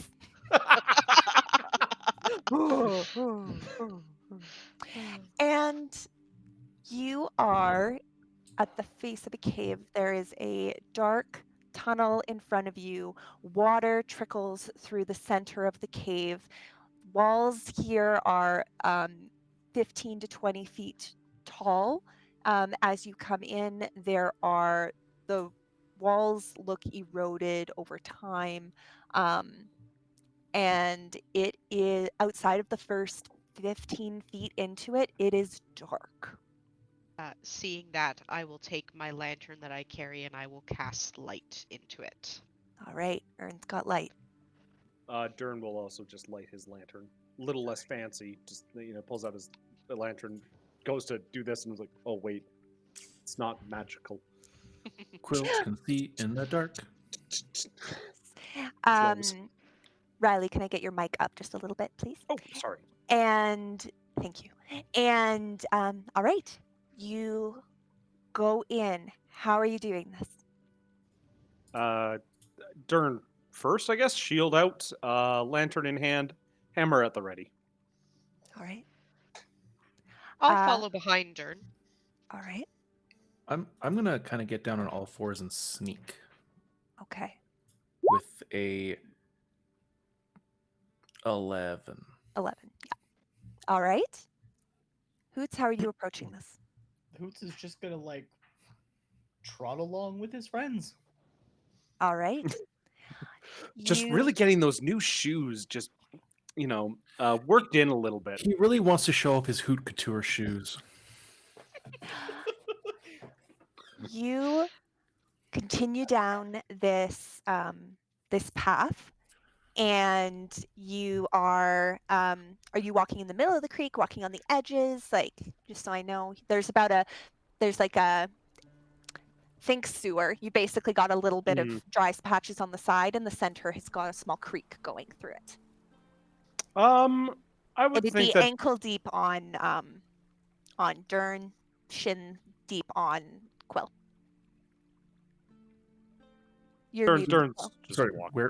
And you are at the face of a cave. There is a dark tunnel in front of you. Water trickles through the center of the cave. Walls here are 15 to 20 feet tall. As you come in, the walls look eroded over time. And it is outside of the first 15 feet into it, it is dark. Seeing that, I will take my lantern that I carry and I will cast light into it. All right, Ern's got light. Dern will also just light his lantern. A little less fancy. Just, pulls out his lantern, goes to do this, and was like, oh, wait. It's not magical. Quill can see in the dark. Close. Riley, can I get your mic up just a little bit, please? Oh, sorry. And thank you. And all right, you go in. How are you doing this? Dern first, I guess. Shield out, lantern in hand, hammer at the ready. All right. I'll follow behind Dern. All right. I'm gonna kind of get down on all fours and sneak Okay. with a 11. 11. Yeah. All right. Hoots, how are you approaching this? Hoots is just gonna like trot along with his friends. All right. Just really getting those new shoes just, worked in a little bit. He really wants to show off his Hoot Couture shoes. You continue down this this path, and you are you walking in the middle of the creek, walking on the edges? Like, just so I know, there's like a think sewer. You basically got a little bit of dry patches on the side, and the center has got a small creek going through it. I would It'd think be that ankle deep on Dern, shin deep on Quill. You're muted, Dern's Quill. just Sorry, walking.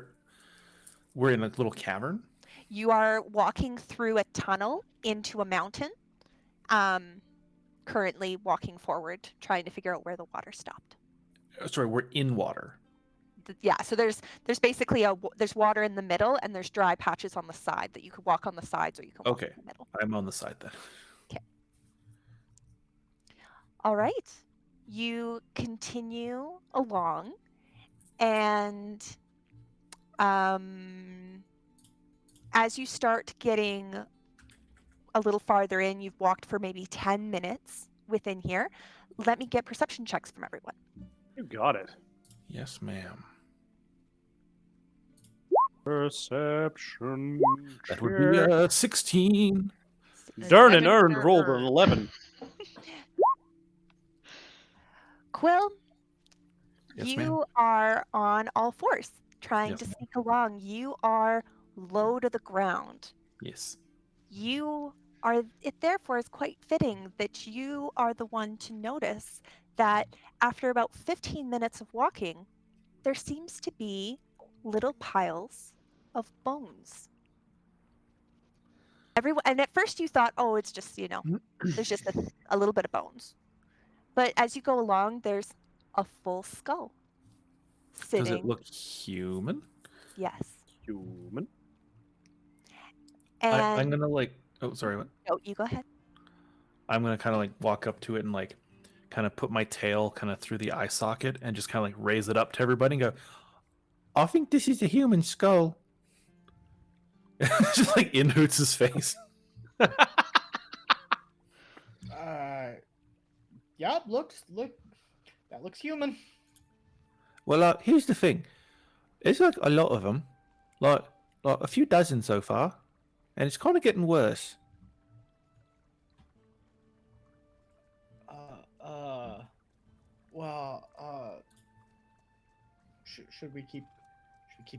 we're in a little cavern. You are walking through a tunnel into a mountain. Currently walking forward, trying to figure out where the water stopped. Sorry, we're in water. Yeah, so there's basically there's water in the middle, and there's dry patches on the side that you could walk on the sides, or you can walk in the middle. I'm on the side then. All right. You continue along, and As you start getting a little farther in, you've walked for maybe 10 minutes within here. Let me get perception checks from everyone. You got it. Yes, ma'am. Perception. That would be check. 16. Darn and 11 earned for rolled an Earn. 11. Quill, Yes, ma'am. you are on all fours, trying Yes, to ma'am. sneak along. You are low to the ground. Yes. You are, it therefore is quite fitting that you are the one to notice that after about 15 minutes of walking, there seems to be little piles of bones. Everyone, and at first you thought, oh, it's just, there's just a little bit of bones. But as you go along, there's a full skull sitting. Does it look human? Yes. Human. And I'm gonna like. Oh, sorry. What? no, you go ahead. I'm gonna kind of like walk up to it and like, kind of put my tail kind of through the eye socket and just kind of like raise it up to everybody and go, "I think this is a human skull." Just like in Hoots' face. Yeah, look, that looks human. Well, here's the thing. There's like a lot of them, like a few dozen so far, and it's kind of getting worse. Should we keep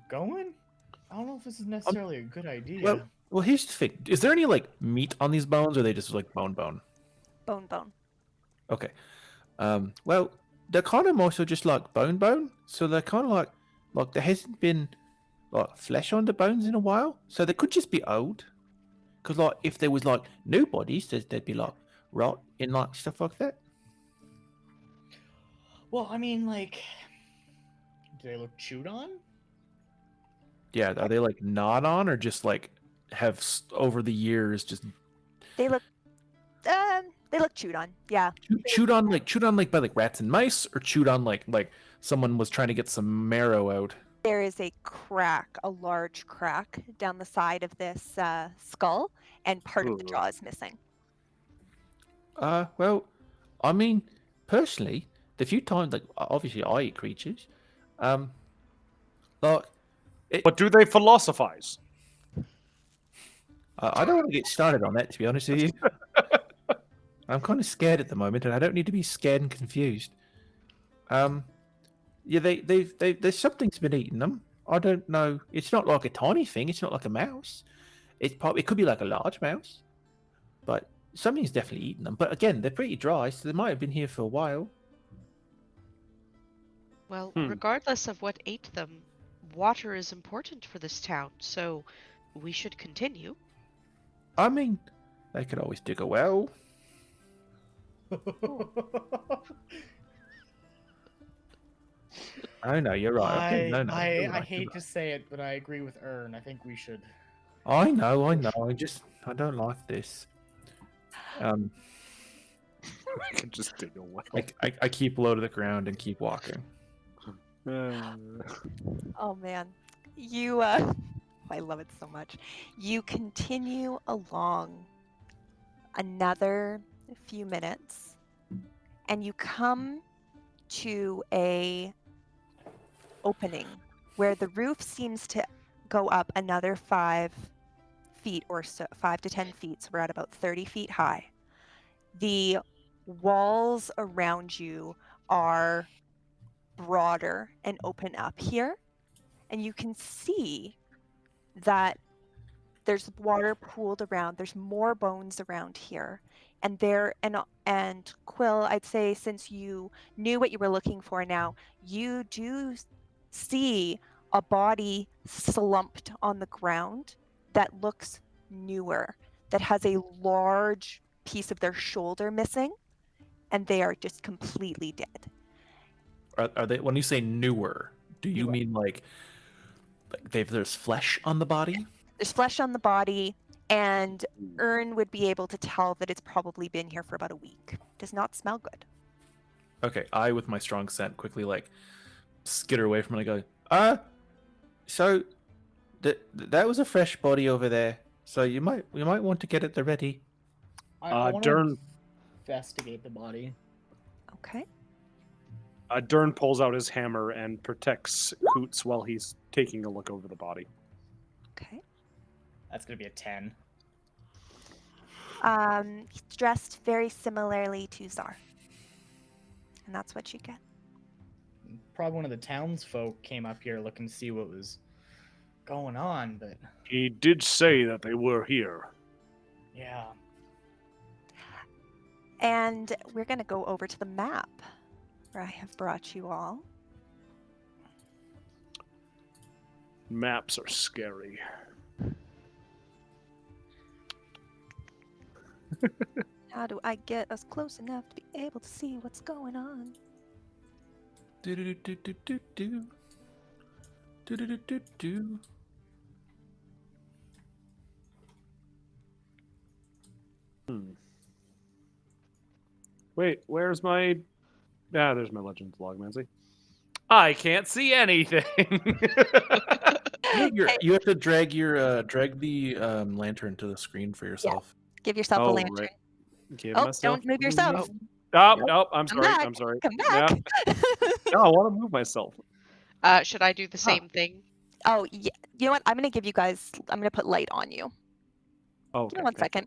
going? I don't know if this is necessarily a good idea. Well, here's the thing. Is there any like meat on these bones, or are they just like bone? Bone. Okay. Well, they're kind of also just like bone. So they're kind of like there hasn't been like flesh on the bones in a while. So they could just be old. Because like if there was like new bodies, there'd be like rot and like stuff like that. Well, I mean, like, do they look chewed on? Yeah, are they like gnawed on or just like have over the years just They look chewed on. Yeah. chewed on like by like rats and mice, or chewed on like someone was trying to get some marrow out? There is a large crack down the side of this skull, and part of the Ugh. jaw is missing. Well, I mean, personally, the few times like obviously I eat creatures, like But do they philosophize? I don't want to get started on that, to be honest with you. I'm kind of scared at the moment, and I don't need to be scared and confused. Yeah, there's something's been eating them. I don't know. It's not like a tiny thing. It's not like a mouse. It could be like a large mouse, but something's definitely eaten them. But again, they're pretty dry, so they might have been here for a while. Well, regardless of what ate them, water is important for this town, so we should continue. I mean, they could always dig a well. Oh no, you're right. Okay, no, I you're right, hate you're to say it, but I agree with Ern. I think we should. right. I know. I don't like this. I can just dig a well. I keep low to the ground and keep walking. Oh man, you I love it so much. You continue along another few minutes, and you come to a opening where the roof seems to go up another 5 feet or so, 5 to 10 feet. So we're at about 30 feet high. The walls around you are broader and open up here, and you can see that there's water pooled around. There's more bones around here, and Quill, I'd say since you knew what you were looking for now, you do see a body slumped on the ground that looks newer, that has a large piece of their shoulder missing, and they are just completely dead. Are they? When you say newer, do you Newer. mean like there's flesh on the body? There's flesh on the body, and Ern would be able to tell that it's probably been here for about a week. Does not smell good. Okay, I with my strong scent quickly like skitter away from it. I go, So, that was a fresh body over there. So you might want to get it ready. I want to Dern investigate the body. Okay. Dern pulls out his hammer and protects Hoots while he's taking a look over the body. Okay. That's gonna be a 10. He's dressed very similarly to Czar. And that's what you get. Probably one of the townsfolk came up here looking to see what was going on, but He did say that they were here. yeah. And we're going to go over to the map where I have brought you all. Maps are scary. How do I get us close enough to be able to see what's going on? Do do do do do do do do do do do. Wait, where's my... there's my Legends Logomancy. I can't see anything. You have to drag the lantern to the screen for yourself. Give yourself a Oh, lantern. right. Give Oh, myself don't move a yourself. movement. Oh, Yep. oh, I'm Come sorry. back. I'm sorry. Come back. No, I want to move myself. Should I do the same thing? Oh, yeah. You know what? I'm going to give you guys, I'm going to put light on you. Oh, Give me 1 second.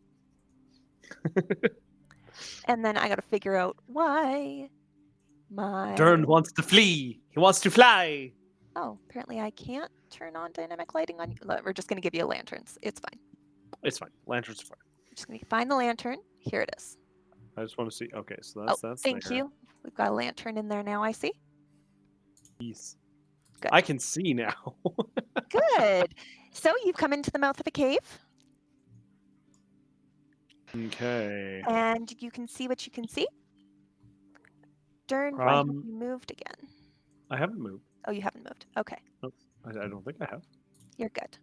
And then I got to figure out why my... Dern wants to flee. He wants to fly. Oh, apparently I can't turn on dynamic lighting on you. We're just going to give you lanterns. It's fine. It's fine. Lanterns are fine. I'm just going to find the lantern. Here it is. I just want to see. Okay, so Oh, that's thank there. you. We've got a lantern in there now, I see. Jeez. Good. I can see now. Good. So you've come into the mouth of a cave, Okay. and you can see what you can see. Dern, why have Um, you moved again? I haven't moved. Oh, you haven't moved. Okay, I don't think I have. you're good.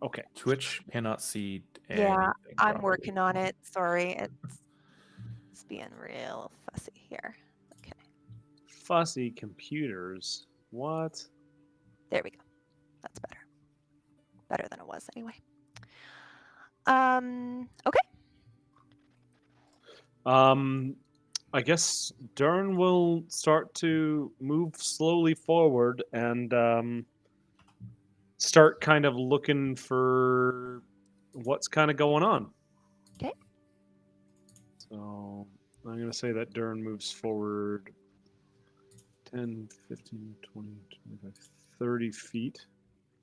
Okay. Twitch cannot see Yeah, anything I'm properly. working on it. Sorry, it's being real fussy here. Okay, Fussy computers. What? there we go. That's better. Better than it was anyway. Okay. I guess Dern will start to move slowly forward and start kind of looking for what's kind of going on. Okay. So I'm going to say that Dern moves forward 10, 15, 20, 25, 30 feet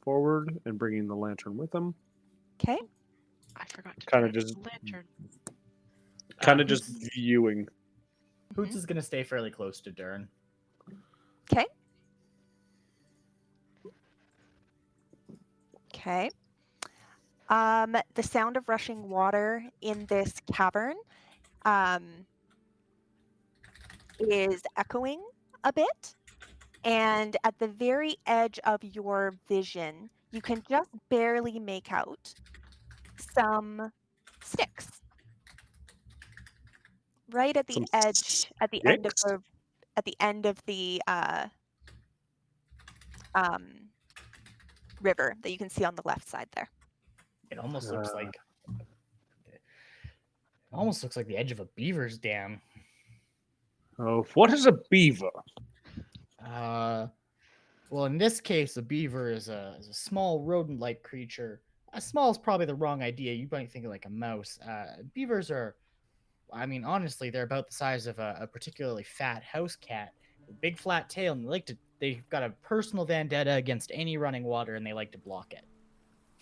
forward and bringing the lantern with him. Okay. I forgot to Kinda turn on just- the lantern. Kind of just Hoots- viewing. Hoots is gonna stay fairly close to Dern. Okay. Okay. The sound of rushing water in this cavern is echoing a bit. And at the very edge of your vision, you can just barely make out some sticks. Right at the Some edge, at the end of sticks? the river that you can see on the left side there. It almost looks like the edge of a beaver's dam. Oh, what is a beaver? Well, in this case, a beaver is a small rodent-like creature. Small is probably the wrong idea. You might think of like a mouse. Beavers are, I mean, honestly, they're about the size of a particularly fat house cat, with a big flat tail, and they've got a personal vendetta against any running water, and they like to block it.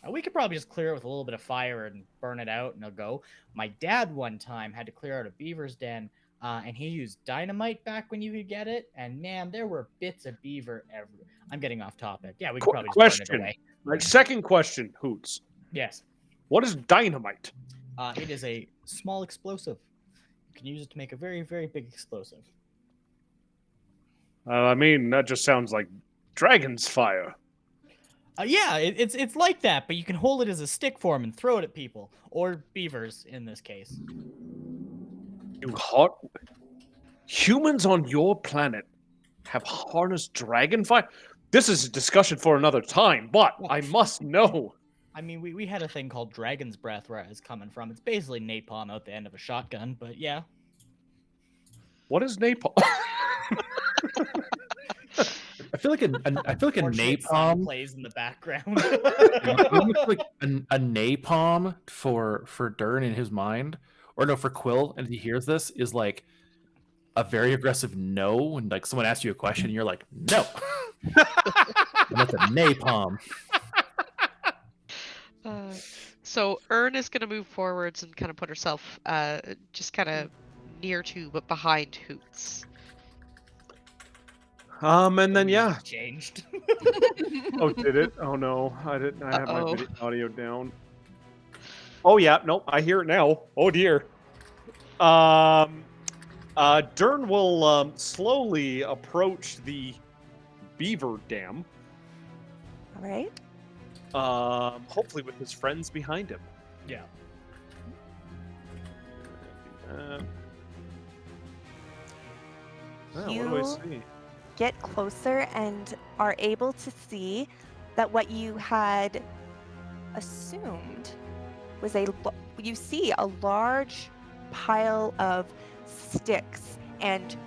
We could probably just clear it with a little bit of fire and burn it out, and it'll go. My dad one time had to clear out a beaver's den, and he used dynamite back when you could get it, and man, there were bits of beaver everywhere. I'm getting off topic. Yeah, we could probably just burn Question. it away. My second question, Hoots. Yes. What is dynamite? It is a small explosive. You can use it to make a very, very big explosive. I mean, that just sounds like dragon's fire. Yeah, it's like that, but you can hold it as a stick form and throw it at people, or beavers in this case. Humans on your planet have harnessed dragon fire? This is a discussion for another time, but I must know. I mean, we had a thing called Dragon's Breath where I was coming from. It's basically napalm out the end of a shotgun, but yeah. What is napalm? I feel like a Unfortunate sound napalm. plays in the background. Almost like a napalm for Dern in his mind, or no, for Quill, and if he hears this, is like a very aggressive no, and like someone asks you a question, and you're like no. And that's a napalm. So Ern is going to move forwards and kind of put herself just kind of near to, but behind Hoots. And then yeah. Changed. Oh, did it? Oh no, I didn't. I have my Uh-oh. audio down. Oh yeah, nope. I hear it now. Oh dear. Dern will slowly approach the beaver dam. All right. Hopefully with his friends behind him. Yeah. What do I You see? get closer and are able to see that what you had assumed was you see a large pile of sticks and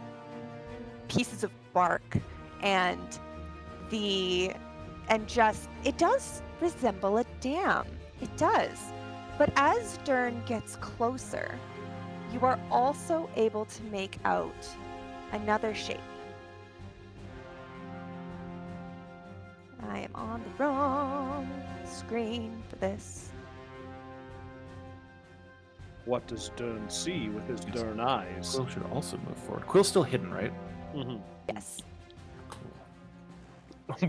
pieces of bark and it does resemble a dam. It does. But as Dern gets closer, you are also able to make out another shape. I am on the wrong screen for this. What does Dern see with his Dern eyes? Quill should also move forward. Quill's still hidden, right? Mhm. Yes.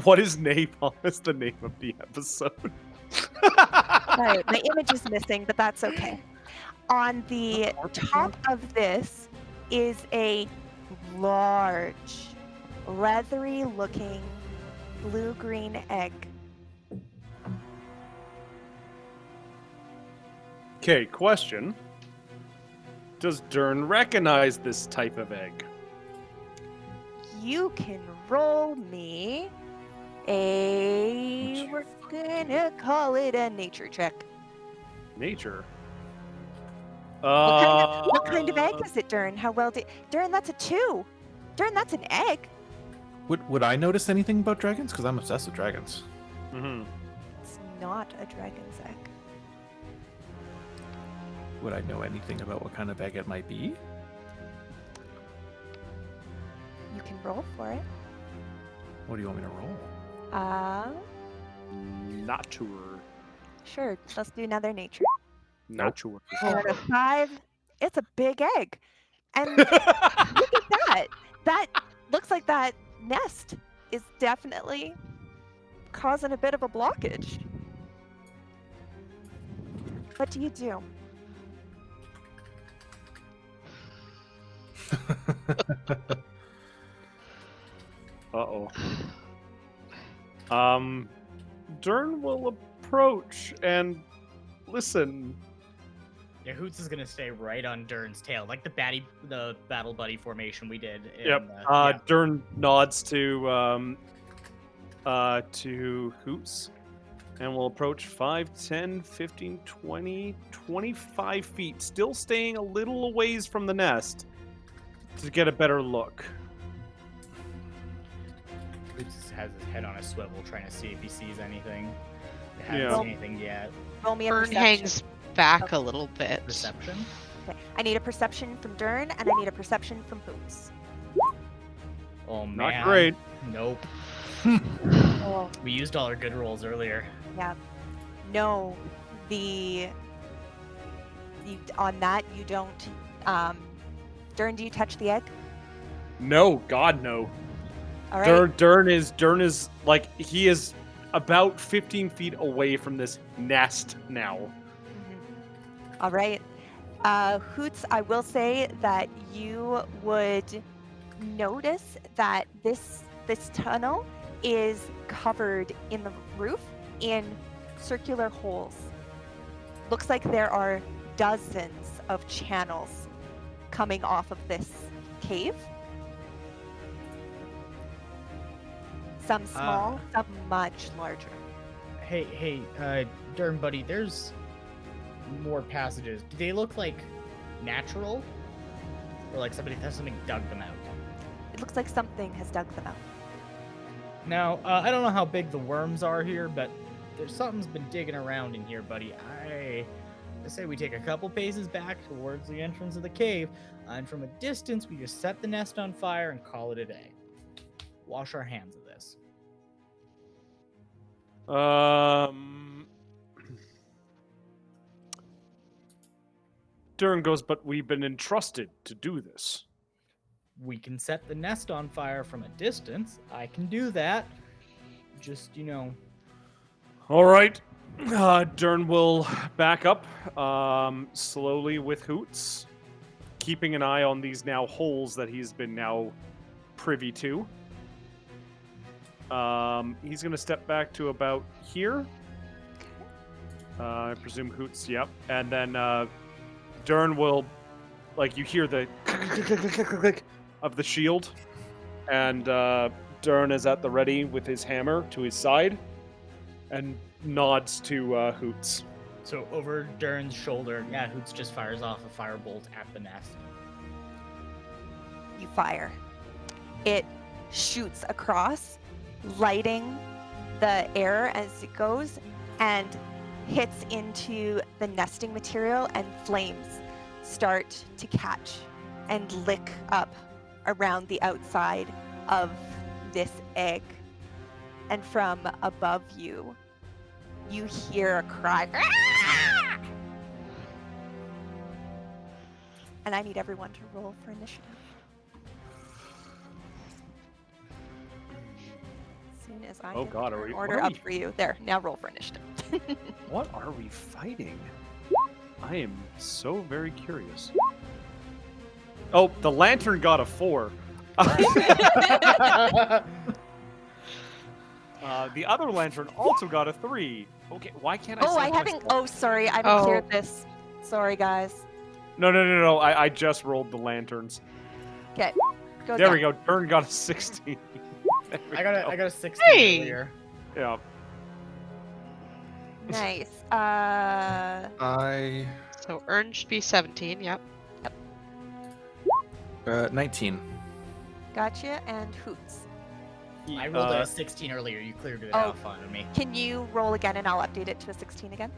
What is napalm? Is the name of the episode? Right, my image is missing, but that's okay. On the top of this is a large, leathery looking blue-green egg. Okay, question. Does Dern recognize this type of egg? You can roll me we're gonna call it a nature check. Nature. What kind of egg is it, Dern? How well did Dern? That's a 2. Dern, that's an egg. Would I notice anything about dragons? Because I'm obsessed with dragons. Mm-hmm. It's not a dragon's egg. Would I know anything about what kind of egg it might be? You can roll for it. What do you want me to roll? Not sure. Sure. Let's do another nature. Not sure. And a 5. It's a big egg. And look at that. That looks like that nest is definitely causing a bit of a blockage. What do you do? Uh-oh. Dern will approach and listen. Yeah, Hoots is gonna stay right on Dern's tail, like the battle buddy formation we did. Yep. Yeah. Dern nods to Hoots and will approach 5, 10, 15, 20, 25 feet, still staying a little ways from the nest to get a better look. Hoots has his head on a swivel, trying to see if he sees anything. He hasn't Yeah. seen anything yet. Roll me a Ern perception. hangs back a little bit. Perception. Okay. I need a perception from Dern, and I need a perception from Hoots. Oh man. Not great. Nope. Oh, We used all our good rolls earlier. yeah. No, on that you don't. Dern, do you touch the egg? No, God, no. All right. Dern is like, he is about 15 feet away from this nest now. Mhm. All right. Hoots, I will say that you would notice that this tunnel is covered in the roof in circular holes. Looks like there are dozens of channels coming off of this cave. Some small, some much larger. Hey, Dern buddy, there's more passages. Do they look like natural? Or like somebody dug them out? It looks like something has dug them out. Now, I don't know how big the worms are here, but something's been digging around in here, buddy. I say we take a couple paces back towards the entrance of the cave, and from a distance, we just set the nest on fire and call it a day. Wash our hands of this. Dern goes, but we've been entrusted to do this. We can set the nest on fire from a distance. I can do that. Just, All right. Dern will back up slowly with Hoots, keeping an eye on these now holes that he's been now privy to. He's going to step back to about here. I presume Hoots, yep. And then Dern will, you hear the click of the shield. And Dern is at the ready with his hammer to his side and nods to Hoots. So over Dern's shoulder, Hoots just fires off a firebolt at the nest. You fire. It shoots across, lighting the air as it goes, and hits into the nesting material, and flames start to catch and lick up around the outside of this egg. And from above you, you hear a cry. "Ah!" And I need everyone to roll for initiative. As soon as I Oh get God, the are we- order what are up we- for you. There, now roll for initiative. What are we fighting? I am so very curious. Oh, the lantern got a 4. The other lantern also got a 3. Okay, why can't I? Oh, I select haven't. myself? Oh, sorry, I haven't cleared this. Sorry, guys. No. I just rolled the lanterns. Okay, go There again. we go. Dern got a 16. There we I got go. a 16 Hey! earlier. Yeah. Nice. So earned should be 17, yep. 19. Gotcha. And Hoots. I rolled a 16 earlier. You cleared it out fine on me. Can you roll again, and I'll update it to a 16 again?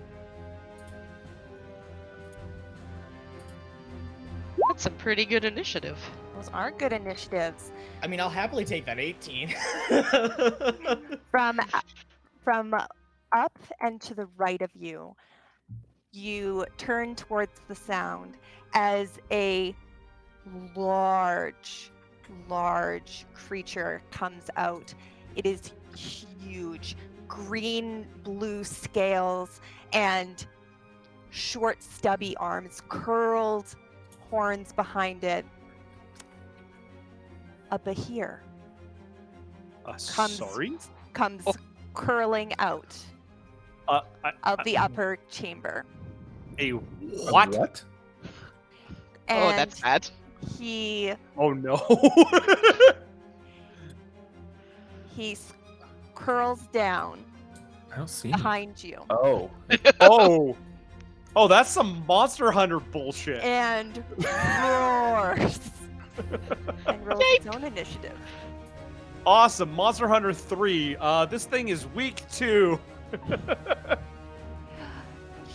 That's some pretty good initiative. Those are good initiatives. I mean, I'll happily take that 18. From up and to the right of you, you turn towards the sound as a large creature comes out. It is huge, green-blue scales and short, stubby arms, curled horns behind it. A Bahir Sorry? comes curling out of the upper chamber. A what? What? And Oh, that's bad. he Oh no. curls down I don't see. behind you Oh. Oh, that's some Monster Hunter bullshit. and roars and rolls its own initiative. Awesome. Monster Hunter 3. This thing is weak too.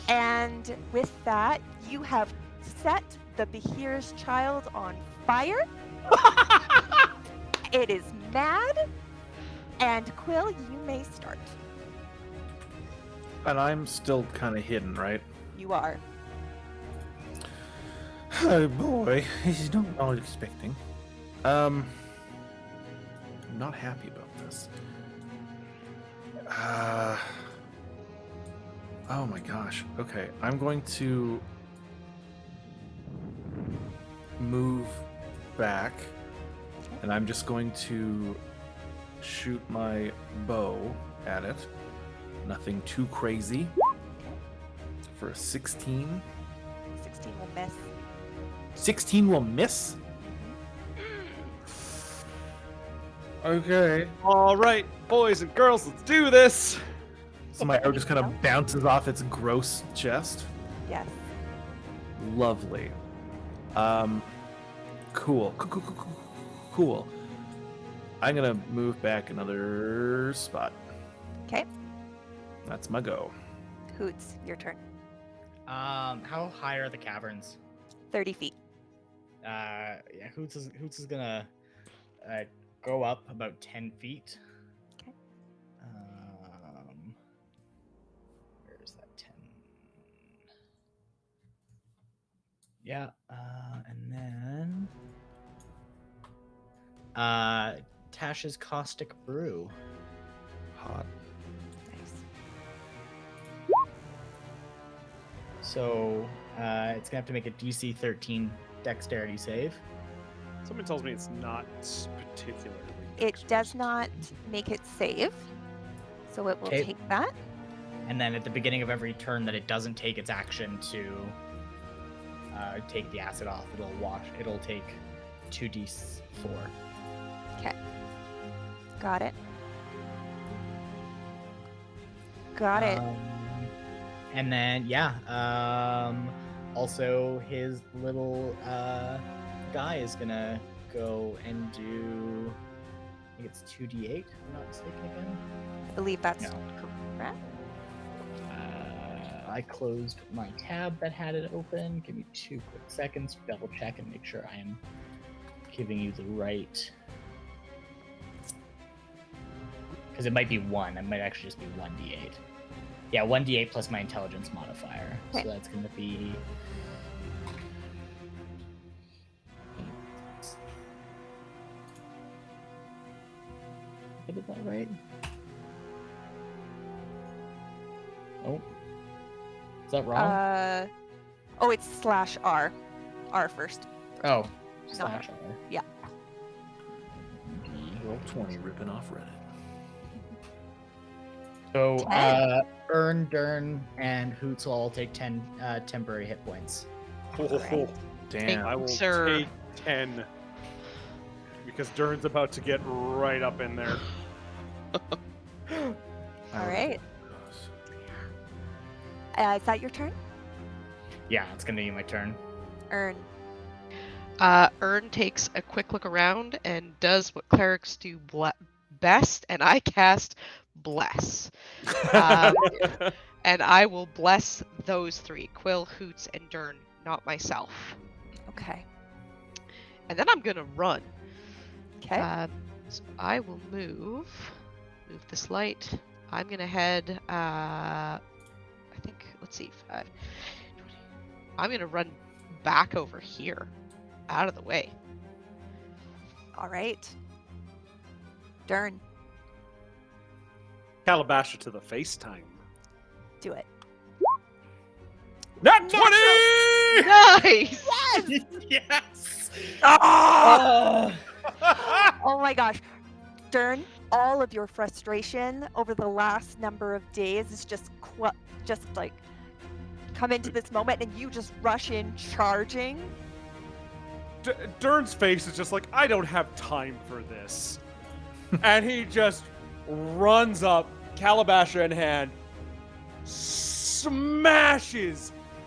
And with that, you have set the Bahir's child on fire. It is mad. And Quill, you may start. And I'm still kind of hidden, right? You are. Oh boy, this is not what I was expecting. I'm not happy about this. Oh my gosh. Okay, I'm going to move back, and I'm just going to shoot my bow at it. Nothing too crazy. For a 16. 16 will miss. 16 will miss? Okay. All right, boys and girls, let's do this. So my arrow just kind of bounces off its gross chest. Yes. Lovely. Cool. Cool. I'm gonna move back another spot. Okay. That's my go. Hoots, your turn. How high are the caverns? 30 feet. Yeah, Hoots is gonna go up about 10 feet. Okay. Where's that 10? Yeah, and then Tasha's Caustic Brew. Hot. Nice. So it's gonna have to make a DC 13 Dexterity save. Someone tells me it's not particularly. It does not make it save, so it will Okay. take that. And then at the beginning of every turn that it doesn't take its action to take the acid off, it'll take 2d4. Got it. Got it. And then also his little guy is gonna go and do, I think it's 2d8, if I'm not mistaken again. I believe that's No. correct. I closed my tab that had it open. Give me 2 quick seconds to double check and make sure I am giving you the right. Because it might be 1. It might actually just be 1d8. Yeah, 1d8 plus my intelligence modifier. Okay. So that's going to be. I did that right? Oh. Is that wrong? Oh, it's /R. R first. Oh. No. /R. Yeah. Roll 20, ripping off Reddit. So, 10. Ern, Dern, and Hoots will all take 10 temporary hit points. Oh, Damn. I will Sir. take 10 because Dern's about to get right up in there. All right. Is that your turn? Yeah, it's gonna be my turn. Earn. Ern takes a quick look around and does what clerics do best, and I cast Bless. And I will bless those 3, Quill, Hoots, and Dern, not myself. Okay. And then I'm gonna run. Okay. So I will move this light. I'm gonna head, I think, let's see, 5, 20. I'm gonna run back over here, out of the way. All right. Dern, Calabasha to the FaceTime. do it. Nat 20! Nice! Yes! Ah! Oh my gosh. Dern, all of your frustration over the last number of days is just like come into this moment and you just rush in charging. Dern's face is just like, I don't have time for this. And he just runs up, Calabasha in hand, smashes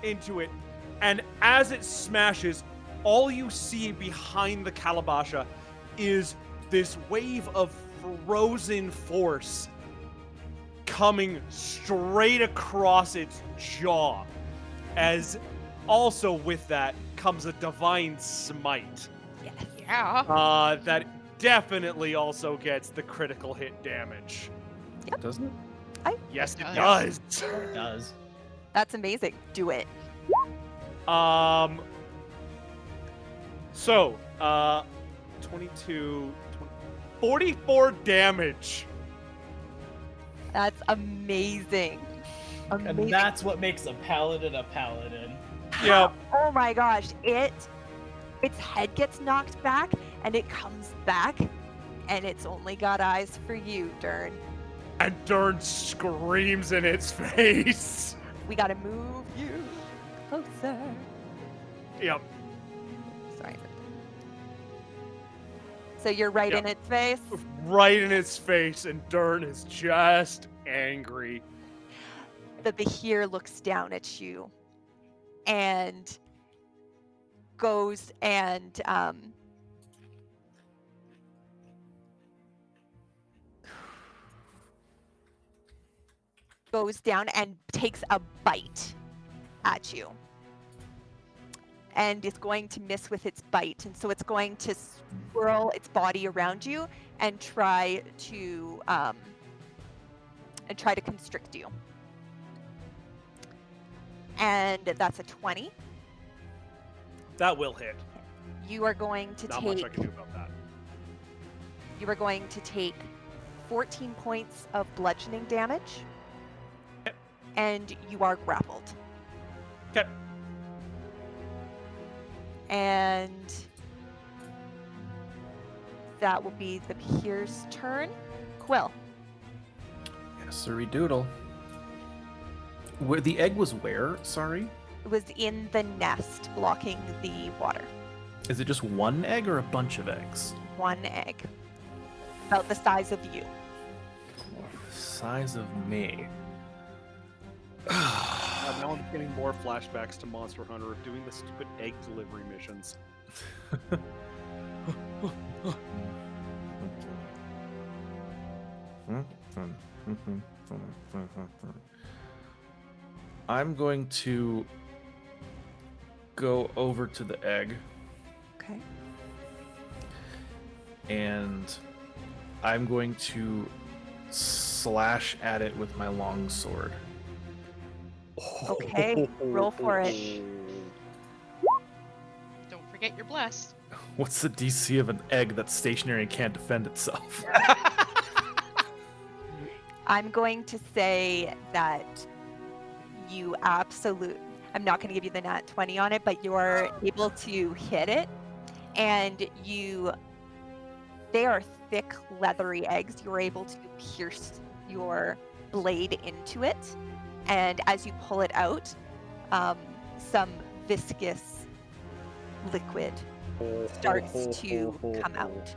into it. And as it smashes, all you see behind the Calabasha is this wave of frozen force coming straight across its jaw. As also with that comes a divine smite. Yes. Yeah. That definitely also gets the critical hit damage. Doesn't it? Yes, it Does. does. It does. That's amazing. Do it. So, 22, 44 damage. That's amazing. And Amazing. that's what makes a paladin a paladin. Yep. Oh my gosh. Its head gets knocked back and it comes back and it's only got eyes for you, Dern. And Dern screams in its face. We gotta move you closer. Yep. Sorry. So you're right Yeah. in its face. Right in its face, and Dern is just angry. The Behir looks down at you and goes and goes down and takes a bite at you. And is going to miss with its bite, and so it's going to swirl its body around you and try to constrict you. And that's a 20. That will hit. You are going to Not much I can do about that. You are going to take 14 points of bludgeoning damage, and you are grappled. Okay. And that will be the Behir's turn. Quill. Yes, sirree doodle. Where the egg was where? Sorry. It was in the nest, blocking the water. Is it just one egg or a bunch of eggs? One egg, about the size of you. Size of me. Now I'm getting more flashbacks to Monster Hunter of doing the stupid egg delivery missions. I'm going to go over to the egg Okay. and I'm going to slash at it with my long sword. Okay, roll for it. Don't forget you're blessed. What's the DC of an egg that's stationary and can't defend itself? I'm going to say that you I'm not going to give you the nat 20 on it, but you're able to hit it, and they are thick, leathery eggs. You're able to pierce your blade into it, and as you pull it out, some viscous liquid starts to come out.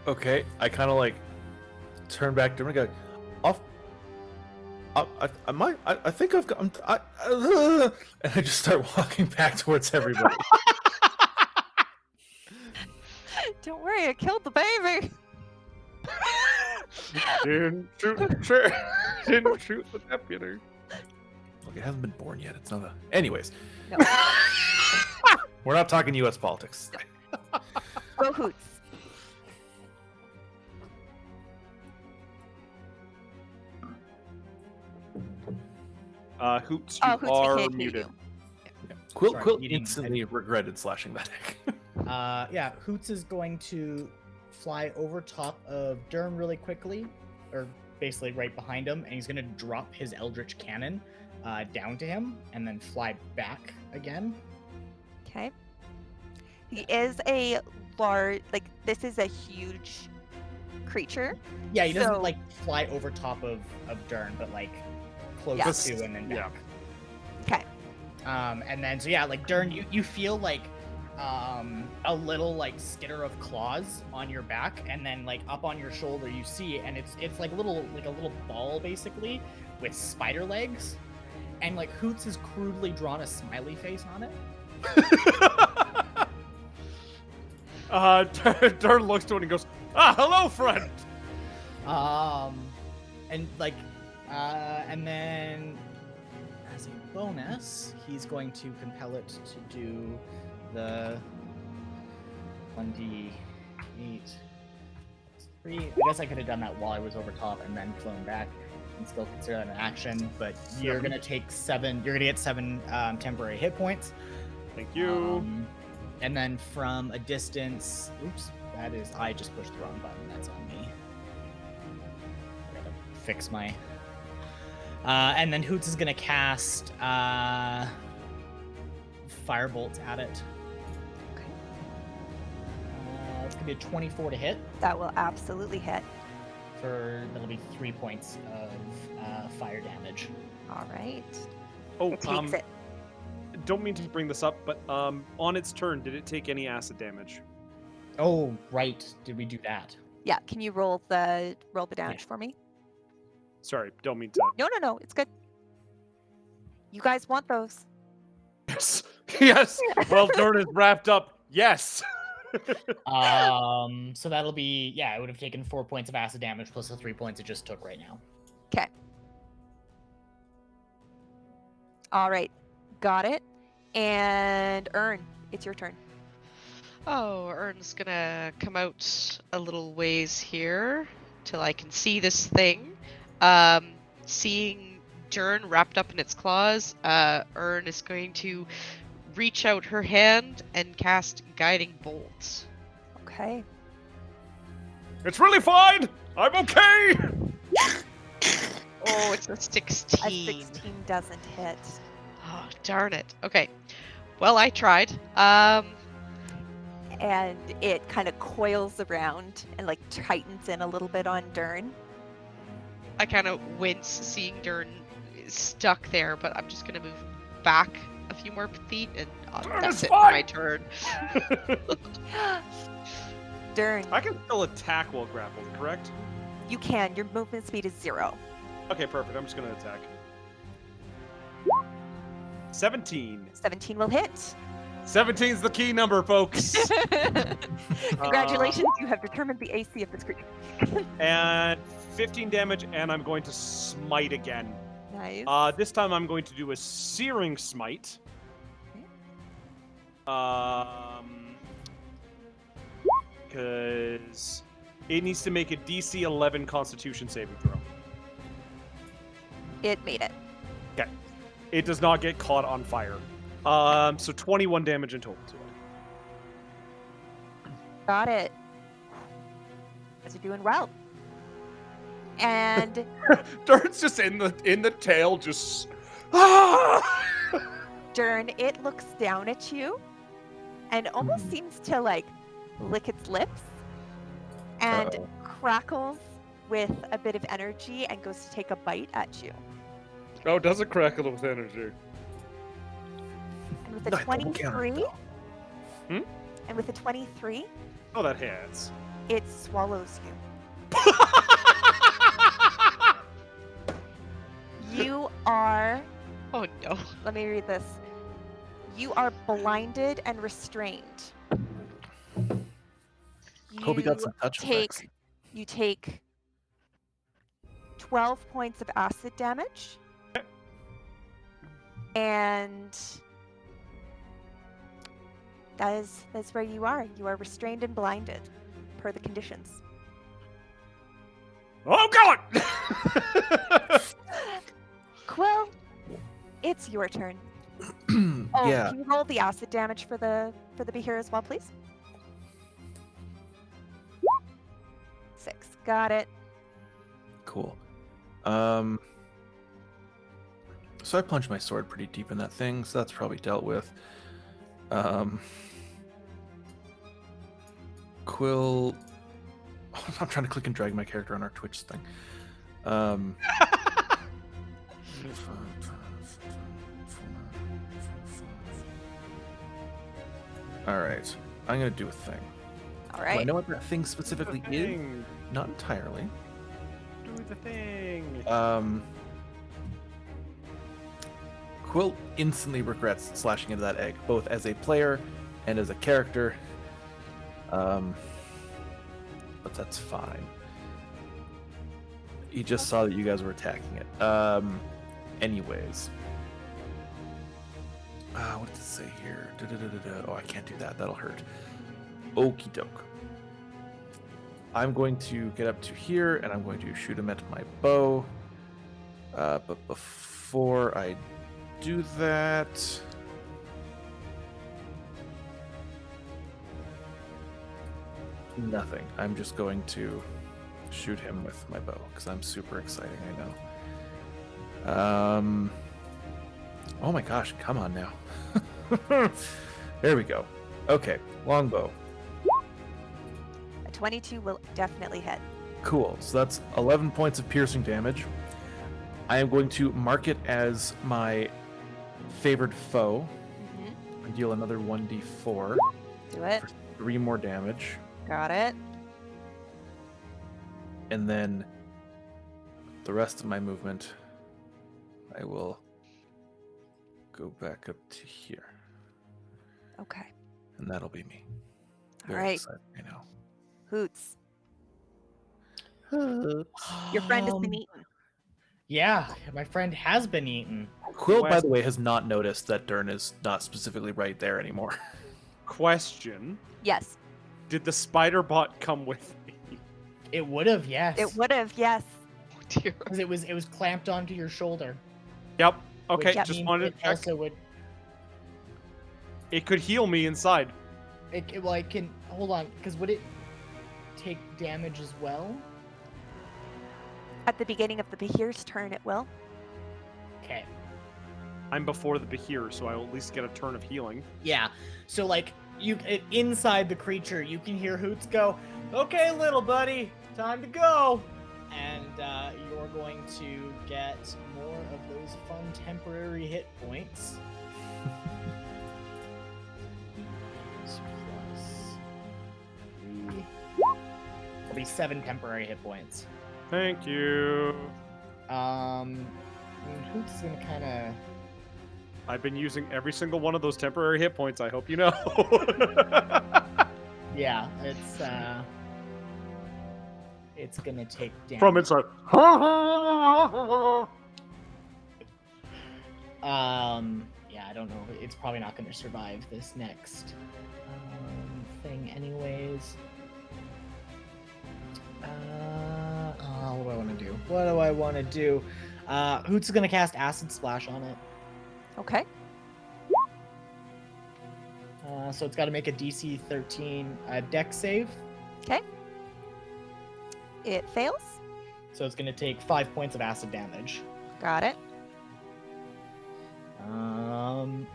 Okay, I kind of like turn back to him and go, off. I think I've got. And I just start walking back towards everybody. Don't worry, I killed the baby. Didn't shoot the deputy. Look, it hasn't been born yet. It's not a. Anyways, No. we're not talking U.S. politics. Go Hoots. Hoots, Oh, you Hoots, we are can't hear muted. you. Quill Sorry, Quill eating instantly regretted slashing that egg. Yeah, Hoots is going to fly over top of Durham really quickly, or basically right behind him, and he's going to drop his Eldritch Cannon down to him, and then fly back again. Okay. He is a large, this is a huge creature. Yeah, he doesn't So- like fly over top of Durham, but like close Yes. to and then back. Okay. And then so yeah, like Durham, you feel like a little like skitter of claws on your back, and then like up on your shoulder you see, and it's like a little ball basically with spider legs, and like Hoots has crudely drawn a smiley face on it. Dern looks to it and goes, "Ah, hello, friend." And then as a bonus, he's going to compel it to do the 1d8 3. I guess I could have done that while I was over top and then flown back and still consider that an action, but you're gonna take 7. You're gonna get 7 temporary hit points. Thank you. And then from a distance, I just pushed the wrong button. That's on me. I gotta fix my. And then Hoots is gonna cast Firebolt at it. Okay. It's gonna be a 24 to hit. That will absolutely hit. That'll be 3 points of fire damage. All right. Oh, It takes it. don't mean to bring this up, but on its turn, did it take any acid damage? Oh, right. Did we do that? Yeah, can you roll the damage for me? Sorry, don't mean to. No, it's good. You guys want those? Yes, yes. Well, Dern is wrapped up. Yes. So that'll be, yeah, it would have taken 4 points of acid damage plus the 3 points it just took right now. Okay. All right, got it. And Ern, it's your turn. Oh, Ern's gonna come out a little ways here till I can see this thing. Seeing Dern wrapped up in its claws, Ern is going to reach out her hand and cast Guiding Bolt. Okay. It's really fine. I'm okay. Oh, it's a 16. A 16 doesn't hit. Oh, darn it. Okay. Well, I tried. And it kind of coils around and like tightens in a little bit on Dern. I kind of wince seeing Dern stuck there, but I'm just gonna move back a few more feet, and that's it for my turn. Dern, I can still attack while grappled, correct? you can. Your movement speed is 0. Okay, perfect. I'm just gonna attack. 17. 17 will hit. 17's the key number, folks. Congratulations, you have determined the AC of this creature. And 15 damage, and I'm going to smite again. Nice. This time I'm going to do a searing smite. Because it needs to make a DC 11 Constitution saving throw. It made it. Okay. It does not get caught on fire. So 21 damage in total to it. Got it. Guys are doing well. And Dern's just in the tail, just. Dern, it looks down at you and almost seems to like lick its lips and crackles with a bit of energy and goes to take a bite at you. Oh, does it crackle with energy? And with a Nice, double counter, 23, though. and with a 23, Oh, that hits. it swallows you. You are, Oh no. let me read this. You are blinded and restrained. Hope he got You some touch effects. You take 12 points of acid damage. And that's where you are. You are restrained and blinded per the conditions. Oh, God! Quill, it's your turn. Oh, Yeah. can you roll the acid damage for the Behir as well, please? 6. Got it. Cool. So I plunged my sword pretty deep in that thing, so that's probably dealt with. Quill. I'm trying to click and drag my character on our Twitch thing. All right, I'm gonna do a thing. All Do I right. know what that thing specifically is? Thing. Not entirely. Do the thing. Quill instantly regrets slashing into that egg, both as a player and as a character. But that's fine. He just saw that you guys were attacking it. Anyways. What does it say here? Oh, I can't do that. That'll hurt. Okie doke. I'm going to get up to here, and I'm going to shoot him at my bow. But before I do that... Nothing. I'm just going to shoot him with my bow, because I'm super exciting, I know. Oh my gosh, come on now. There we go. Okay, longbow. A 22 will definitely hit. Cool. So that's 11 points of piercing damage. I am going to mark it as my favored foe. and deal another 1d4 Do it. for 3 more damage. Got it. And then the rest of my movement, I will go back up to here. Okay. And that'll be me. All Very right. excited right now. Hoots. Your friend has been eaten. Yeah, my friend has been eaten. Quill, by West- the way, has not noticed that Dern is not specifically right there anymore. Question: Yes. did the spider bot come with me? It would have, yes. It would have, yes. Oh, dear. Because it was clamped onto your shoulder. Yep. Okay, which just means wanted it to check. also would. It could heal me inside. Well, I can hold on. Because would it take damage as well? At the beginning of the Behir's turn, it will. Okay. I'm before the Behir, so I'll at least get a turn of healing. Yeah. So like inside the creature, you can hear Hoots go, "Okay, little buddy, time to go." And you're going to get more of those fun temporary hit points. Plus 3. It'll be 7 temporary hit points. Thank you. Hoots is gonna kind of. I've been using every single one of those temporary hit points. I hope you know. Yeah, it's gonna take damage. From inside. Yeah, I don't know. It's probably not gonna survive this next thing, anyways. What do I want to do? What do I want to do? Hoots is gonna cast Acid Splash on it. Okay. So it's got to make a DC 13 Dex save. Okay. It fails. So it's gonna take 5 points of acid damage. Got it.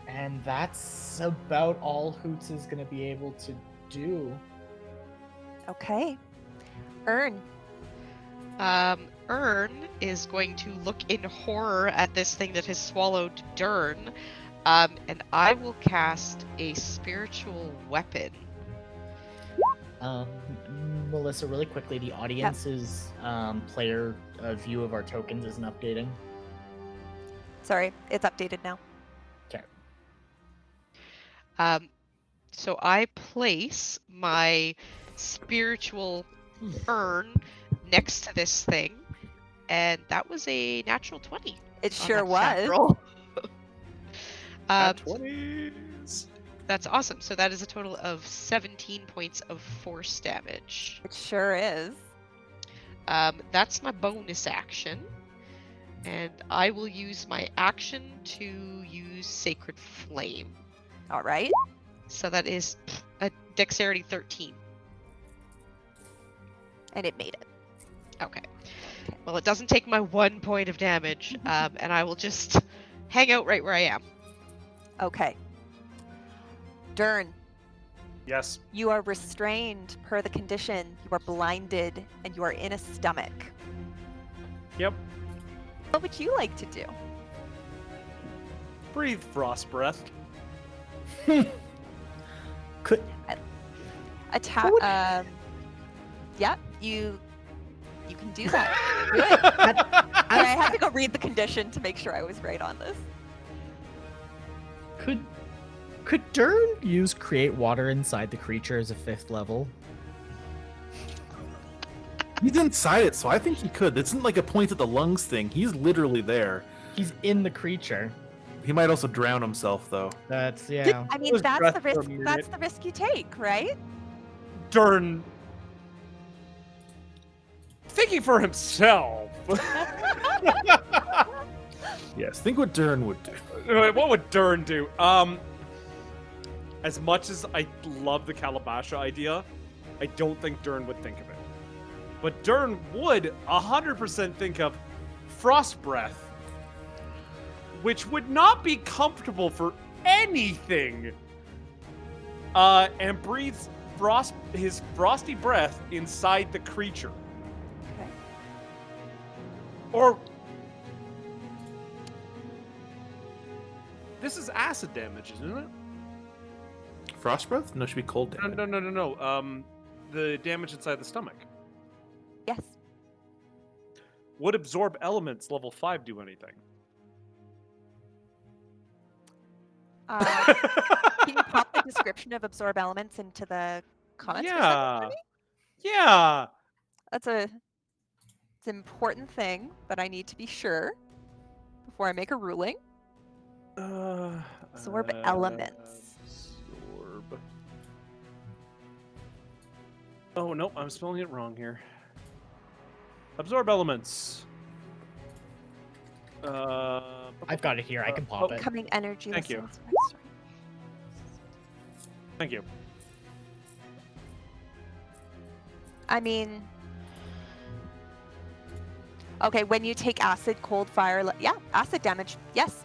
And that's about all Hoots is gonna be able to do. Okay. Earn. Ern is going to look in horror at this thing that has swallowed Dern, and I will cast a spiritual weapon. Melissa, really quickly, the audience's player view of our tokens isn't updating. Sorry, it's updated now. Okay. So I place my spiritual urn next to this thing, and that was a natural 20. It on sure that stat was. roll. At 20s. That's awesome. So that is a total of 17 points of force damage. It sure is. That's my bonus action. And I will use my action to use Sacred Flame. All right. So that is a dexterity 13. And it made it. Okay. Well, it doesn't take my 1 point of damage, and I will just hang out right where I am. Okay. Dern, Yes. you are restrained per the condition. You are blinded and you are in a stomach. Yep. What would you like to do? Breathe frost breath. Could Attack. would- Yeah, you can do that. Do it. And I had to go read the condition to make sure I was right on this. could Dern use create water inside the creature as a 5th level? He's inside it, so I think he could. It's not like a point at the lungs thing. He's literally there. He's in the creature. He might also drown himself, though. That's yeah. I mean, Those that's breath the for a risk. That's minute. the risk you take, right? Dern. Thinking for himself. Yes, think what Dern would do. What would Dern do? As much as I love the Calabasha idea, I don't think Dern would think of it. But Dern would 100% think of frost breath, which would not be comfortable for anything. And breathes his frosty breath inside the creature. Okay. Or this is acid damage, isn't it? frost breath? No, it should be cold No, damage. no. The damage inside the stomach. Yes. Would absorb elements level 5 do anything? Can you pop the description of absorb elements into the comments for a second for Yeah. me? Yeah. It's an important thing that I need to be sure before I make a ruling. Absorb elements. Absorb. Oh, no, I'm spelling it wrong here. Absorb elements. I've got it here. I can pop it. Coming energy. Thank you. lessons. Thank you. I mean, okay, when you take acid, cold, fire, yeah, acid damage. Yes,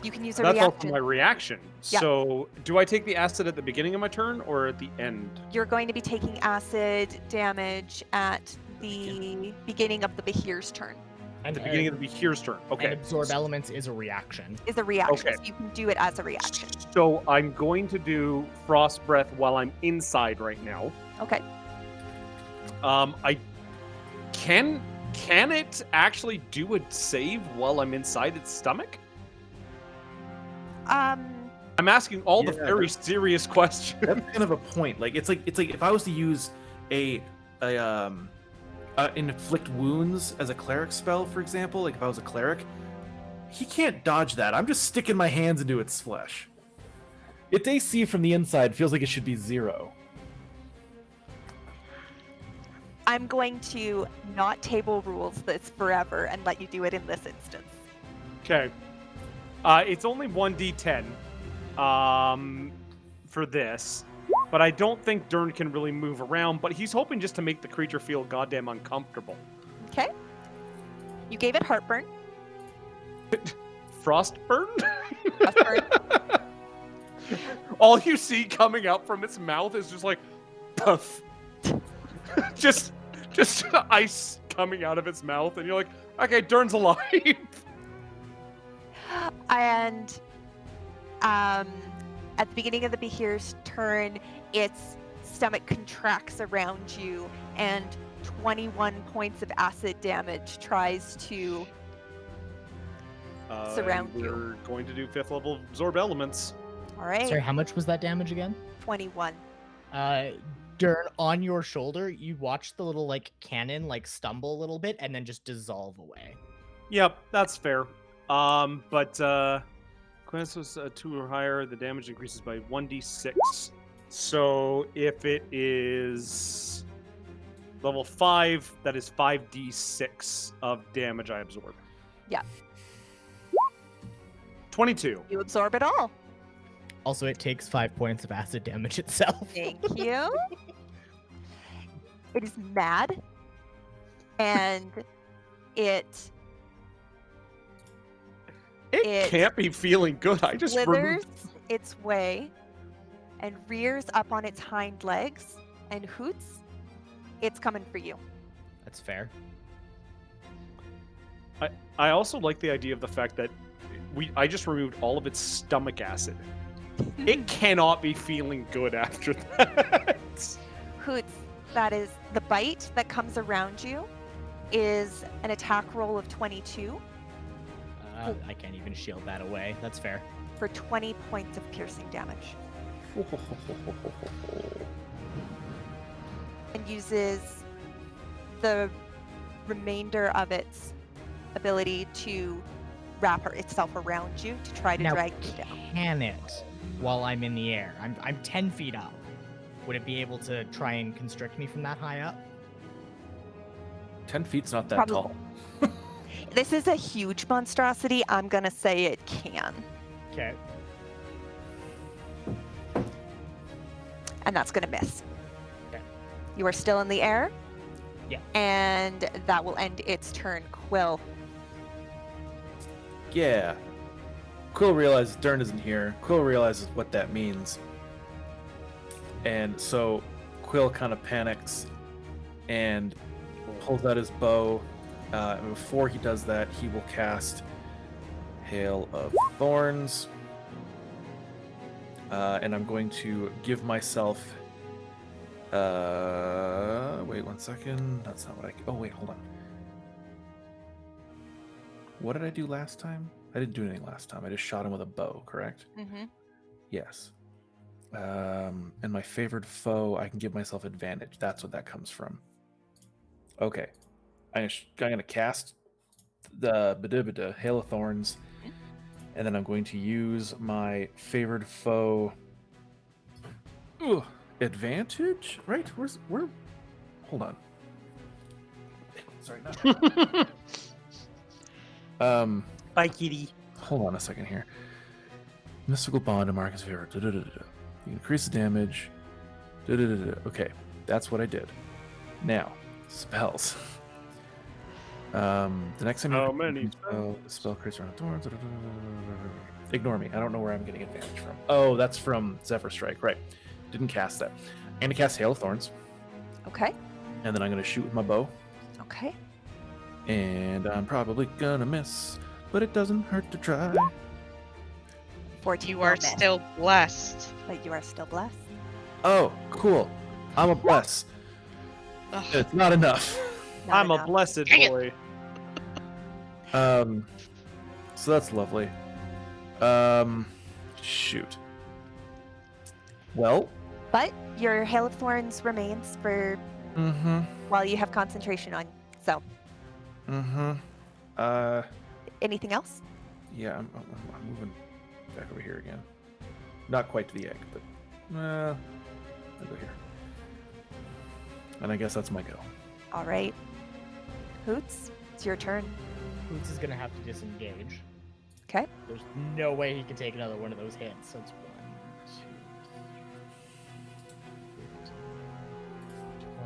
you can use a That's reaction. also my reaction. Yeah. So, do I take the acid at the beginning of my turn or at the end? You're going to be taking acid damage at the beginning of the Behir's turn. At the beginning of the Behir's turn. Okay. And absorb elements is a reaction. Is a reaction, Okay. so you can do it as a reaction. So I'm going to do frost breath while I'm inside right now. Okay. I can it actually do a save while I'm inside its stomach? I'm asking all the Yeah, very serious questions. That's kind of a point. Like it's like if I was to use a inflict wounds as a cleric spell, for example, like if I was a cleric, he can't dodge that. I'm just sticking my hands into its flesh. Its AC from the inside feels like it should be 0. I'm going to not table rules this forever and let you do it in this instance. Okay. It's only 1d10 for this, but I don't think Dern can really move around, but he's hoping just to make the creature feel goddamn uncomfortable. Okay. You gave it heartburn. Frostburn? Frostburn. All you see coming out from its mouth is just like, puff. just ice coming out of its mouth, and you're like, okay, Dern's alive. And at the beginning of the Behir's turn, its stomach contracts around you, and 21 points of acid damage tries to surround you. We're going to do 5th level absorb elements. All right. Sorry, how much was that damage again? 21. Dern, on your shoulder, you watch the little cannon stumble a little bit and then just dissolve away. Yep, that's fair. But Quest was 2 or higher, the damage increases by 1d6. So if it is level 5, that is 5d6 of damage I absorb. Yeah. 22. You absorb it all. Also, it takes 5 points of acid damage itself. Thank you. It is mad, and it can't be feeling good. I just slithers removed... its way and rears up on its hind legs and hoots. It's coming for you. That's fair. I also like the idea of the fact that I just removed all of its stomach acid. It cannot be feeling good after that. Hoots, that is the bite that comes around you, is an attack roll of 22 I can't even shield that away. That's fair. for 20 points of piercing damage. And uses the remainder of its ability to wrap itself around you to try to Now, drag you down. can it while I'm in the air? I'm 10 feet up. Would it be able to try and constrict me from that high up? 10 feet's not that Probably. tall. This is a huge monstrosity. I'm going to say it can. Okay. And that's going to miss. Okay. You are still in the air. Yeah. And that will end its turn. Quill. Yeah. Quill realizes Dern isn't here. Quill realizes what that means. And so Quill kind of panics and pulls out his bow. And before he does that, he will cast Hail of Thorns. and I'm going to give myself. Wait 1 second. That's not what I. Oh wait, hold on. What did I do last time? I didn't do anything last time. I just shot him with a bow, correct? Mm-hmm. Yes. And my favored foe, I can give myself advantage. That's what that comes from. Okay. I'm going to cast the Hail of Thorns, and then I'm going to use my favored foe. Ooh, advantage? Right? Where? Hold on. Sorry, not. Bye, kitty. Hold on a second here. Mystical bond to Marcus favor. You increase the damage. Okay, that's what I did. Now, spells. The next time How many the spell creates around thorns. Ignore me. I don't know where I'm getting advantage from. Oh, that's from Zephyr Strike. Right. Didn't cast that. I'm going to cast Hail of Thorns. Okay. And then I'm going to shoot with my bow. Okay. And I'm probably going to miss. But it doesn't hurt to try. 14 You will are miss, still blessed. but you are still blessed. Oh, cool. I'm a bless. Ugh. It's not enough. Not I'm a enough. blessed Dang it. boy. So that's lovely. Shoot. Well. But your Hail of Thorns remains for while you have concentration on. So, anything else? Yeah, I'm moving back over here again. Not quite to the egg, but I'll go here. And I guess that's my go. All right. Hoots, it's your turn. Boots is gonna have to disengage. Okay. There's no way he can take another one of those hits. So it's 1, 2,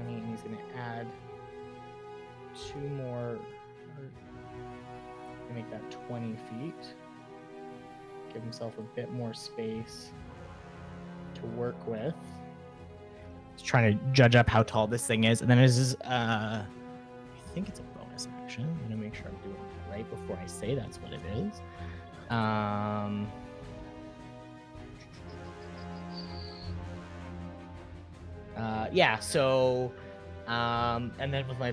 20, and he's gonna add 2 more. Make that 20 feet. Give himself a bit more space to work with. Just trying to judge up how tall this thing is, and then this is I think it's a bonus action. I'm gonna make sure I'm doing it right before I say that's what it is. Yeah, so and then with my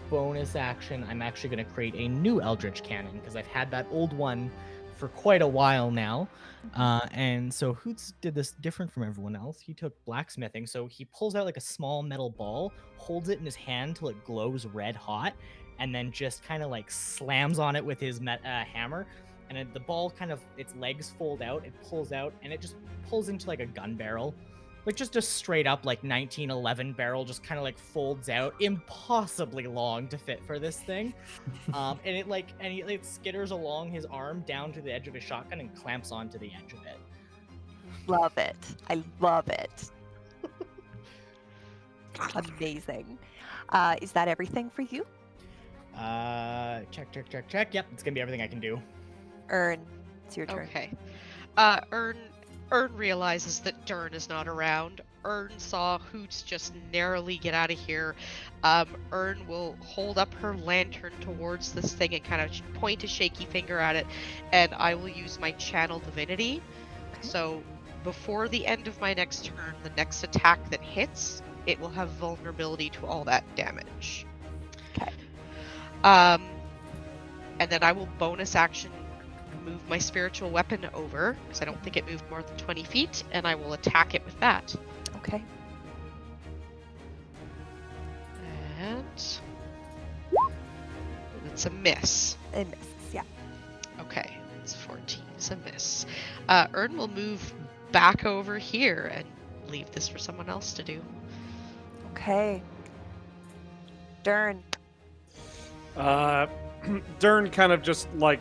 bonus action, I'm actually going to create a new Eldritch Cannon because I've had that old one for quite a while now. And so Hoots did this different from everyone else. He took blacksmithing, so he pulls out like a small metal ball, holds it in his hand till it glows red hot, and then just kind of like slams on it with his hammer. And the ball kind of, its legs fold out, it pulls out, and it just pulls into like a gun barrel. Like just a straight up like 1911 barrel, just kind of like folds out, impossibly long to fit for this thing. And it skitters along his arm down to the edge of his shotgun and clamps onto the edge of it. Love it. I love it. Amazing. Is that everything for you? Check. Yep, it's gonna be everything I can do. Ern, it's your turn. Okay. Ern realizes that Dern is not around. Ern saw Hoots just narrowly get out of here. Ern will hold up her lantern towards this thing and kind of point a shaky finger at it, and I will use my channel divinity. Okay. So before the end of my next turn, the next attack that hits, it will have vulnerability to all that damage. Okay. And then I will bonus action move my spiritual weapon over, because I don't think it moved more than 20 feet, and I will attack it with that. Okay. And it's a miss. It misses, yeah. Okay, it's 14. It's a miss. Ern will move back over here and leave this for someone else to do. Okay. Dern. Dern kind of just like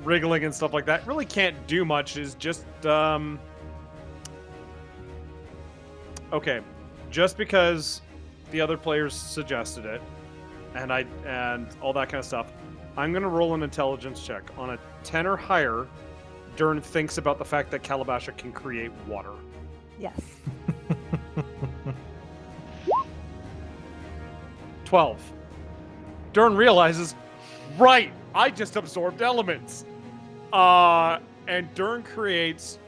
wriggling and stuff like that. Really can't do much. Is just okay. Just because the other players suggested it, and all that kind of stuff, I'm gonna roll an intelligence check. On a 10 or higher, Dern thinks about the fact that Calabasha can create water. Yes. 12. Dern realizes, right, I just absorbed elements. And Dern creates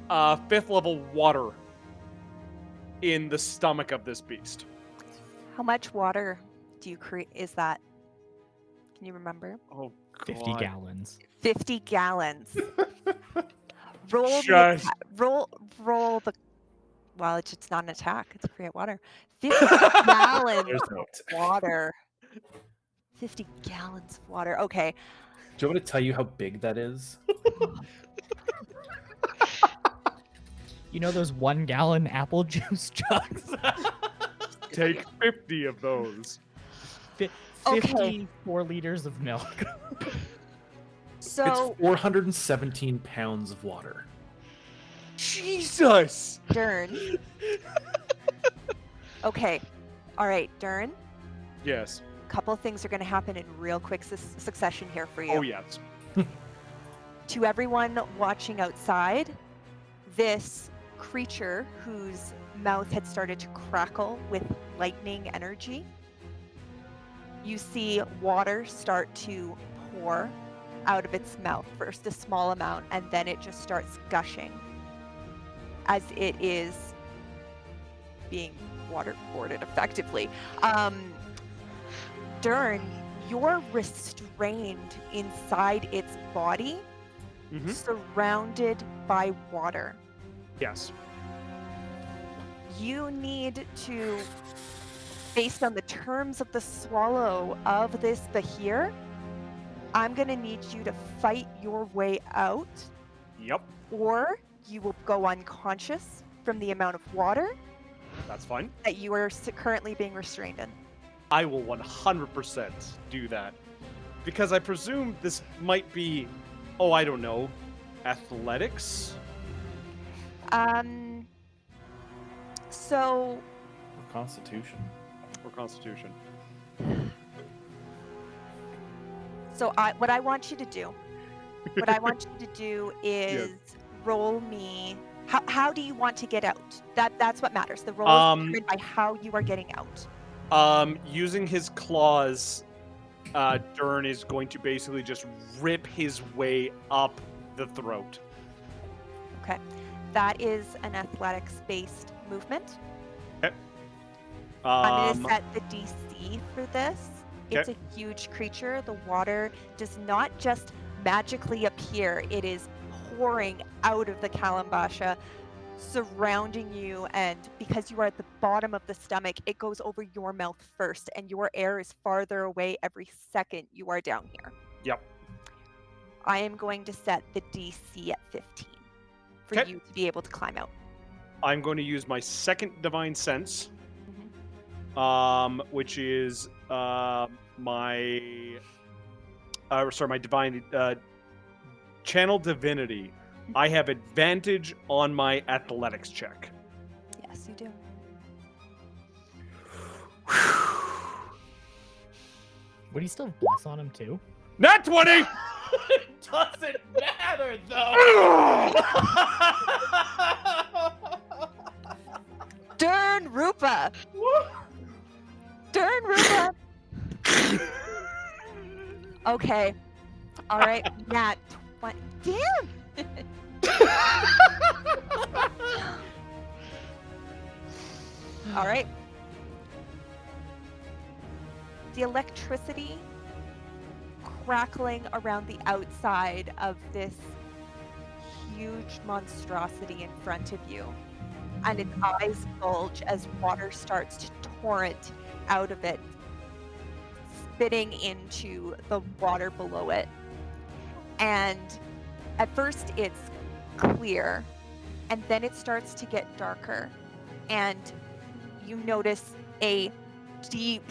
5th level water in the stomach of this beast. How much water do you create? Is that? Can you remember? Oh, 50 God. gallons. 50 gallons. Roll the Shush. roll the. Well, it's not an attack. It's create water. 50 gallons There's of note. water. 50 gallons of water. Okay. Do you want me to tell you how big that is? You know those 1 gallon apple juice jugs? Take 50 of those. 50 Okay. 4 liters of milk. So It's 417 pounds of water. Jesus! Dern. Okay. All right, Dern. Yes. Couple of things are going to happen in real quick succession here for you. Oh, yes. To everyone watching outside, this creature whose mouth had started to crackle with lightning energy, you see water start to pour out of its mouth. First a small amount, and then it just starts gushing as it is being waterboarded effectively. Dern, you're restrained inside its body, Mhm. surrounded by water. Yes. You need to, based on the terms of the swallow of this Bahir, I'm going to need you to fight your way out, Yep. or you will go unconscious from the amount of water That's fine. that you are currently being restrained in. I will 100% do that. Because I presume this might be, oh, I don't know, athletics? So Or Constitution. Or constitution? what I want you to do, is roll me. How do you want to get out? That's what matters. The roll is determined by how you are getting out. Using his claws, Dern is going to basically just rip his way up the throat. Okay, that is an athletics-based movement. Okay. I'm going to set the DC for this. It's Okay. a huge creature. The water does not just magically appear. It is pouring out of the Kalambasha, surrounding you, and because you are at the bottom of the stomach, it goes over your mouth first, and your air is farther away every second you are down here. Yep. I am going to set the DC at 15 for Okay. you to be able to climb out. I'm going to use my second divine sense, which is my divine channel divinity. I have advantage on my athletics check. Yes, you do. Would he still have bless on him too? Nat 20! It doesn't matter though. Dern Rupa! Dern Rupa! Okay. All right, Nat. Damn! All right. The electricity crackling around the outside of this huge monstrosity in front of you, and its eyes bulge as water starts to torrent out of it, spitting into the water below it. And at first it's clear, and then it starts to get darker, and you notice a deep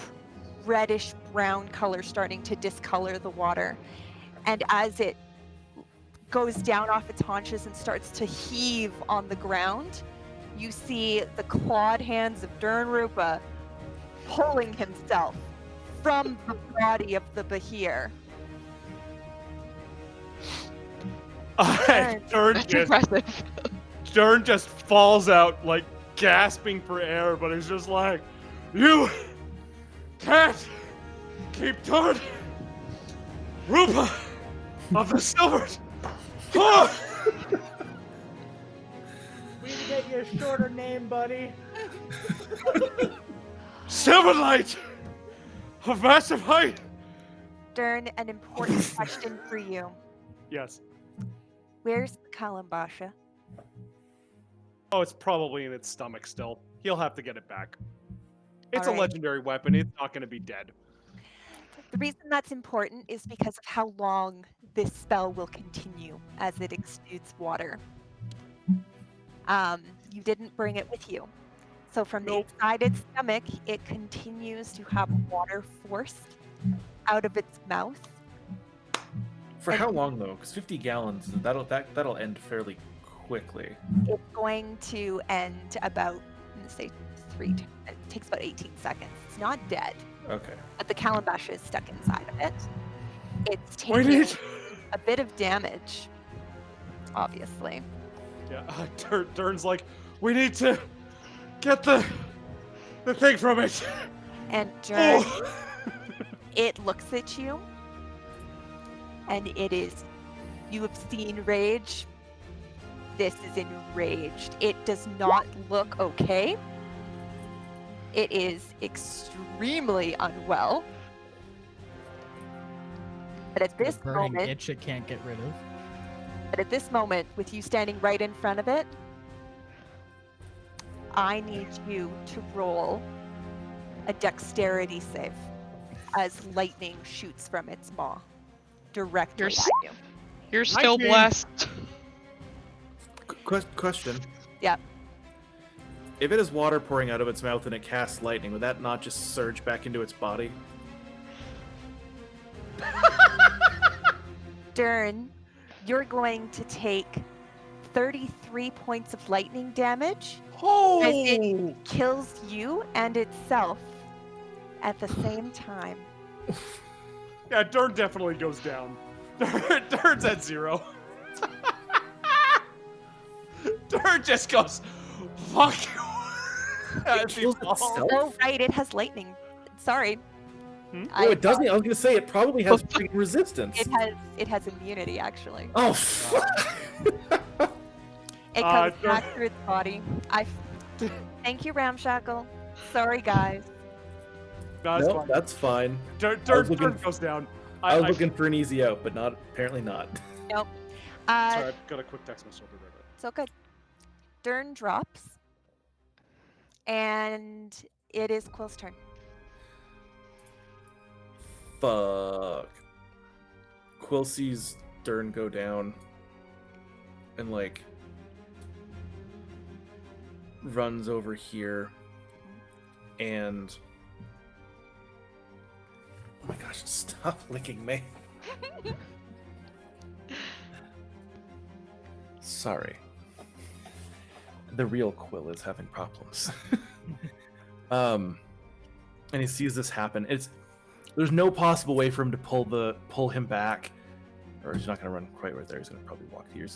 reddish brown color starting to discolor the water. And as it goes down off its haunches and starts to heave on the ground, you see the clawed hands of Dern Rupa pulling himself from the body of the Bahir. That's impressive. Dern just falls out, like, gasping for air, but he's just like, you can't keep Dern Rupa of the Silvers. you a shorter name, buddy. Silverlight! Of massive height! Dern, an important question for you. Yes. Where's the Kalambasha? Oh, it's probably in its stomach still. He'll have to get it back. It's a Alright. legendary weapon. It's not going to be dead. The reason that's important is because of how long this spell will continue as it exudes water. You didn't bring it with you. So from Nope. inside its stomach, it continues to have water forced out of its mouth. For how long though? Because 50 gallons, that'll end fairly quickly. It's going to end about, let's say, it takes about 18 seconds. It's not dead, Okay. but the Kalambasha is stuck inside of it. It's We taking need... a bit of damage, obviously. Yeah, Dern's like, we need to get the thing from it. And Dern, Oh. it looks at you, and it is, you have seen rage. This is enraged. It does not look okay. It is extremely unwell. But at this burning moment, itch it can't get rid of. But at this moment, with you standing right in front of it, I need you to roll a dexterity save as lightning shoots from its maw directly You're at you. You're still 19. blessed. Question. Yep. If it is water pouring out of its mouth and it casts lightning, would that not just surge back into its body? Dern, you're going to take 33 points of lightning damage as it Oh! kills you and itself at the same time. Yeah, Dern definitely goes down. Dern's at 0. Dern just goes, fuck you. As he kills falls. itself? Oh, right, it has lightning. Sorry. Hmm? Oh, it doesn't. I was gonna say it probably has freaking resistance. It has immunity, actually. Oh, fuck. It comes Dern- back through its body. Thank you, Ramshackle. Sorry, guys. No, it's No, fine. that's fine. Dern looking- goes down. I was looking for an easy out, but not apparently not. Nope. Sorry, I've got a quick text message. I'll be right back. So good. Dern drops. And it is Quill's turn. Fuck. Quill sees Dern go down and, like, runs over here and... Oh my gosh, stop licking me. Sorry. The real Quill is having problems. And he sees this happen. There's no possible way for him to pull him back, or he's not gonna run quite right there. He's gonna probably walk here.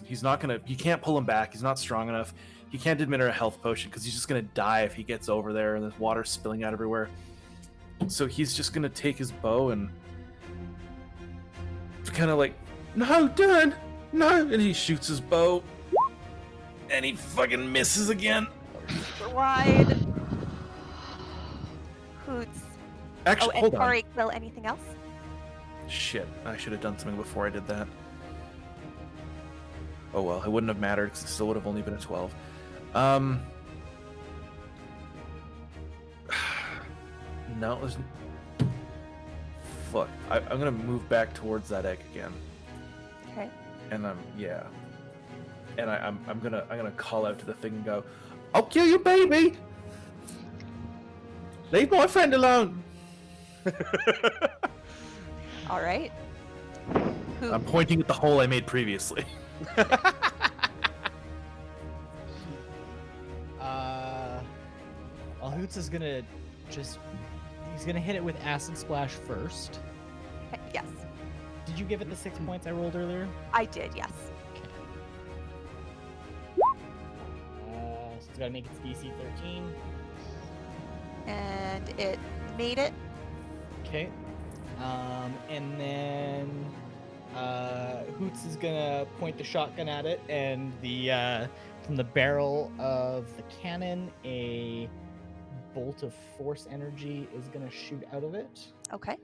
He can't pull him back. He's not strong enough. He can't administer a health potion because he's just gonna die if he gets over there and there's water spilling out everywhere. So he's just gonna take his bow and kind of like, no, Dern, no, and he shoots his bow, and he fucking misses again. Super wide. Hoots. Actually, and hold on. sorry, Quill, anything else? Shit, I should have done something before I did that. Oh well, it wouldn't have mattered because it still would have only been a 12. No, there's... Fuck. I'm gonna move back towards that egg again. Okay. And I'm gonna call out to the thing and go, "I'll kill you, baby! Leave my friend alone!" All right. Who? I'm pointing at the hole I made previously. Well, Hoots is gonna he's gonna hit it with Acid Splash first. Yes, Did you give it the 6 points I rolled earlier? I did. Yes. So it's gotta make its DC 13. And it made it. Okay. And then Hoots is gonna point the shotgun at it, and the From the barrel of the cannon, a bolt of force energy is going to shoot out of it. Okay.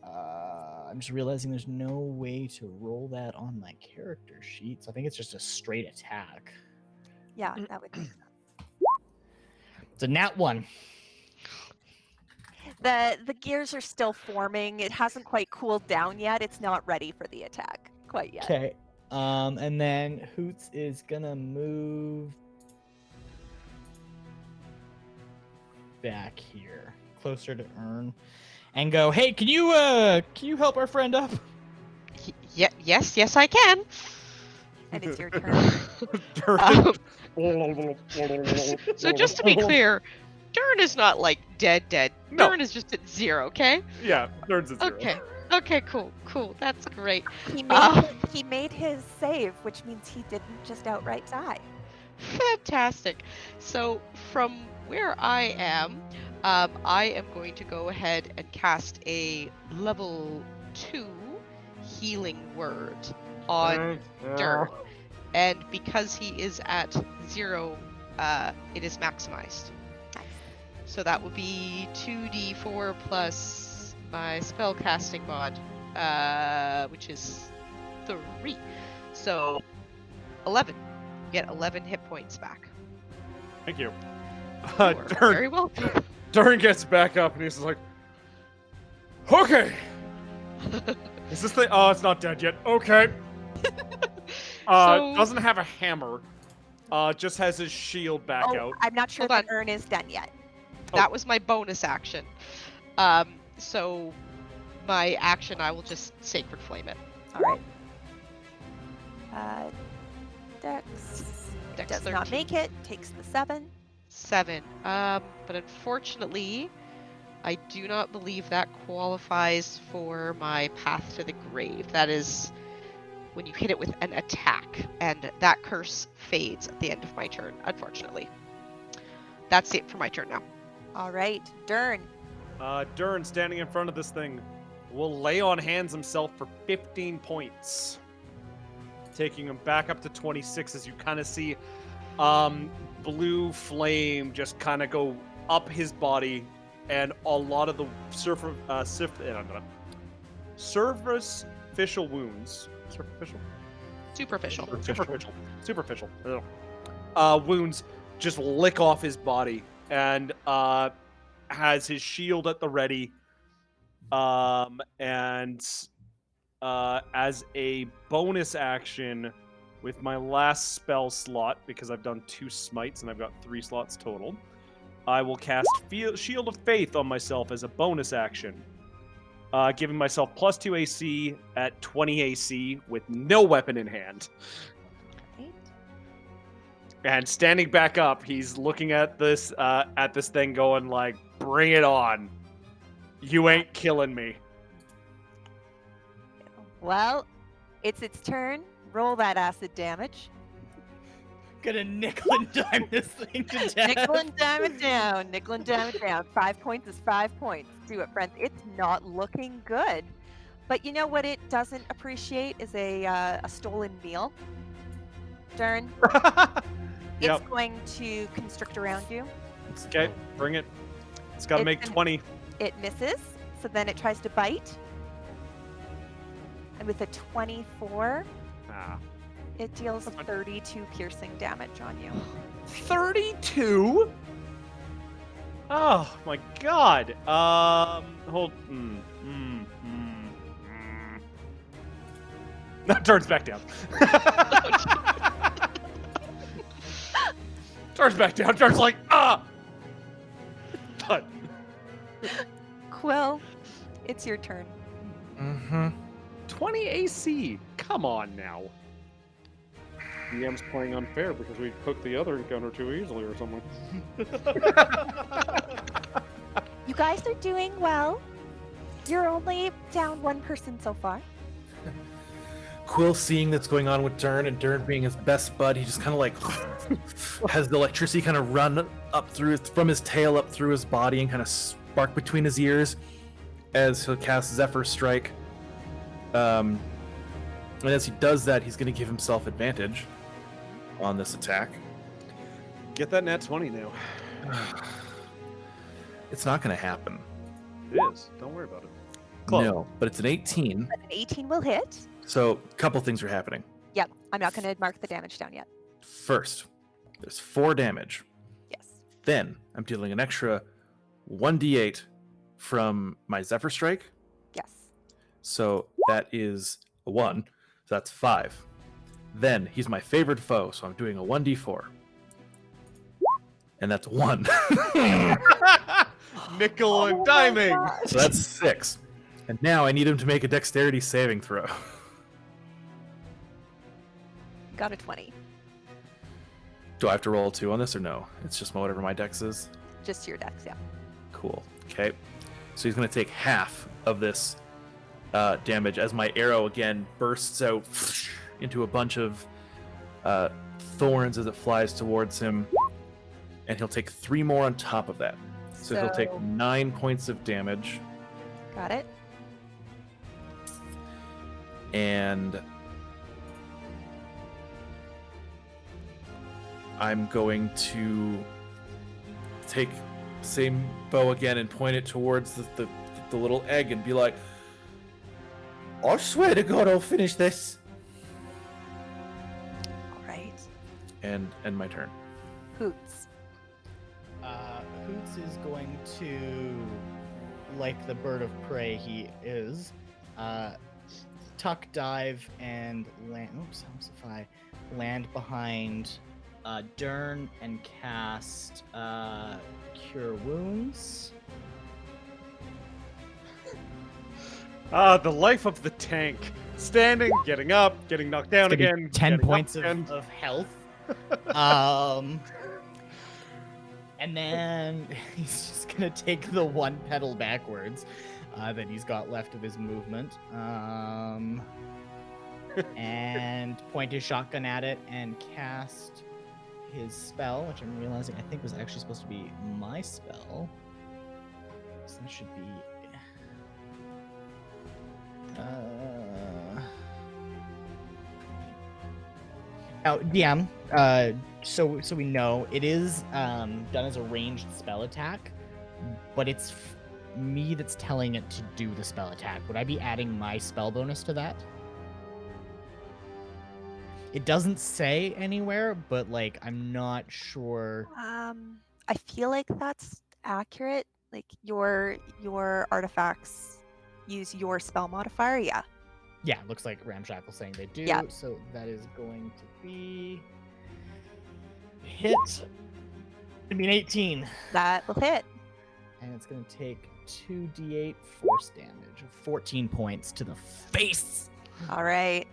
I'm just realizing there's no way to roll that on my character sheet, so I think it's just a straight attack. Yeah, that would make sense. It's a nat 1. The gears are still forming. It hasn't quite cooled down yet. It's not ready for the attack quite yet. Okay. And then Hoots is gonna move back here, closer to Ern, and go, "Hey, can you help our friend up?" Yes, I can. And it's your turn. Um, so just to be clear, Dern is not like dead. No. Dern is just at 0, okay? Yeah, Dern's at 0. Okay, cool. That's great. He made his save, which means he didn't just outright die. Fantastic. So from where I am going to go ahead and cast a level 2 healing word on Dern. And because he is at 0, it is maximized. So that would be 2d4 plus my spellcasting mod, which is 3. So 11. Get 11 hit points back. Thank you. You are very welcome. Dern gets back up and he's like, okay. Is this thing? Oh, it's not dead yet. Okay. Doesn't have a hammer. Just has his shield back out. I'm not sure Hold the urn is done yet. That was my bonus action. So my action, I will just Sacred Flame it. All right. Dex Dex does 13. not make it. Takes the 7. 7. But unfortunately, I do not believe that qualifies for my Path to the Grave. That is when you hit it with an attack, and that curse fades at the end of my turn, unfortunately. That's it for my turn now. All right, Dern. Dern, standing in front of this thing, will lay on hands himself for 15 points. Taking him back up to 26 as you kind of see blue flame just kind of go up his body, and a lot of the superficial wounds. Superficial. Wounds just lick off his body, and has his shield at the ready. And as a bonus action, with my last spell slot, because I've done 2 smites and I've got 3 slots total, I will cast Shield of Faith on myself as a bonus action. Giving myself +2 AC at 20 AC with no weapon in hand. Right. And standing back up, he's looking at this thing going like, bring it on. You ain't killing me. Well, it's its turn. Roll that acid damage. Gonna nickel and dime this thing to death. Nickel and dime it down. Nickel and dime it down. 5 points is 5 points. Do it, friends. It's not looking good. But you know what it doesn't appreciate is a stolen meal. Dern. Yep. It's going to constrict around you. Okay, bring it. It's got to make 20. It misses, so then it tries to bite. And with a 24, it deals 32 piercing damage on you. 32? Oh my god. Hold. No, turns back down. Turns back down. Turns like, Done. Quill, it's your turn. 20 AC. Come on now. DM's playing unfair because we hooked the other encounter too easily or something. You guys are doing well. You're only down 1 person so far. Quill seeing that's going on with Dern, and Dern being his best bud, he just kind of like has the electricity kind of run up through from his tail up through his body and kind of spark between his ears as he'll cast Zephyr Strike. And as he does that, he's going to give himself advantage on this attack. Get that nat 20 now. It's not going to happen. It is. Don't worry about it. Close. No, but it's an 18. But an 18 will hit. So a couple things are happening. Yep. I'm not going to mark the damage down yet. First, there's 4 damage. Yes. Then I'm dealing an extra 1d8 from my Zephyr Strike. Yes. So that is a 1. So that's 5. Then he's my favorite foe, so I'm doing a 1d4. And that's 1. Nickel and Oh my diming. gosh. So that's 6. And now I need him to make a dexterity saving throw. Got a 20. Do I have to roll a 2 on this or no? It's just whatever my dex is. Just your dex, yeah. Cool. Okay. So he's going to take half of this damage as my arrow again bursts out into a bunch of thorns as it flies towards him. And he'll take 3 more on top of that. So he'll take 9 points of damage. Got it. And I'm going to take the same bow again and point it towards the little egg and be like, I swear to God, I'll finish this. All right. and end my turn. Hoots. Hoots is going to, like the bird of prey he is, tuck, dive, and land. Oops, if I land behind Dern and cast Cure Wounds. The life of the tank. Standing, getting up, getting knocked down It's gonna be again. 10 getting up points again. of health. And then he's just gonna take the 1 pedal backwards that he's got left of his movement, and point his shotgun at it and cast his spell, which I'm realizing I think was actually supposed to be my spell. So that should be. Oh, DM. So we know it is done as a ranged spell attack, but it's me that's telling it to do the spell attack. Would I be adding my spell bonus to that? It doesn't say anywhere, but like I'm not sure. I feel like that's accurate. Like your artifacts use your spell modifier. Yeah. Yeah, looks like Ramshackle's saying they do. Yeah. So that is going to be hit. I mean 18. That will hit. And it's going to take 2d8 force damage of 14 points to the face. All right.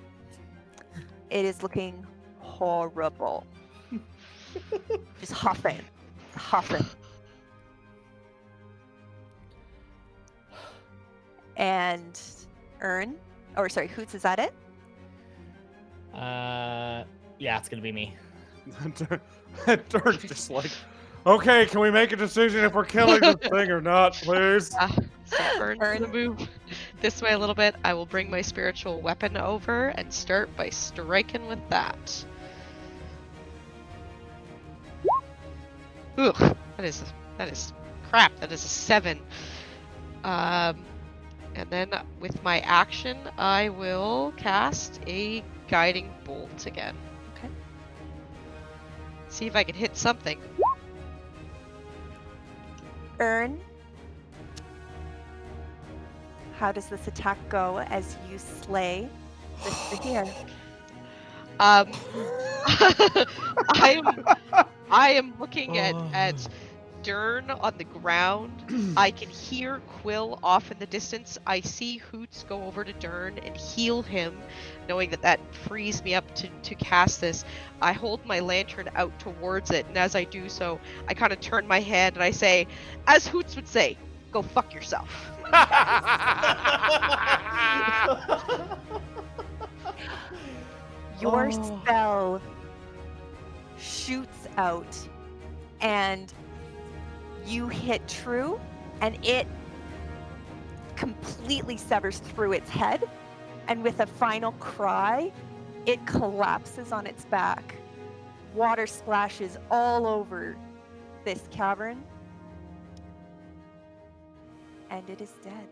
It is looking horrible. Just huffing. And Hoots, is that it? Yeah, it's going to be me. Dern's just like, okay, can we make a decision if we're killing this thing or not, please? Sunburn's gonna move this way a little bit. I will bring my spiritual weapon over and start by striking with that. Ugh, that is crap. That is a 7. And then with my action, I will cast a guiding bolt again. Okay. See if I can hit something. Ern, how does this attack go as you slay this here? I am looking at Dern on the ground. I can hear Quill off in the distance. I see Hoots go over to Dern and heal him, knowing that frees me up to cast this. I hold my lantern out towards it, and as I do so, I kind of turn my head and I say, as Hoots would say, go fuck yourself. Your spell shoots out and you hit true and it completely severs through its head, and with a final cry it collapses on its back water splashes all over this cavern, and it is dead.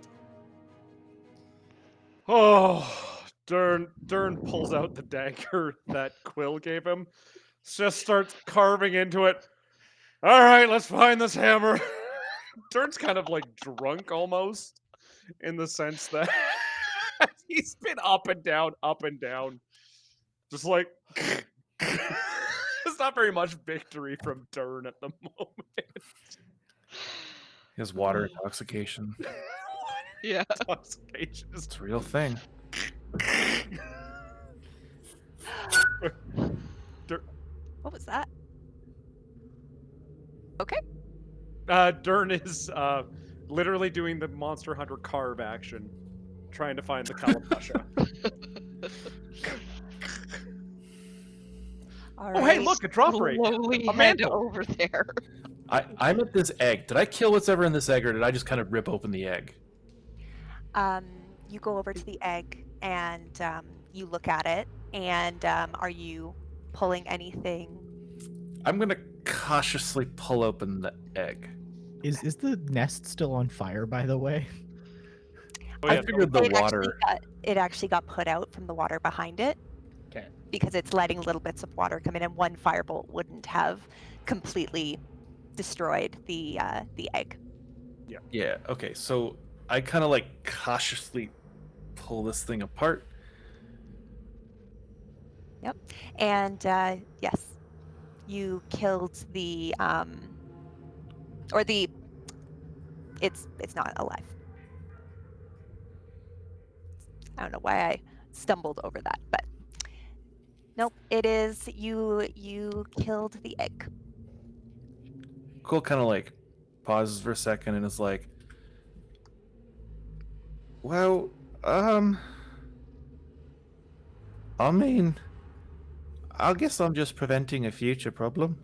Oh, Dern pulls out the dagger that Quill gave him, just starts carving into it. All right, let's find this hammer. Dern's kind of like drunk almost, in the sense that he's been up and down, just like. There's not very much victory from Dern at the moment. He has water intoxication. Yeah. Intoxication is It's a real thing. What was that? Okay. Dern is literally doing the Monster Hunter carve action, trying to find the Kalabasha. All Oh, right. hey, look, a drop rate. Slowly A head mantle. over there. I'm at this egg. Did I kill what's ever in this egg, or did I just kind of rip open the egg? You go over to the egg and you look at it. And are you pulling anything? I'm gonna cautiously pull open the egg. Is the nest still on fire, by the way? Oh, I yeah, figured the It water. actually got put out from the water behind it. Okay. Because it's letting little bits of water come in, and one firebolt wouldn't have completely destroyed the egg. Yeah. Okay. So I kind of like cautiously pull this thing apart. And yes, you killed the it's not alive. I don't know why I stumbled over that, but nope, it is you killed the egg. Quill kind of like pauses for a second and is like, "Well, I mean, I guess I'm just preventing a future problem."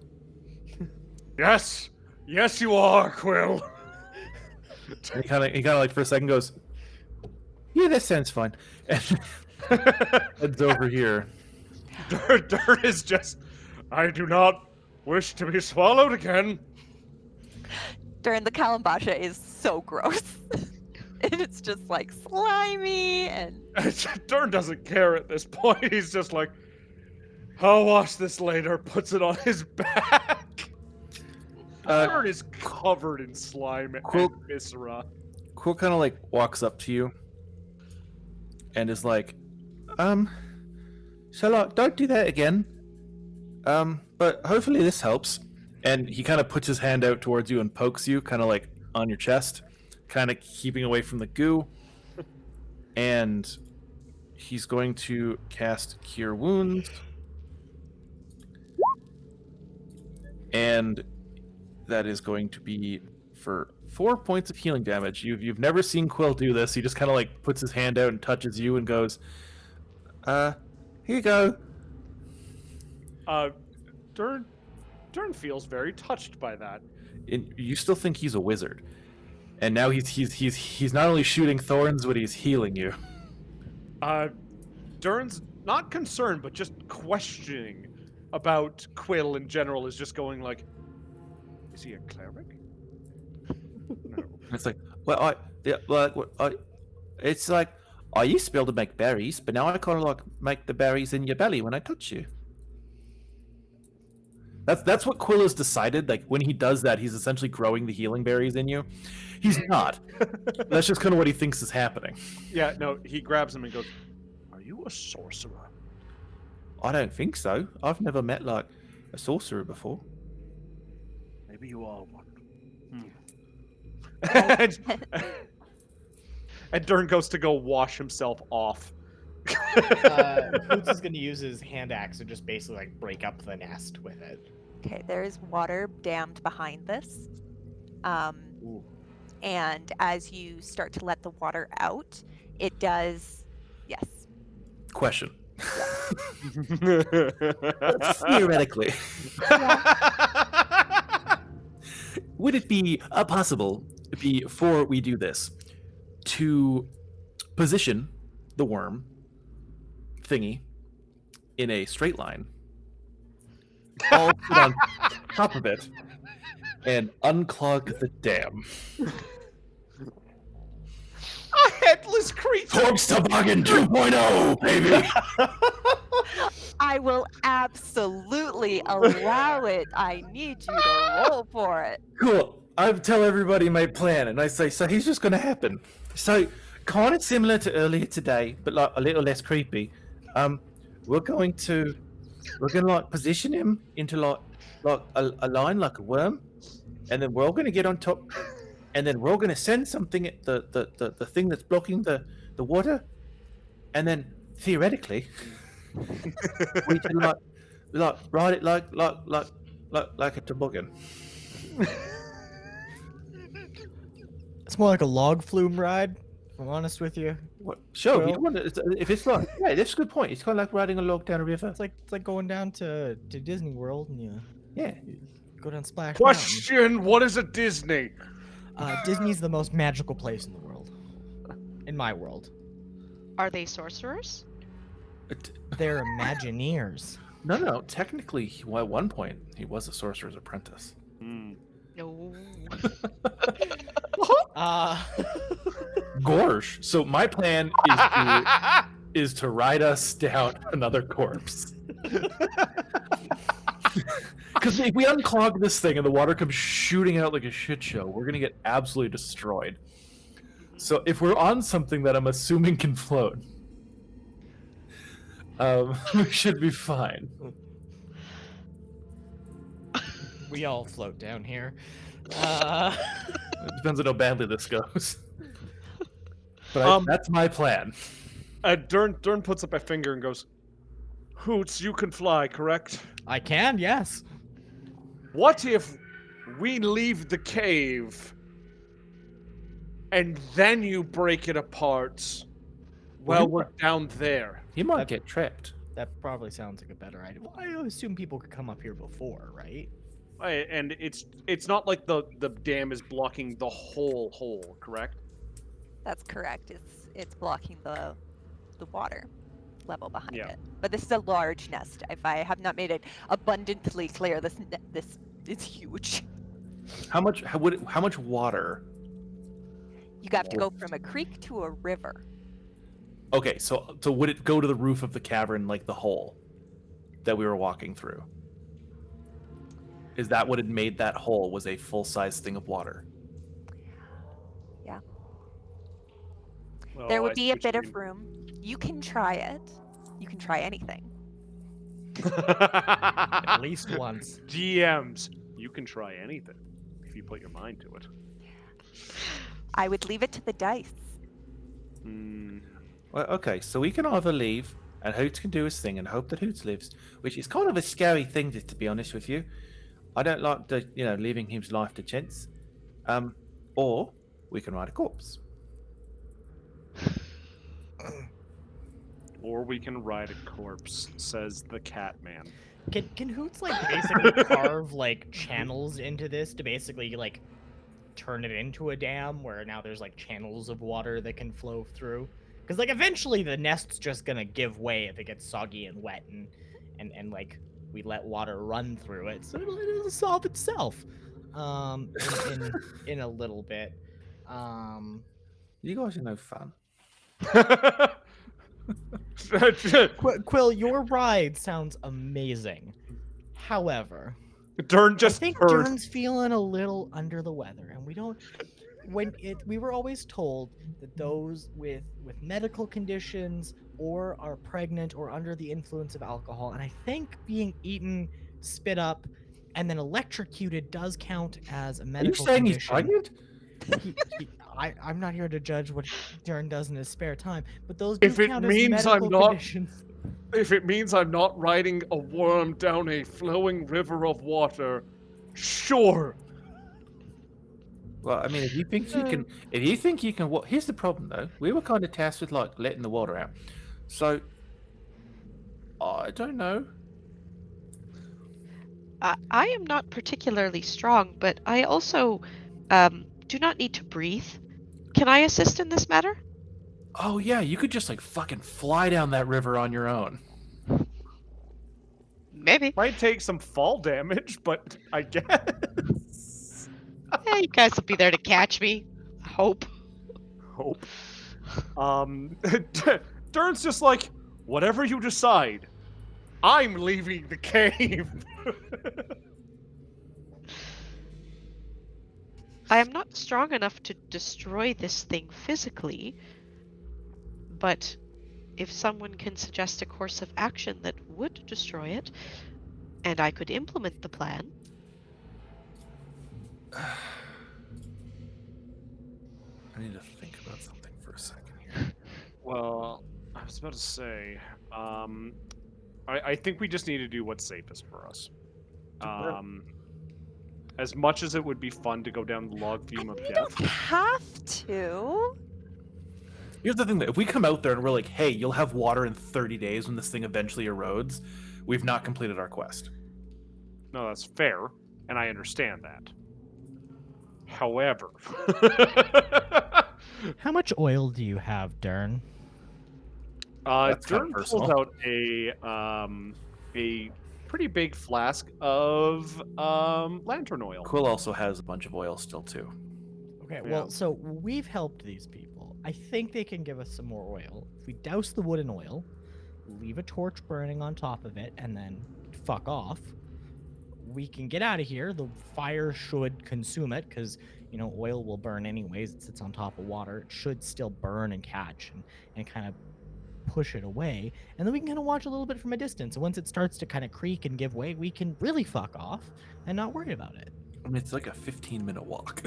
Yes, yes, you are, Quill. And he kind of like for a second goes, "Yeah, that sounds fine," and heads over here. Dern is just. I do not wish to be swallowed again. During the Kalambasha is so gross. And it's just like slimy and Dern doesn't care at this point. He's just like, I'll wash this later. Puts it on his back. Dern is covered in slime Quill- and viscera. Quill kind of like walks up to you and is like, Sherlock, don't do that again. But hopefully this helps." And he kind of puts his hand out towards you and pokes you, kind of like on your chest, kind of keeping away from the goo. And he's going to cast Cure Wounds. And that is going to be for 4 points of healing damage. You've never seen Quill do this. He just kind of like puts his hand out and touches you and goes, "Here you go." Dern feels very touched by that. And you still think he's a wizard, and now he's not only shooting thorns, but he's healing you. Dern's not concerned, but just questioning about Quill in general. Is just going like, is he a cleric? No. And it's like, well, it's like I used to be able to make berries, but now I kind of like make the berries in your belly when I touch you. That's what Quill has decided. Like when he does that, he's essentially growing the healing berries in you. He's not. That's just kind of what he thinks is happening. Yeah, no. He grabs him and goes, "Are you a sorcerer?" I don't think so. I've never met like a sorcerer before. Maybe you are one. And Dern goes to go wash himself off. Boots is going to use his hand axe and just basically like break up the nest with it. okay, there is water dammed behind this. And as you start to let the water out, it does yes. Question. Theoretically, would it be possible, before we do this, to position the worm thingy in a straight line all sit on top of it and unclog the dam. A headless creature. Corpse Toboggan 2.0, baby. I will absolutely allow it. I need you to roll for it. Cool. I tell everybody my plan, and I say, so here's just going to happen. So, kind of similar to earlier today, but like a little less creepy. We're gonna like position him into like a line, like a worm, and then we're all gonna get on top, and then we're all gonna send something at the thing that's blocking the water, and then theoretically, we can like ride it like a toboggan. It's more like a log flume ride, if I'm honest with you. What? Sure, Well- you want it, if it's like, yeah, that's a good point. It's kind of like riding a log down a river. It's like going down to Disney World and you Yeah. go down Splash Question: what is a Disney? Mountain. Disney's the most magical place in the world. In my world. Are they sorcerers? They're Imagineers. No. Technically, at one point, he was a sorcerer's apprentice. No. Gorsh. So my plan is to ride us down another corpse. Because if we unclog this thing and the water comes shooting out like a shit show, we're gonna get absolutely destroyed. So if we're on something that I'm assuming can float, we should be fine. We all float down here. It depends on how badly this goes. But that's my plan. Dern puts up a finger and goes, "Hoots, you can fly, correct? I can, yes. What if we leave the cave and then you break it apart while we're down there?" He might get trapped. That probably sounds like a better idea. Well, I assume people could come up here before, right? And it's not like the dam is blocking the whole hole, correct? That's correct. It's blocking the water level behind Yeah. it. But this is a large nest. If I have not made it abundantly clear, this is huge. How much water? You have to go from a creek to a river. Okay, so would it go to the roof of the cavern like the hole that we were walking through? Is that what had made that hole? Was a full-size thing of water? Oh, There I would see be a what you bit of mean. room. You can try it. You can try anything. At least once. GMs, you can try anything if you put your mind to it. I would leave it to the dice. Well, okay, so we can either leave and Hoots can do his thing and hope that Hoots lives, which is kind of a scary thing, to be honest with you. I don't like leaving his life to chance. Or we can ride a corpse. Or we can ride a corpse, says the cat man. Can Hoots like basically carve like channels into this to basically like turn it into a dam where now there's like channels of water that can flow through? Because like eventually the nest's just gonna give way if it gets soggy and wet and like we let water run through it, so it'll solve itself. In a little bit. You guys are no fun. Quill, your ride sounds amazing. However, Dern just I think heard. Dern's feeling a little under the weather, and we don't. We were always told that those with medical conditions or are pregnant or under the influence of alcohol, and I think being eaten, spit up, and then electrocuted does count as a Are you medical saying condition. he's pregnant? I'm not here to judge what Dern does in his spare time, but those do If it count means as I'm medical not- conditions. If it means I'm not riding a worm down a flowing river of water, sure. Well, I mean, if you think you can, well, here's the problem though. We were kind of tasked with like letting the water out, so I don't know. I am not particularly strong, but I also do not need to breathe. Can I assist in this matter? Oh yeah, you could just like fucking fly down that river on your own. Maybe. Might take some fall damage, but I guess. Yeah, you guys will be there to catch me. I hope. Hope. Dern's just like, whatever you decide, I'm leaving the cave. I am not strong enough to destroy this thing physically, but if someone can suggest a course of action that would destroy it, and I could implement the plan. I need to think about something for a second here. Well, I was about to say, I think we just need to do what's safest for us. As much as it would be fun to go down the log fume of You death. don't have to. Here's the thing: that if we come out there and we're like, "Hey, you'll have water in 30 days when this thing eventually erodes," we've not completed our quest. No, that's fair, and I understand that. However, How much oil do you have, Dern? That's kinda Dern pulls personal. out a pretty big flask of lantern oil. Quill also has a bunch of oil still too. Okay, Yeah. well, so we've helped these people. I think they can give us some more oil. If we douse the wood in oil, leave a torch burning on top of it, and then fuck off, we can get out of here. The fire should consume it, because, you know, oil will burn anyways. It sits on top of water. It should still burn and catch and kind of push it away. And then we can kind of watch a little bit from a distance. And once it starts to kind of creak and give way, we can really fuck off and not worry about it. I mean, it's like a 15-minute walk.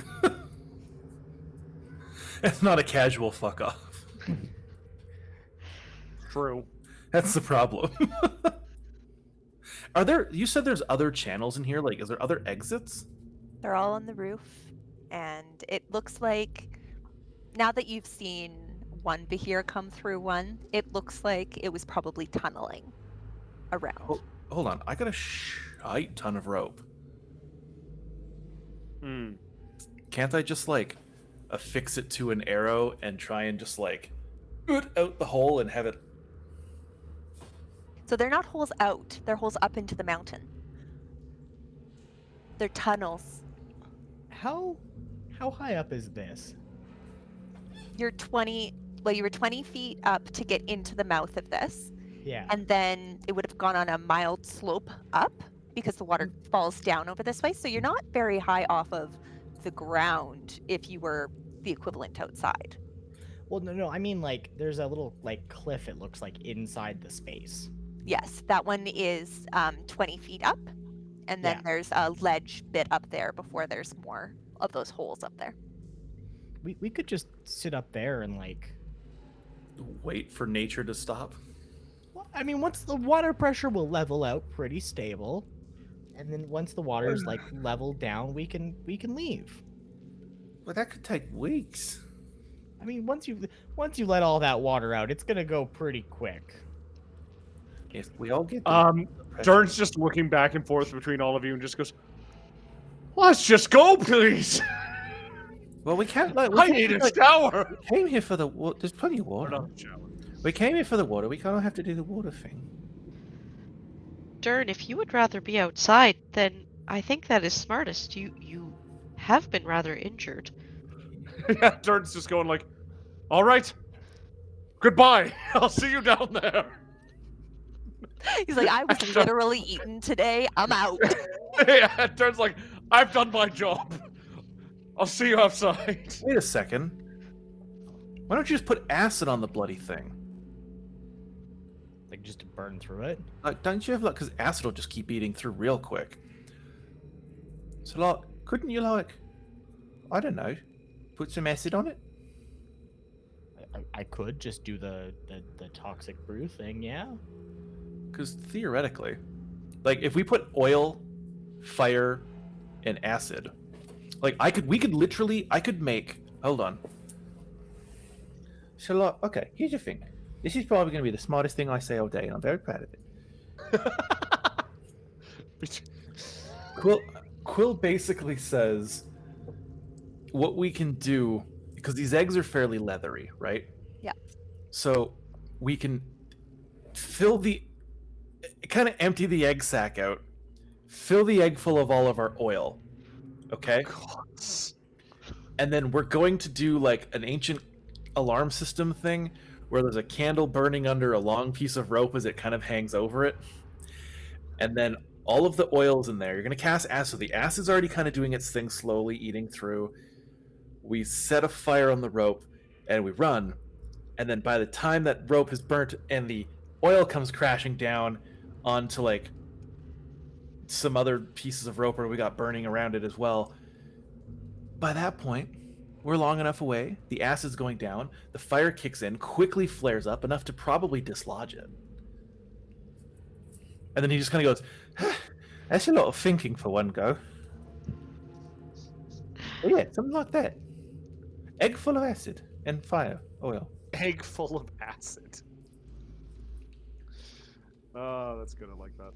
It's not a casual fuck off. True. That's the problem. Are there? You said there's other channels in here. Like, is there other exits? They're all on the roof, and it looks like now that you've seen one Bahir come through one, it looks like it was probably tunneling around. Oh, hold on, I got a shite ton of rope. Hmm. Can't I just like affix it to an arrow and try and just like out the hole and have it? So they're not holes out, they're holes up into the mountain. They're tunnels. How high up is this? You were 20 feet up to get into the mouth of this, Yeah. and then it would have gone on a mild slope up because the water falls down over this way. So you're not very high off of the ground if you were the equivalent outside. Well, no, I mean, like, there's a little, like, cliff, it looks like, inside the space. Yes, that one is 20 feet up, and then Yeah. there's a ledge bit up there before there's more of those holes up there. We could just sit up there and, like... Wait for nature to stop. Well, I mean, once the water pressure will level out pretty stable, and then once the water's, like, leveled down, we can leave. Well, that could take weeks. I mean, once you let all that water out, it's gonna go pretty quick. If we all get the pressure- Dern's just looking back and forth between all of you and just goes, "Let's just go, please. Well, we can't. Like, I need a shower." We came here for the water. There's plenty of water. Not a shower. We came here for the water. We can't have to do the water thing. Dern, if you would rather be outside, then I think that is smartest. You have been rather injured. Yeah, Dern's just going like, "All right, goodbye. I'll see you down there." He's like, I was literally eaten today. I'm out. Yeah, Dern's like, "I've done my job. I'll see you outside." Wait a second. Why don't you just put acid on the bloody thing? Like, just to burn through it. Like, don't you have like? Because acid will just keep eating through real quick. So, like, couldn't you like? I don't know. Put some acid on it. I could just do the toxic brew thing, yeah. Because theoretically, like, if we put oil, fire, and acid, like, I could make. Hold on. So, like, okay, here's the thing. This is probably going to be the smartest thing I say all day, and I'm very proud of it. Quill basically says what we can do, because these eggs are fairly leathery, right? Yeah. So we can fill the kind of empty the egg sack out, fill the egg full of all of our oil, okay? And then we're going to do like an ancient alarm system thing where there's a candle burning under a long piece of rope as it kind of hangs over it. And then all of the oil's in there. You're going to cast acid. So the acid's already kind of doing its thing, slowly eating through. We set a fire on the rope and we run. And then by the time that rope is burnt and the oil comes crashing down onto like some other pieces of rope where we got burning around it as well, by that point, we're long enough away, the acid's going down, the fire kicks in, quickly flares up, enough to probably dislodge it. And then he just kind of goes, that's a lot of thinking for one go. But yeah, something like that. Egg full of acid and fire, oil. Egg full of acid. Oh, that's good. I like that.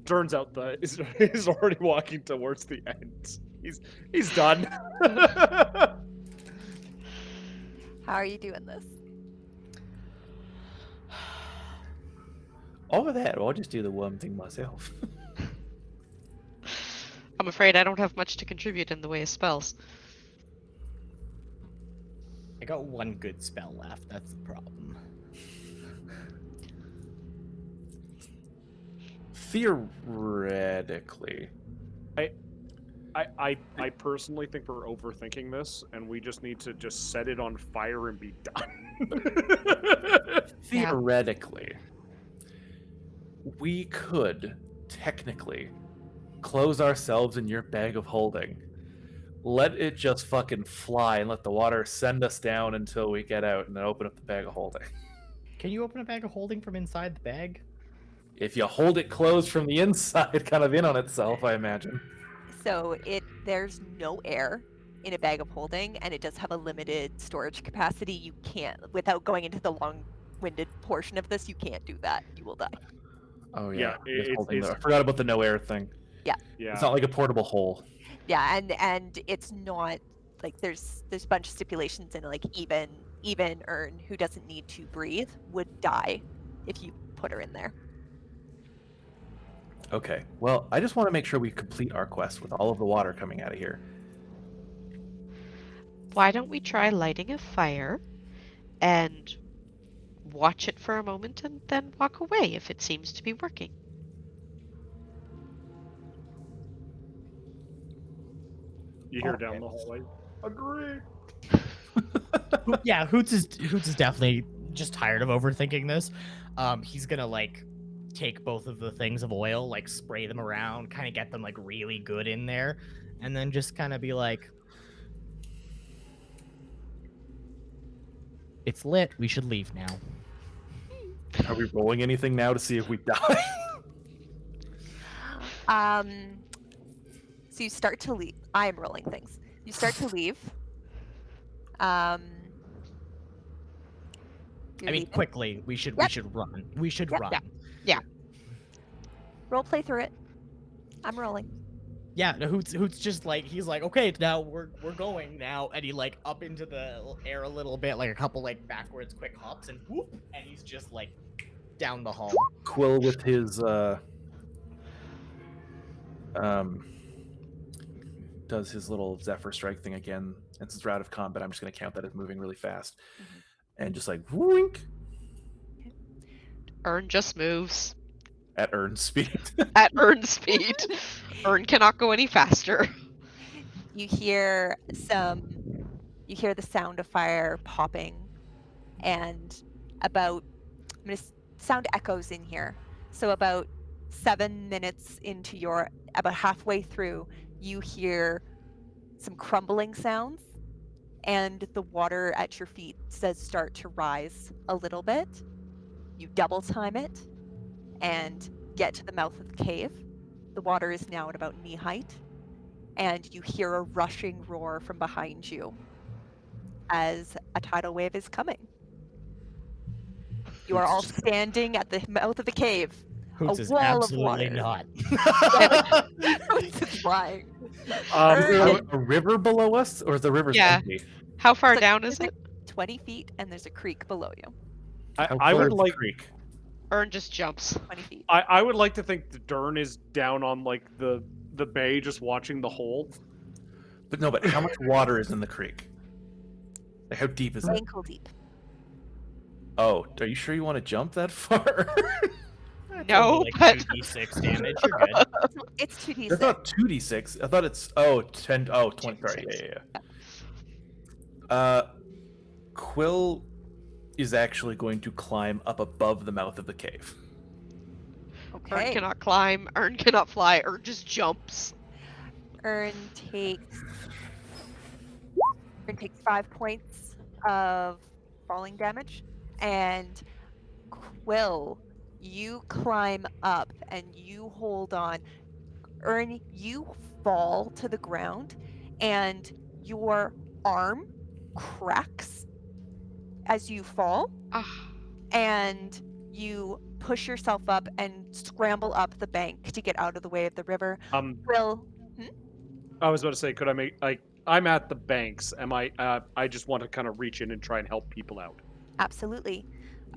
Turns out that he's already walking towards the end. He's done. How are you doing this? Over that, I'll just do the worm thing myself. I'm afraid I don't have much to contribute in the way of spells. I got one good spell left. That's the problem. Theoretically. I personally think we're overthinking this, and we just need to just set it on fire and be done. Theoretically, we could technically close ourselves in your bag of holding, let it just fucking fly, and let the water send us down until we get out, and then open up the bag of holding. Can you open a bag of holding from inside the bag? If you hold it closed from the inside, kind of in on itself, I imagine. So there's no air in a bag of holding, and it does have a limited storage capacity. You can't, without going into the long-winded portion of this, you can't do that. You will die. Oh Yeah, I forgot about the no air thing. Yeah. It's not like a portable hole. Yeah, and it's not like there's a bunch of stipulations in, like, even Ern, who doesn't need to breathe, would die if you put her in there. Okay, well, I just want to make sure we complete our quest with all of the water coming out of here. Why don't we try lighting a fire and watch it for a moment and then walk away if it seems to be working? You hear down the hallway. Agree. Yeah, Hoots is definitely just tired of overthinking this. He's gonna like take both of the things of oil, like spray them around, kind of get them like really good in there, and then just kind of be like, "It's lit. We should leave now." Are we rolling anything now to see if we die? So you start to leave. I am rolling things. You start to leave. You're I mean, leaving. quickly. We should run. We should Yep. run. Yeah. Roll play through it. I'm rolling. Yeah, no, Hoots just like, he's like, okay, now we're going now, and he like up into the air a little bit, like a couple like backwards quick hops, and whoop, and he's just like down the hall. Quill with his does his little Zephyr Strike thing again. And since we're out of combat, I'm just going to count that as moving really fast, and just like wink Ern just moves at Ern's speed. at Ern's speed. Ern cannot go any faster. You hear the sound of fire popping, and sound echoes in here. So about 7 minutes into about halfway through, you hear some crumbling sounds, and the water at your feet does start to rise a little bit. You double time it and get to the mouth of the cave. The water is now at about knee height, and you hear a rushing roar from behind you as a tidal wave is coming. You are all standing at the mouth of the cave. Hoots A is wall of absolutely water. not. Hoots is lying. Is there a river below us, or is the river Yeah. empty? How far So down there's is it? 20 feet, and there's a creek below you. How I far would is the like creek? Ern just jumps. 20 feet. I would like to think the Dern is down on like the bay, just watching the hole. But no, but how much water is in the creek? Like, how deep is it? Ankle deep. Oh, are you sure you want to jump that far? That's No, only but- like 2d6 damage. You're good. It's 2d6. It's not 2d6. I thought it's 10. Oh, 20. Sorry. 2d6. Yeah. Quill is actually going to climb up above the mouth of the cave. Ern Okay. cannot climb. Ern cannot fly. Ern just jumps. Ern takes 5 points of falling damage, and Quill, you climb up and you hold on. Ern, you fall to the ground, and your arm cracks as you fall, Ah, and you push yourself up and scramble up the bank to get out of the way of the river. Quill, I was about to say, could I make like I'm at the banks. Am I? I just want to kind of reach in and try and help people out. absolutely.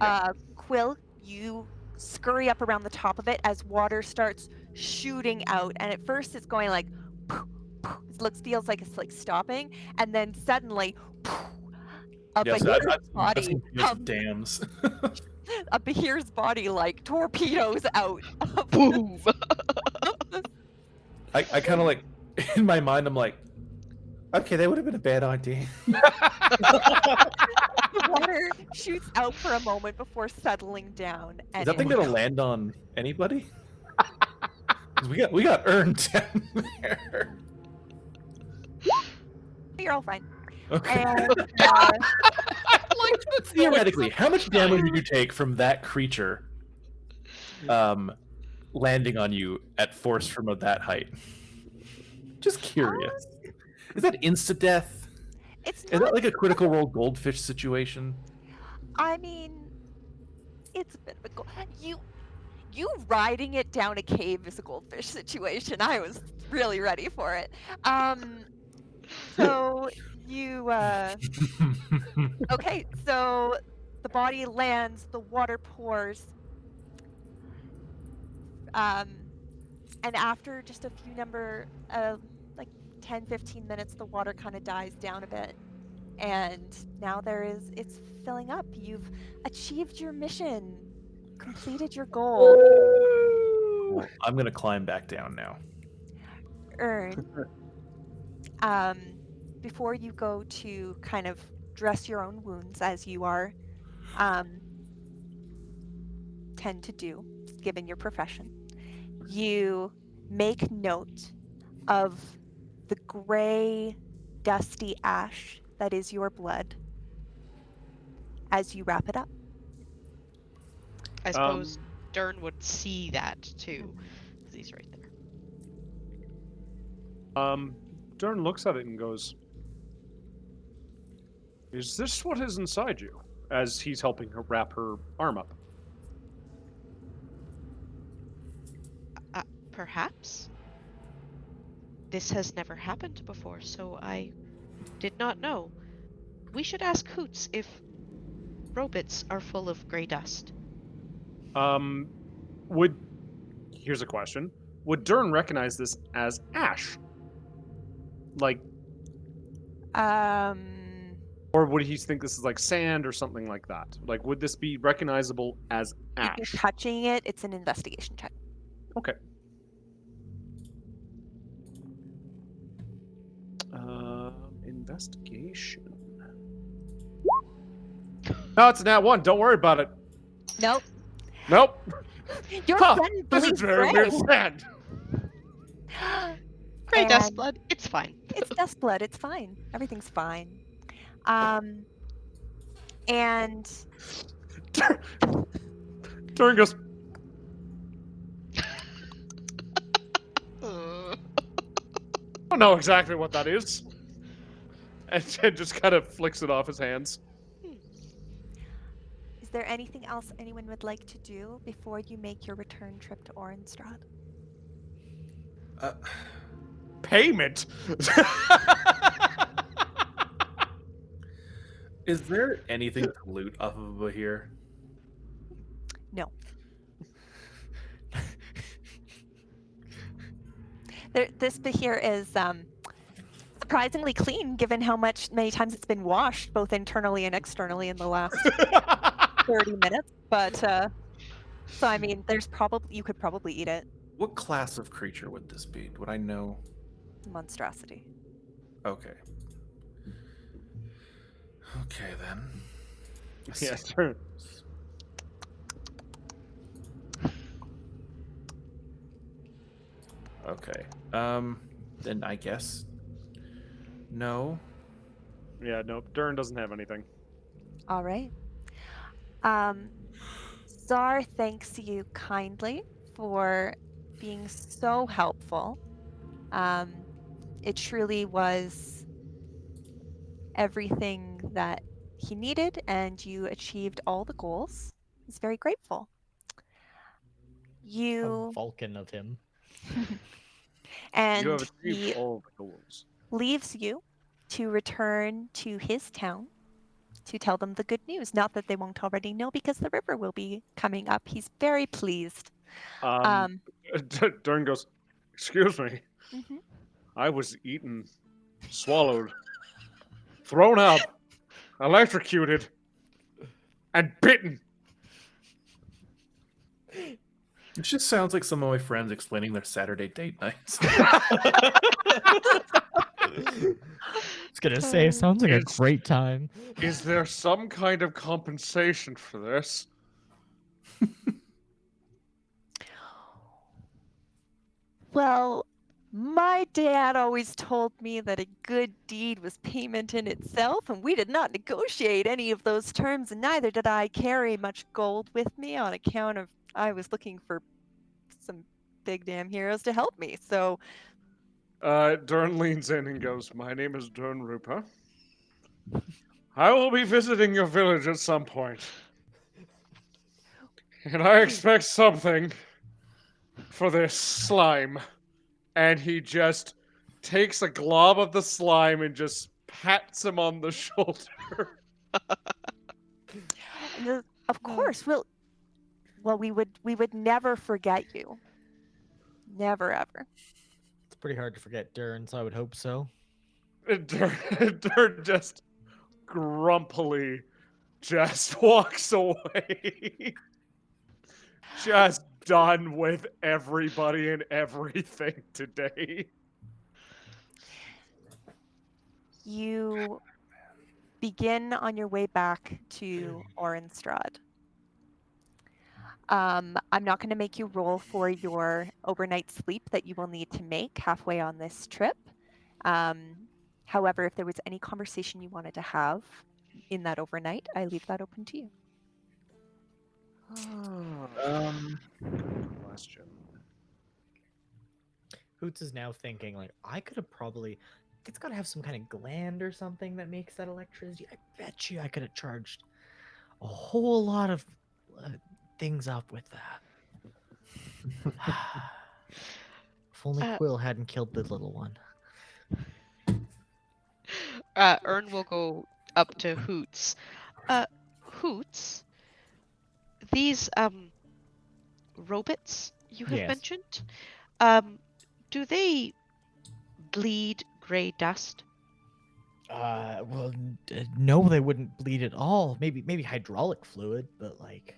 Yeah. Quill, you scurry up around the top of it as water starts shooting out, and at first it's going like feels like it's like stopping, and then suddenly a Yes, Bahir's I've body seen videos of comes, dams. a Bahir's body like torpedoes out of boom! I kind of like, in my mind, I'm like, okay, that would have been a bad idea. the water shoots out for a moment before settling down, Is and that thing gonna land on anybody? 'Cause we got earned down there. you're all fine. Okay. And Theoretically, how much damage did you take from that creature landing on you at force from that height? Just curious. Is that insta-death? it's Is not. that like a critical role goldfish situation? I mean, it's a bit of a you riding it down a cave is a goldfish situation. I was really ready for it. So you okay, so the body lands, the water pours. And after just a few like 10-15 minutes, the water kind of dies down a bit. And now it's filling up. You've achieved your mission, completed your goal. Well, I'm gonna climb back down now. Earn. Before you go to kind of dress your own wounds, as you are tend to do, given your profession, you make note of the gray, dusty ash that is your blood as you wrap it up. I suppose Dern would see that too, because he's right there. Dern looks at it and goes, "Is this what is inside you?" As he's helping her wrap her arm up. Perhaps? This has never happened before, so I did not know. We should ask Hoots if robots are full of gray dust. Here's a question. Would Dern recognize this as ash? Like, or would he think this is like sand or something like that? Like, would this be recognizable as If ash? you're touching it, it's an investigation check. Okay. Investigation. No, it's a nat 1. Don't worry about it. Nope. Nope. Your Huh, friend this is bleeds very gray. weird sand. Gray dust And blood, it's fine. It's dust blood. It's fine. Everything's fine. And Dern goes, Uh, I don't know exactly what that is. And just kind of flicks it off his hands. is there anything else anyone would like to do before you make your return trip to Orenstrad? Payment? Is there anything to loot off of here? No. This Bahir is surprisingly clean, given how many times it's been washed, both internally and externally, in the last 30 minutes. But so I mean, you could probably eat it. What class of creature would this be? Would I know? Monstrosity. Okay. Okay then. Yes, sir. Okay. Then I guess no. Yeah, no, Dern doesn't have anything. All right. Zar thanks you kindly for being so helpful. It truly was everything that he needed, and you achieved all the goals. He's very grateful. How You Vulcan of him. You and have achieved he all the goals. leaves you to return to his town to tell them the good news. Not that they won't already know, because the river will be coming up. He's very pleased. Dern goes, "Excuse me, Mhm. I was eaten, swallowed, thrown up, electrocuted, and bitten." It just sounds like some of my friends explaining their Saturday date nights. I was gonna say, sounds like a It's- great time. Is there some kind of compensation for this? Well, my dad always told me that a good deed was payment in itself, and we did not negotiate any of those terms, and neither did I carry much gold with me on account of I was looking for some big damn heroes to help me. So, Dern leans in and goes, "My name is Dern Rupa. I will be visiting your village at some point. And I expect something for this slime." And he just takes a glob of the slime and just pats him on the shoulder. of course, we would never forget you. Never ever. It's pretty hard to forget Dern, so I would hope so. And Dern just grumpily just walks away. Just done with everybody and everything today. You begin on your way back to Orenstrad. I'm not going to make you roll for your overnight sleep that you will need to make halfway on this trip. However, if there was any conversation you wanted to have in that overnight, I leave that open to you. Good question. Hoots is now thinking, like, I could have probably. It's got to have some kind of gland or something that makes that electricity. I bet you I could have charged a whole lot of things up with that. If only Quill hadn't killed the little one. Ern will go up to Hoots. Hoots, these robots you have Yes. mentioned, do they bleed gray dust? Well, no, they wouldn't bleed at all. Maybe hydraulic fluid, but like,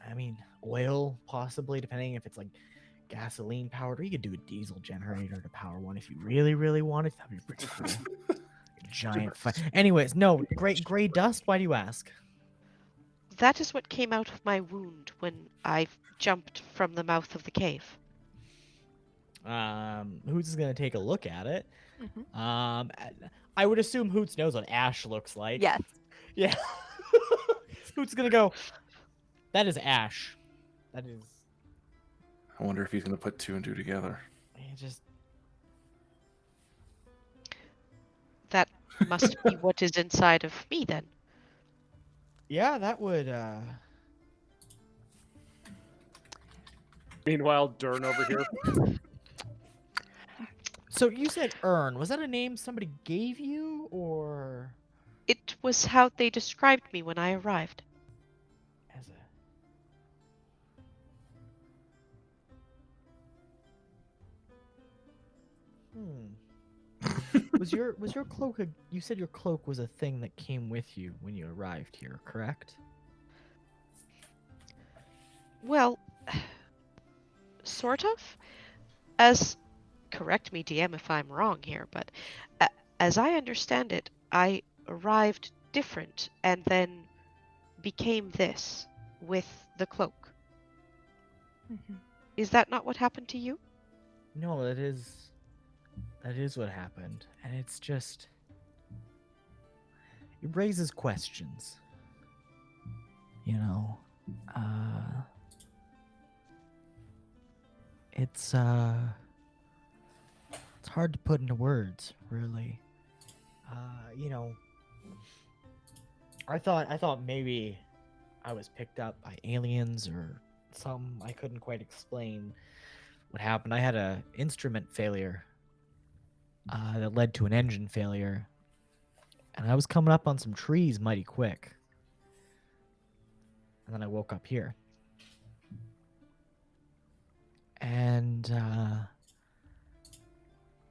I mean, oil possibly, depending if it's like gasoline powered, or you could do a diesel generator to power one if you really, really wanted. That'd be pretty cool. Giant fire. Anyways, no, gray dust. Why do you ask? That is what came out of my wound when I jumped from the mouth of the cave. Hoots is gonna take a look at it. Mhm. I would assume Hoots knows what ash looks like. Yes. Yeah. Hoots is gonna go. That is ash. That is. I wonder if he's gonna put two and two together. Just. That must be what is inside of me then. Yeah, that would. Meanwhile, Dern over here. So you said Ern. Was that a name somebody gave you, or It was how they described me when I arrived. as a? Was your cloak you said your cloak was a thing that came with you when you arrived here, correct? Well, sort of. As correct me, DM, if I'm wrong here, but as I understand it, I arrived different and then became this with the cloak. Is that not what happened to you? No, that is what happened, and it's just it raises questions. You know, it's hard to put into words, really. You know, I thought maybe I was picked up by aliens or something. I couldn't quite explain what happened. I had a instrument failure that led to an engine failure, and I was coming up on some trees mighty quick. And then I woke up here. And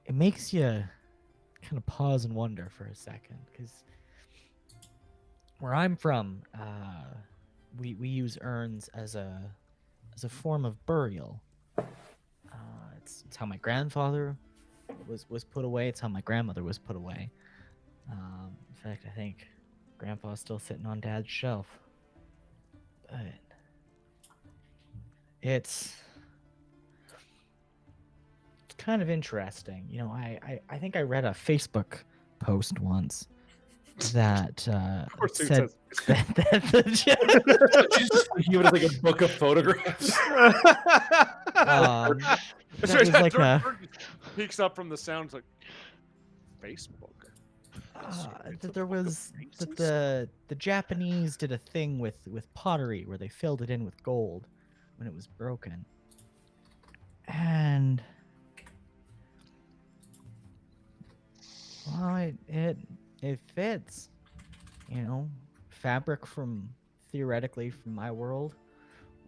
it makes you kind of pause and wonder for a second, because where I'm from, we use urns as a form of burial. It's how my grandfather was put away. It's how my grandmother was put away. In fact, I think Grandpa's still sitting on Dad's shelf. But it's kind of interesting. You know, I think I read a Facebook post once that course it said says- that the Jesus, give it like a book of photographs. that Sorry, was like a Turn peeks up from the sounds like Facebook. that there was that the Japanese did a thing with pottery where they filled it in with gold when it was broken, and well, it fits, you know, fabric from theoretically from my world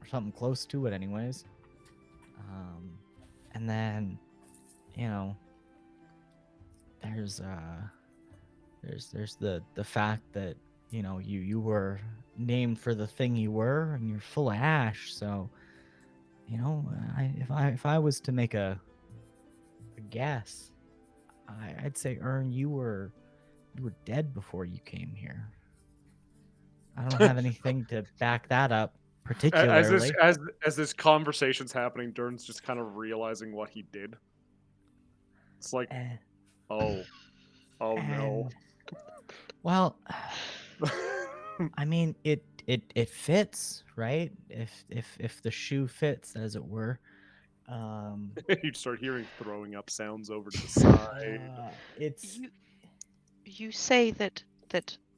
or something close to it, anyways. And then, you know, there's the fact that, you know, you were named for the thing you were, and you're full of ash. So, you know, if I was to make a guess, I'd say, Ern, you were dead before you came here. I don't have anything to back that up particularly. As this conversation's happening, Dern's just kind of realizing what he did. It's like, Eh, oh no. and- Well, I mean, it fits, right? If the shoe fits, as it were. You'd start hearing throwing up sounds over to the side. It's You say that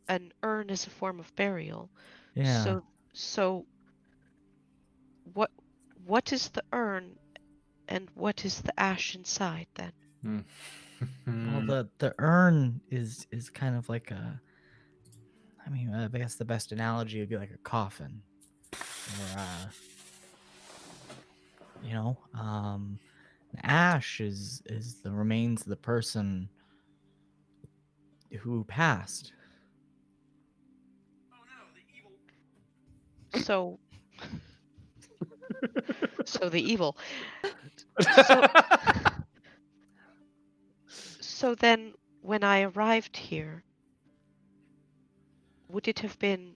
an urn is a form of burial. yeah. So what is the urn and what is the ash inside then? Well, the urn is kind of like a. I mean, I guess the best analogy would be like a coffin, or you know, the ash is the remains of the person who passed. So so the evil. So then when I arrived here, would it have been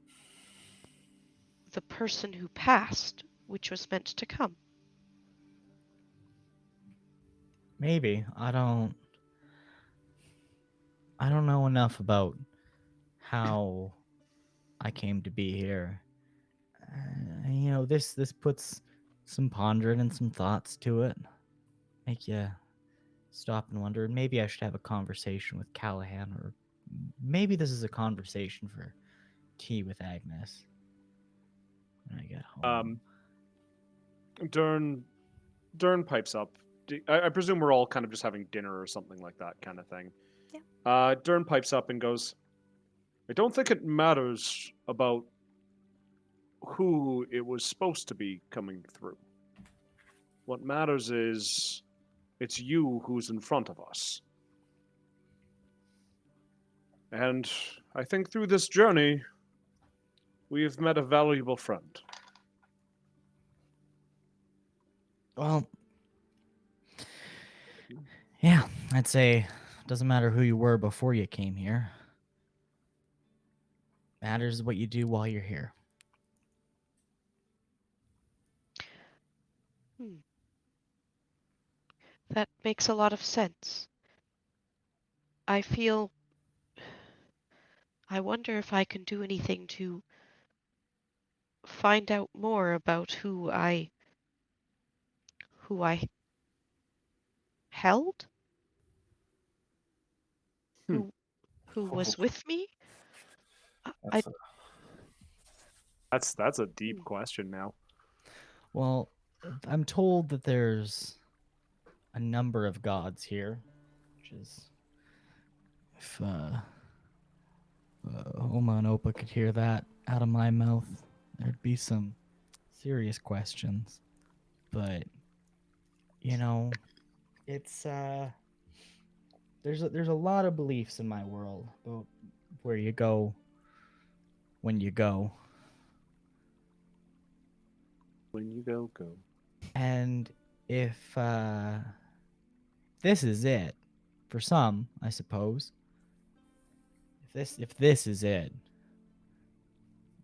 the person who passed which was meant to come? Maybe I don't know enough about how I came to be here. You know, this puts some pondering and some thoughts to it. Make you stop and wonder. Maybe I should have a conversation with Callahan, or maybe this is a conversation for tea with Agnes when I get home. Dern pipes up. I presume we're all kind of just having dinner or something like that kind of thing. Yeah. Dern pipes up and goes, I don't think it matters about who it was supposed to be coming through. What matters is it's you who's in front of us. And I think through this journey, we've met a valuable friend. Well, yeah, I'd say it doesn't matter who you were before you came here. Matters what you do while you're here. That makes a lot of sense. I wonder if I can do anything to find out more about who I held? Hmm. Who was with me? I That's a deep question now. Well, I'm told that there's a number of gods here, which is if Oma and Opa could hear that out of my mouth, there'd be some serious questions. But it's there's a lot of beliefs in my world about where you go when you go. When you go, go. And if this is it, for some, I suppose. If this is it,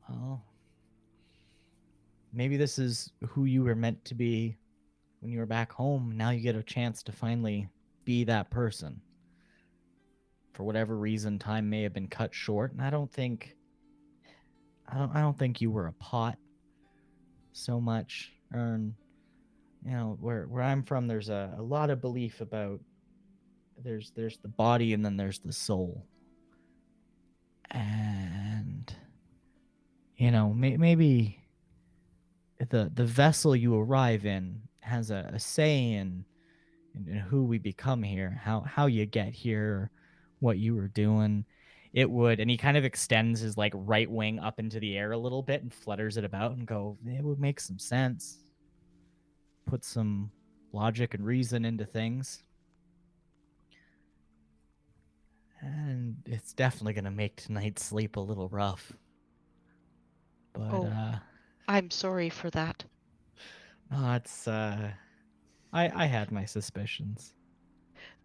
well, maybe this is who you were meant to be when you were back home. Now you get a chance to finally be that person. For whatever reason, time may have been cut short, and I don't think you were a pot so much. Where I'm from, there's a lot of belief about there's the body and then there's the soul. And maybe the vessel you arrive in has a say in who we become here, how you get here, what you were doing. It would, and he kind of extends his like right wing up into the air a little bit and flutters it about and go, it would make some sense. Put some logic and reason into things. And it's definitely going to make tonight's sleep a little rough. But I'm sorry for that. it's I had my suspicions.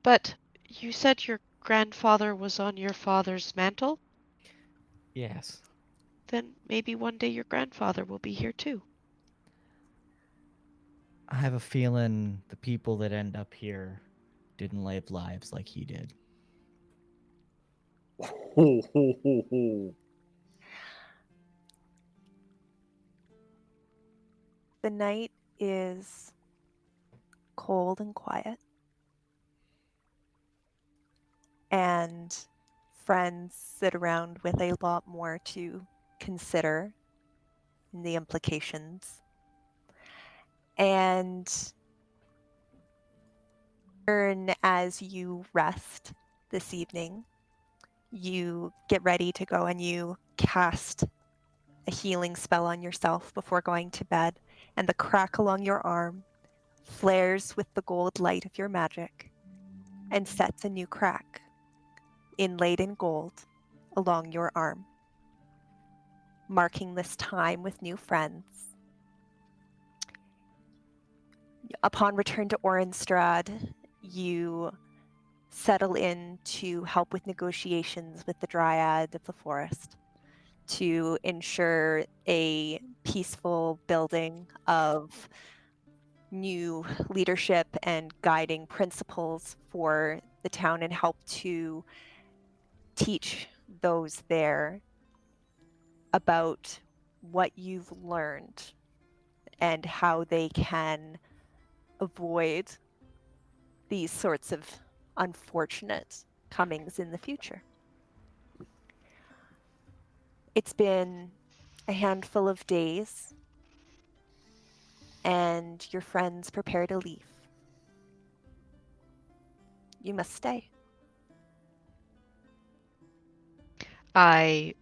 But you said your grandfather was on your father's mantle? Yes. Then maybe one day your grandfather will be here too. I have a feeling the people that end up here didn't live lives like he did. Ho, ho, ho, ho. The night is cold and quiet. And friends sit around with a lot more to consider in the implications. And as you rest this evening, you get ready to go and you cast a healing spell on yourself before going to bed, and the crack along your arm flares with the gold light of your magic and sets a new crack inlaid in gold along your arm, marking this time with new friends. Upon return to Orenstrad, you settle in to help with negotiations with the Dryad of the Forest to ensure a peaceful building of new leadership and guiding principles for the town, and help to teach those there about what you've learned and how they can avoid these sorts of unfortunate comings in the future. It's been a handful of days, and your friends prepare to leave. You must stay. I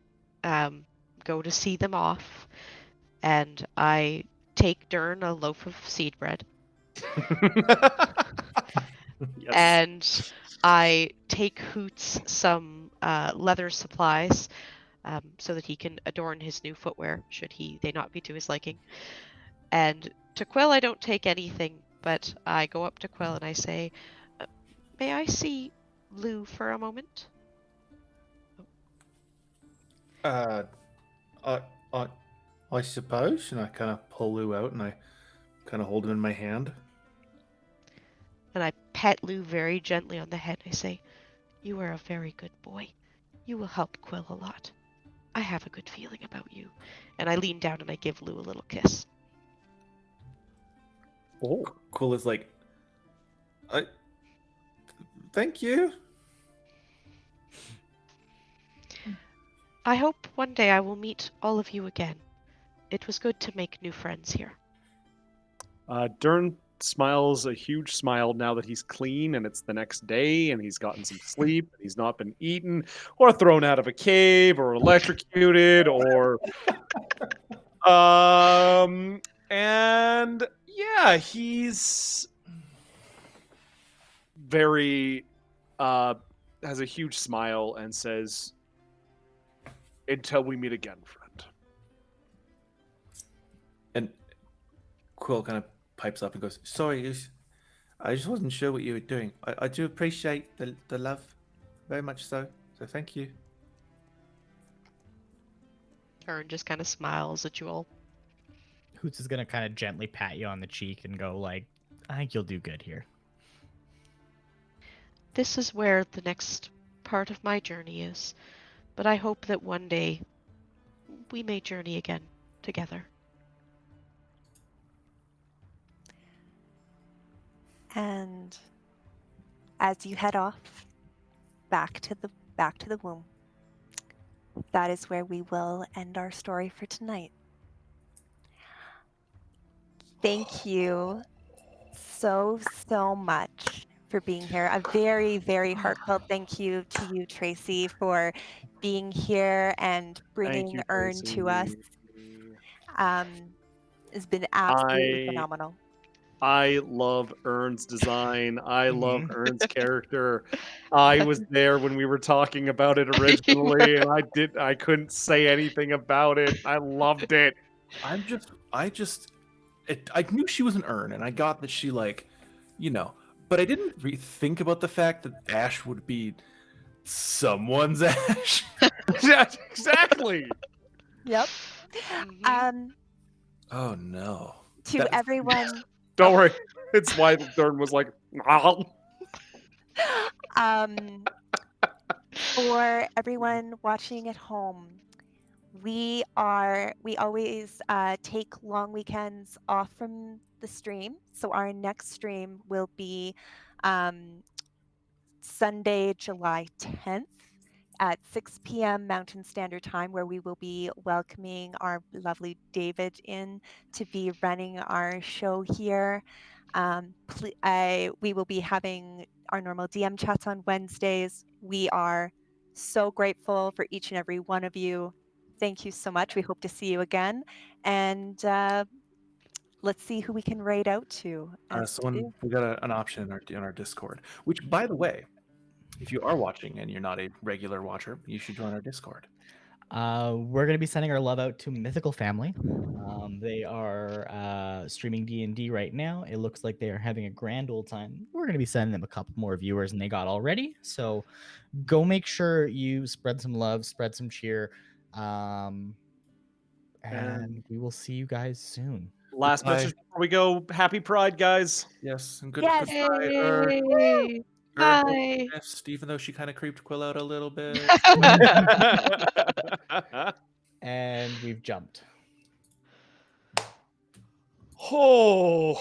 go to see them off, and I take Dern a loaf of seed bread. Yes. And I take Hoots some leather supplies so that he can adorn his new footwear, should they not be to his liking. And to Quill, I don't take anything, but I go up to Quill and I say, may I see Lou for a moment? I, I suppose. And I kind of pull Lou out and I kind of hold him in my hand. And I pet Lou very gently on the head. I say, you are a very good boy. You will help Quill a lot. I have a good feeling about you. And I lean down and I give Lou a little kiss. Oh. Quill is like, thank you. I hope one day I will meet all of you again. It was good to make new friends here. Dern smiles a huge smile now that he's clean and it's the next day and he's gotten some sleep and he's not been eaten or thrown out of a cave or electrocuted or and yeah, he's very has a huge smile and says, until we meet again, friend. And Quill kind of pipes up and goes, sorry, I just wasn't sure what you were doing. I do appreciate the love, very much so. So thank you. Ern just kind of smiles at you all. Hoots is gonna kind of gently pat you on the cheek and go like, I think you'll do good here. This is where the next part of my journey is, but I hope that one day we may journey again together. And as you head off back to the womb, that is where we will end our story for tonight. Thank you so much for being here. A very, very heartfelt thank you to you, Tracy, for being here and bringing Ern to us. It's been absolutely phenomenal. I love Ern's design. I love Ern's character. I was there when we were talking about it originally, and I couldn't say anything about it. I loved it. I knew she was an Ern, and I got that she but I didn't think about the fact that Ash would be someone's Ash. Yeah, exactly. Yep. Oh no. To everyone. Don't worry. It's why Dern was like, for everyone watching at home, we always take long weekends off from the stream. So our next stream will be Sunday, July 10th at 6 p.m. Mountain Standard Time, where we will be welcoming our lovely David in to be running our show here. We will be having our normal DM chats on Wednesdays. We are so grateful for each and every one of you. Thank you so much. We hope to see you again. And let's see who we can raid out to. We got an option in our Discord, which, by the way, if you are watching and you're not a regular watcher, you should join our Discord. We're going to be sending our love out to Mythical Family. They are streaming D&D right now. It looks like they are having a grand old time. We're going to be sending them a couple more viewers than they got already. So go make sure you spread some love, spread some cheer. And we will see you guys soon. Last message before we go. Happy Pride, guys. Yes, and Yes. goodbye. Bye. Even though she kind of creeped Quill out a little bit. And we've jumped. Oh.